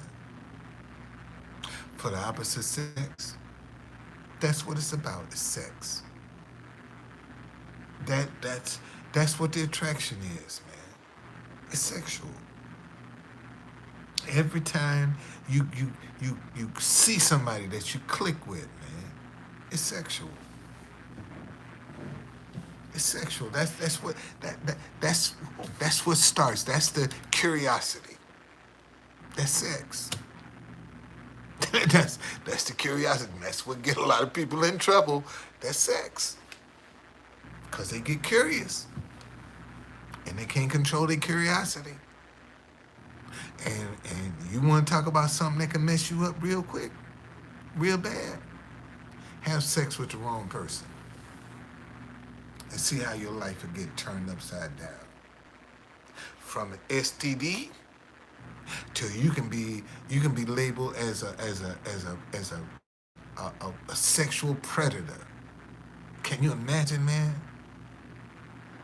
for the opposite sex, that's what it's about, is sex. That's what the attraction is, man. It's sexual. Every time you see somebody that you click with, man, it's sexual. It's sexual. That's what starts. That's the curiosity. That's sex. that's the curiosity. That's what get a lot of people in trouble. That's sex. Because they get curious. and they can't control their curiosity. And you want to talk about something that can mess you up real quick, real bad? Have sex with the wrong person and see how your life will get turned upside down. From an STD till you can be labeled as a sexual predator. Can you imagine, man?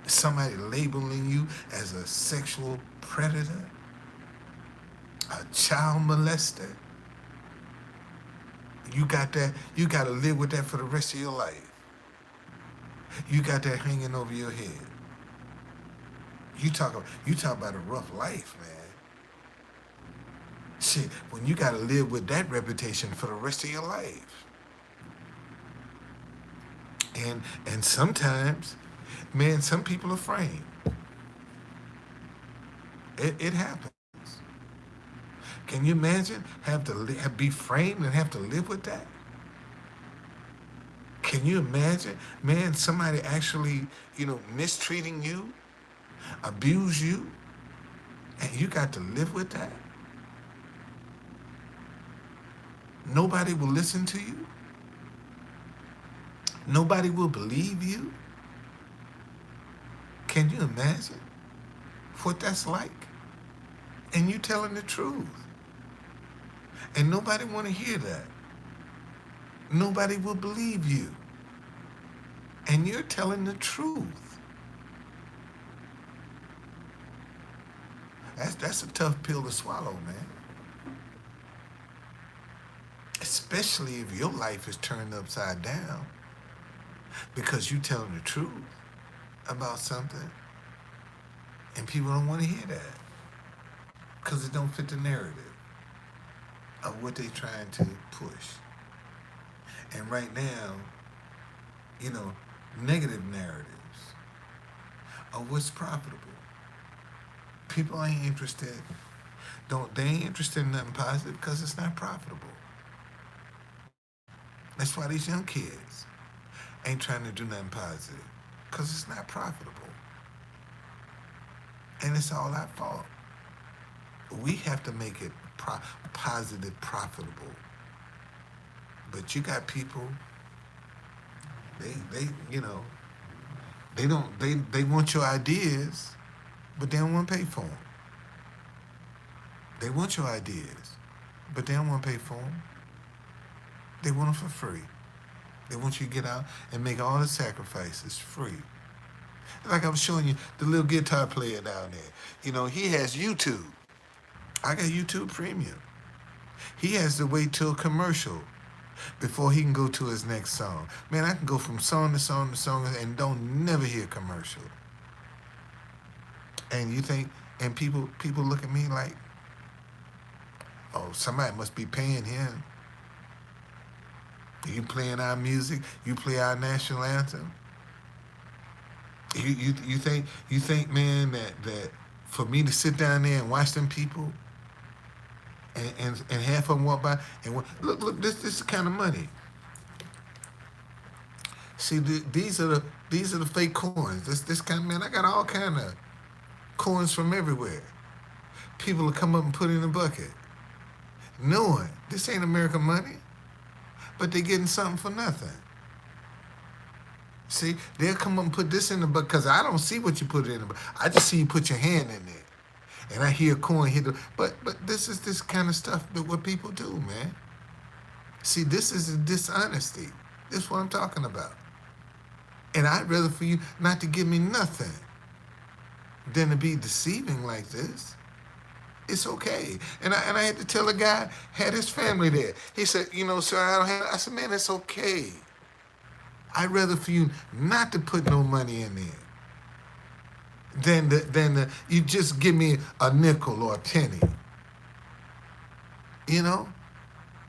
Somebody labeling you as a sexual predator, a child molester. You got that. You got to live with that for the rest of your life. You got that hanging over your head. You talk about a rough life, man. Shit, when you got to live with that reputation for the rest of your life. And sometimes, man, some people are framed. It happens. Can you imagine be framed and have to live with that? Can you imagine, man, somebody actually, mistreating you, abuse you, and you got to live with that? Nobody will listen to you. Nobody will believe you. Can you imagine what that's like? And you telling the truth. And nobody want to hear that. Nobody will believe you. And you're telling the truth. That's a tough pill to swallow, man. Especially if your life is turned upside down because you telling the truth about something and people don't want to hear that because it don't fit the narrative of what they're trying to push. And right now, negative narratives of what's profitable. People ain't interested. They ain't interested in nothing positive because it's not profitable. That's why these young kids ain't trying to do nothing positive because it's not profitable. And it's all our fault. We have to make it positive, profitable. But you got people, they want your ideas, but they don't want to pay for them. They want your ideas, but they don't want to pay for them. They want them for free. They want you to get out and make all the sacrifices free. Like I was showing you, the little guitar player down there. He has YouTube. I got YouTube Premium. He has to wait till a commercial before he can go to his next song. Man, I can go from song to song to song and don't never hear a commercial. And you think, and people look at me like, oh, somebody must be paying him. You playing our music, you play our national anthem. You think, man, that for me to sit down there and watch them people and half of them walk by and look, this is the kind of money. See, these are the fake coins. This kind of, man, I got all kind of coins from everywhere. People will come up and put it in a bucket, knowing this ain't American money, but they're getting something for nothing. See, they'll come up and put this in the bucket because I don't see what you put it in the bucket. I just see you put your hand in there. And I hear a coin hit the, but this is this kind of stuff that what people do, man. See, this is a dishonesty. This is what I'm talking about. And I'd rather for you not to give me nothing than to be deceiving like this. It's okay. And I had to tell a guy, had his family there. He said, sir, I don't have, I said, man, it's okay. I'd rather for you not to put no money in there than you just give me a nickel or a penny.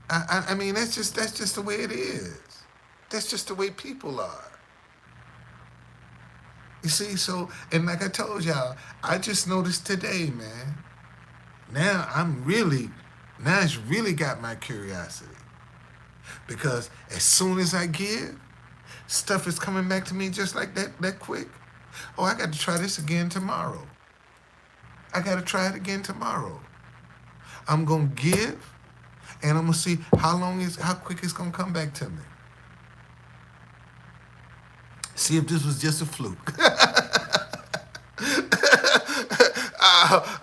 I mean, that's just the way it is. That's just the way people are. You see, so, and like I told y'all, I just noticed today, man. Now it's really got my curiosity. Because as soon as I give, stuff is coming back to me just like that quick. Oh, I got to try this again tomorrow. I got to try it again tomorrow. I'm going to give, and I'm going to see how quick it's going to come back to me. See if this was just a fluke.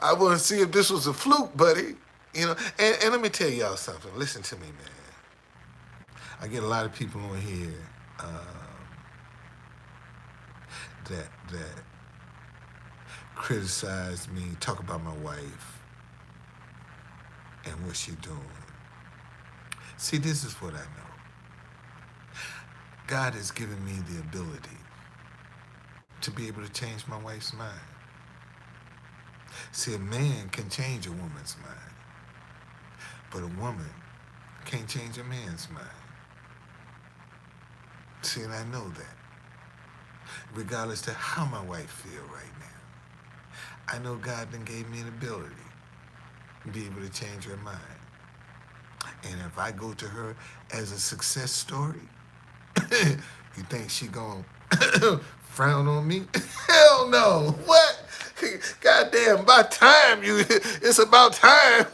I want to see if this was a fluke, buddy. You know, and let me tell y'all something. Listen to me, man. I get a lot of people on here that criticize me, talk about my wife and what she doing. See, this is what I know. God has given me the ability to be able to change my wife's mind. See, a man can change a woman's mind, but a woman can't change a man's mind. See, and I know that. Regardless to how my wife feel right now, I know God then gave me an ability to be able to change her mind. And if I go to her as a success story, you think she gonna frown on me? Hell no. What? Goddamn, about time you. It's about time.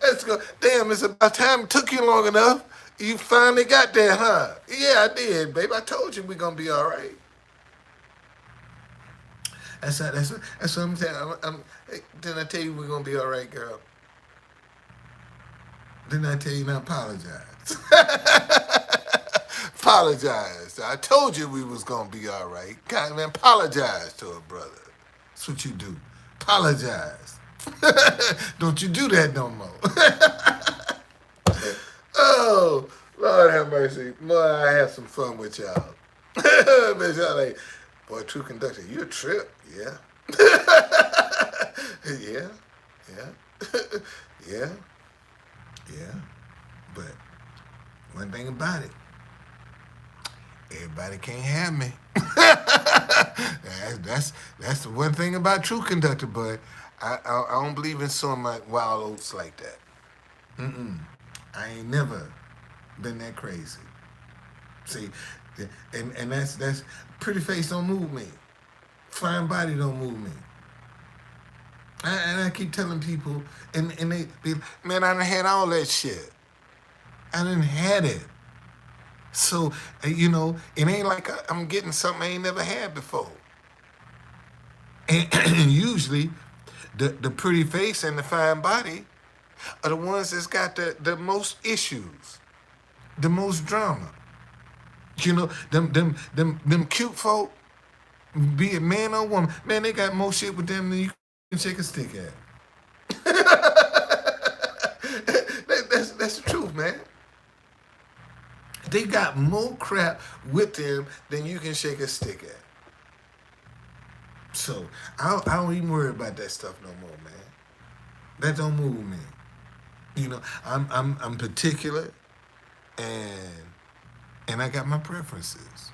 Let's go. Damn, it's about time. It took you long enough. You finally got there, huh? Yeah, I did, babe. I told you we're gonna be all right. That's what I'm saying. Didn't I tell you we're gonna be all right, girl? Didn't I tell you not apologize? Apologize. I told you we was gonna be all right. God, man, apologize to a brother. That's what you do. Apologize. Don't you do that no more. Oh, Lord have mercy. Boy, I have some fun with y'all. But y'all like, boy, True Conductor, you a trip. Yeah. Yeah. Yeah. Yeah. But one thing about it, everybody can't have me. That's the one thing about True Conductor, but I don't believe in sowing my wild oats like that. I ain't never been that crazy. See, and that's pretty face don't move me. Fine body don't move me. And I keep telling people, and they be, man, I done had all that shit. I done had it. So, you know, it ain't like I'm getting something I ain't never had before. And usually, the pretty face and the fine body are the ones that's got the most issues, the most drama. You know, them cute folk, be it man or woman, man, they got more shit with them than you can shake a stick at. That's the truth, man. They got more crap with them than you can shake a stick at. So I don't even worry about that stuff no more, man. That don't move me. You know, I'm particular, and I got my preferences.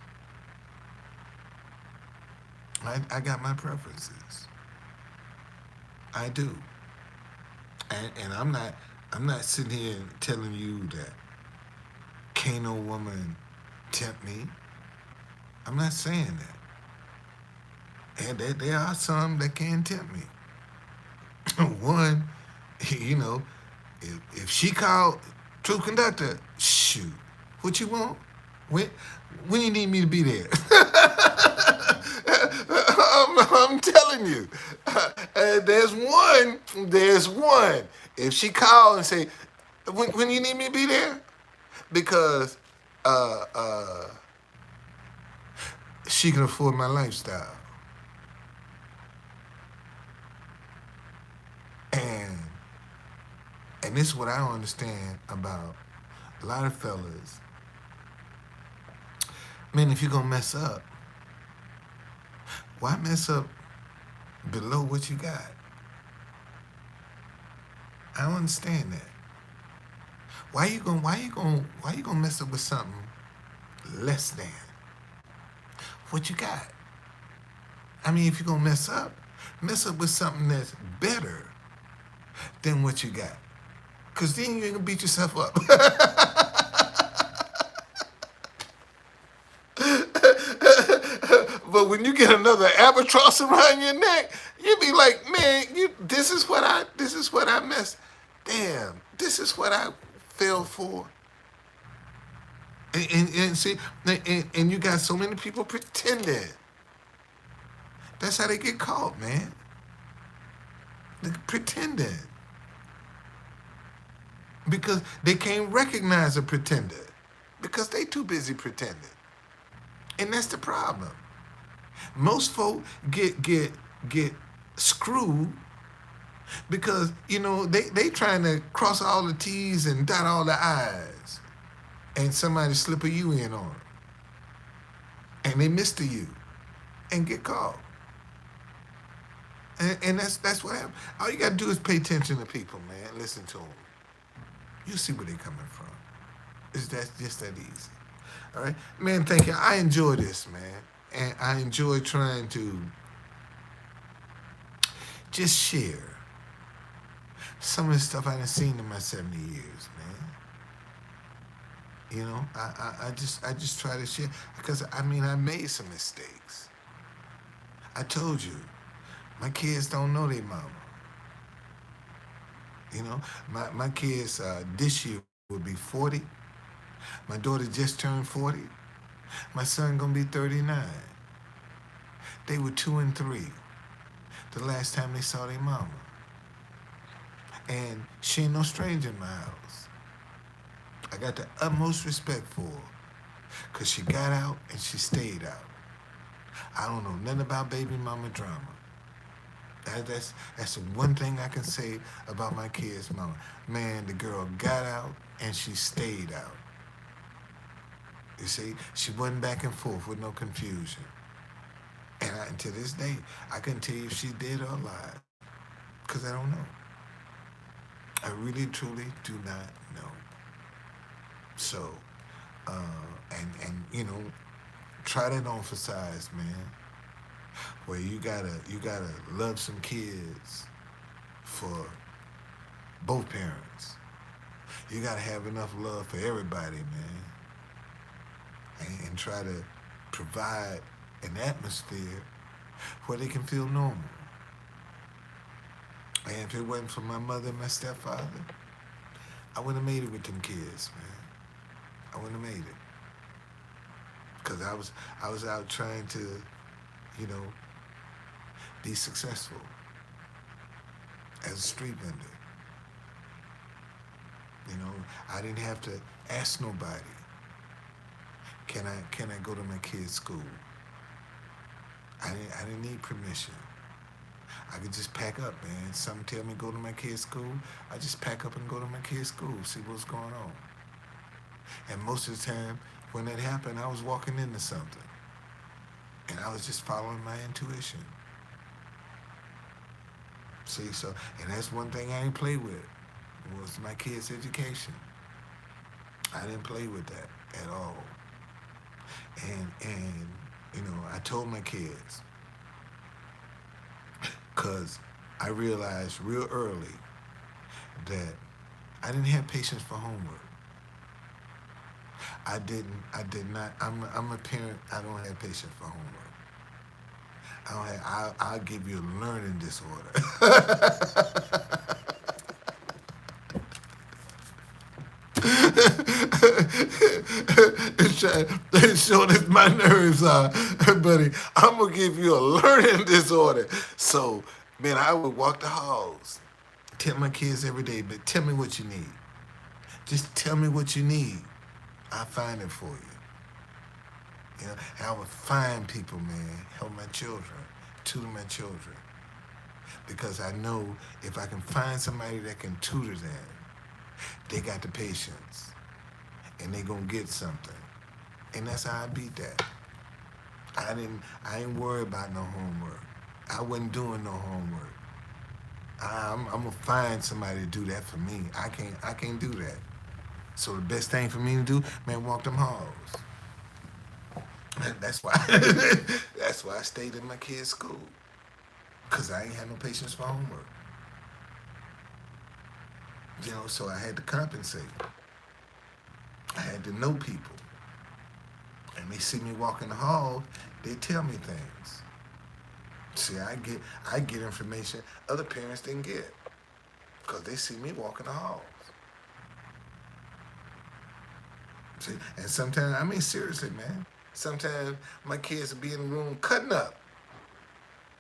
I got my preferences. I do. And I'm not sitting here telling you that can't no woman tempt me. I'm not saying that. And there are some that can tempt me. One, you know, if she called True Conductor, shoot, what you want? When you need me to be there? I'm telling you. There's one. If she called and say, when you need me to be there? Because she can afford my lifestyle. And this is what I don't understand about a lot of fellas. Man, if you're gonna mess up, why mess up below what you got? I don't understand that. Why you gonna mess up with something less than what you got? I mean, if you're gonna mess up with something that's better than what you got. Cause then you ain't gonna beat yourself up. But when you get another albatross around your neck, you be like, man, this is what I missed. Damn, this is what I fell for. And see, and you got so many people pretending. That's how they get caught, man. They pretending. Because they can't recognize a pretender. Because they too busy pretending. And that's the problem. Most folk get screwed because, they trying to cross all the T's and dot all the I's. And somebody slip a U in on it. And they miss the U. And get caught. And that's what happens. All you got to do is pay attention to people, man. Listen to them. You see where they're coming from. It's just that easy. All right? Man, thank you. I enjoy this, man. And I enjoy trying to just share some of the stuff I done seen in my 70 years, man. I just try to share because I made some mistakes. I told you, my kids don't know their mama. My kids this year will be 40. My daughter just turned 40. My son gonna be 39. They were 2 and 3 the last time they saw their mama. And she ain't no stranger in my house. I got the utmost respect for her because she got out and she stayed out. I don't know nothing about baby mama drama. That's the one thing I can say about my kid's mama. Man, the girl got out and she stayed out. You see, she wasn't back and forth with no confusion. And to this day, I couldn't tell you if she did or lied, because I don't know. I really, truly do not know. So, try that on for size, man. Where you gotta love some kids for both parents. You gotta have enough love for everybody, man. And try to provide an atmosphere where they can feel normal. And if it wasn't for my mother and my stepfather, I wouldn't have made it with them kids, man. I wouldn't have made it. Because I was out trying to, be successful as a street vendor. I didn't have to ask nobody, can I go to my kid's school? I didn't need permission. I could just pack up, man. Something tell me go to my kid's school, I just pack up and go to my kid's school, see what's going on. And most of the time, when that happened, I was walking into something. And I was just following my intuition. See, and that's one thing I didn't play with, was my kids' education. I didn't play with that at all. And I told my kids, because I realized real early that I didn't have patience for homework. I did not. I'm a parent. I don't have patience for homework. I'll give you a learning disorder. It's showing as my nerves are, buddy. I'm gonna give you a learning disorder. So, man, I would walk the halls, tell my kids every day, but tell me what you need. Just tell me what you need. I'll find it for you. And I would find people, man, help my children, tutor my children. Because I know if I can find somebody that can tutor them, they got the patience. And they gonna get something. And that's how I beat that. I ain't worried about no homework. I wasn't doing no homework. I'm gonna find somebody to do that for me. I can't do that. So the best thing for me to do, man, walk them halls. That's why I stayed in my kids' school. Because I ain't had no patience for homework. So I had to compensate. I had to know people. and they see me walk in the hall, they tell me things. See, I get information other parents didn't get because they see me walk in the halls. See, and sometimes, I mean, seriously, man. Sometimes my kids will be in the room cutting up.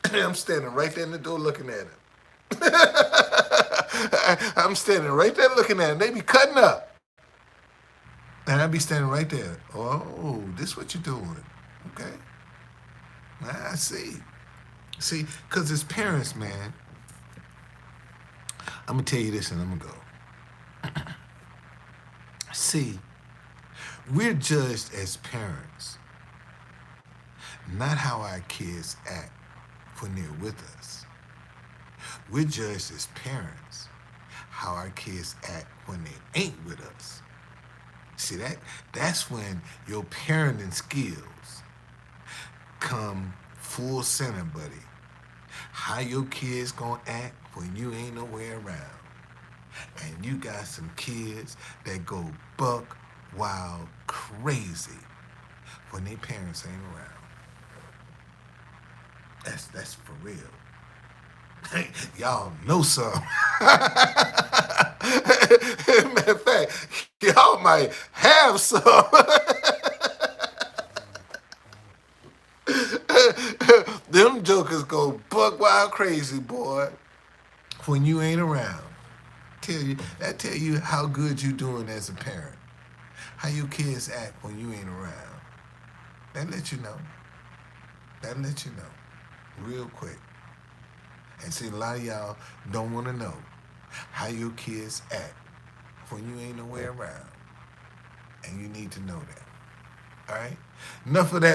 And I'm standing right there in the door looking at them. I'm standing right there looking at them. They be cutting up. And I be standing right there. Oh, this what you're doing. Okay. I see. See, because as parents, man, I'm going to tell you this and I'm going to go. See, we're judged as parents, not how our kids act when they're with us. We're judged as parents, how our kids act when they ain't with us. See, that's when your parenting skills come full center, buddy. How your kids gonna act when you ain't nowhere around. And you got some kids that go buck wild crazy when their parents ain't around. That's for real. Y'all know something. Matter of fact, y'all might have some. Them jokers go buck wild crazy, boy, when you ain't around. That tell you how good you doing as a parent. How your kids act when you ain't around. That let you know. That let you know. Real quick. And see, a lot of y'all don't want to know how your kids act when you ain't nowhere around. And you need to know that. All right? Enough of that.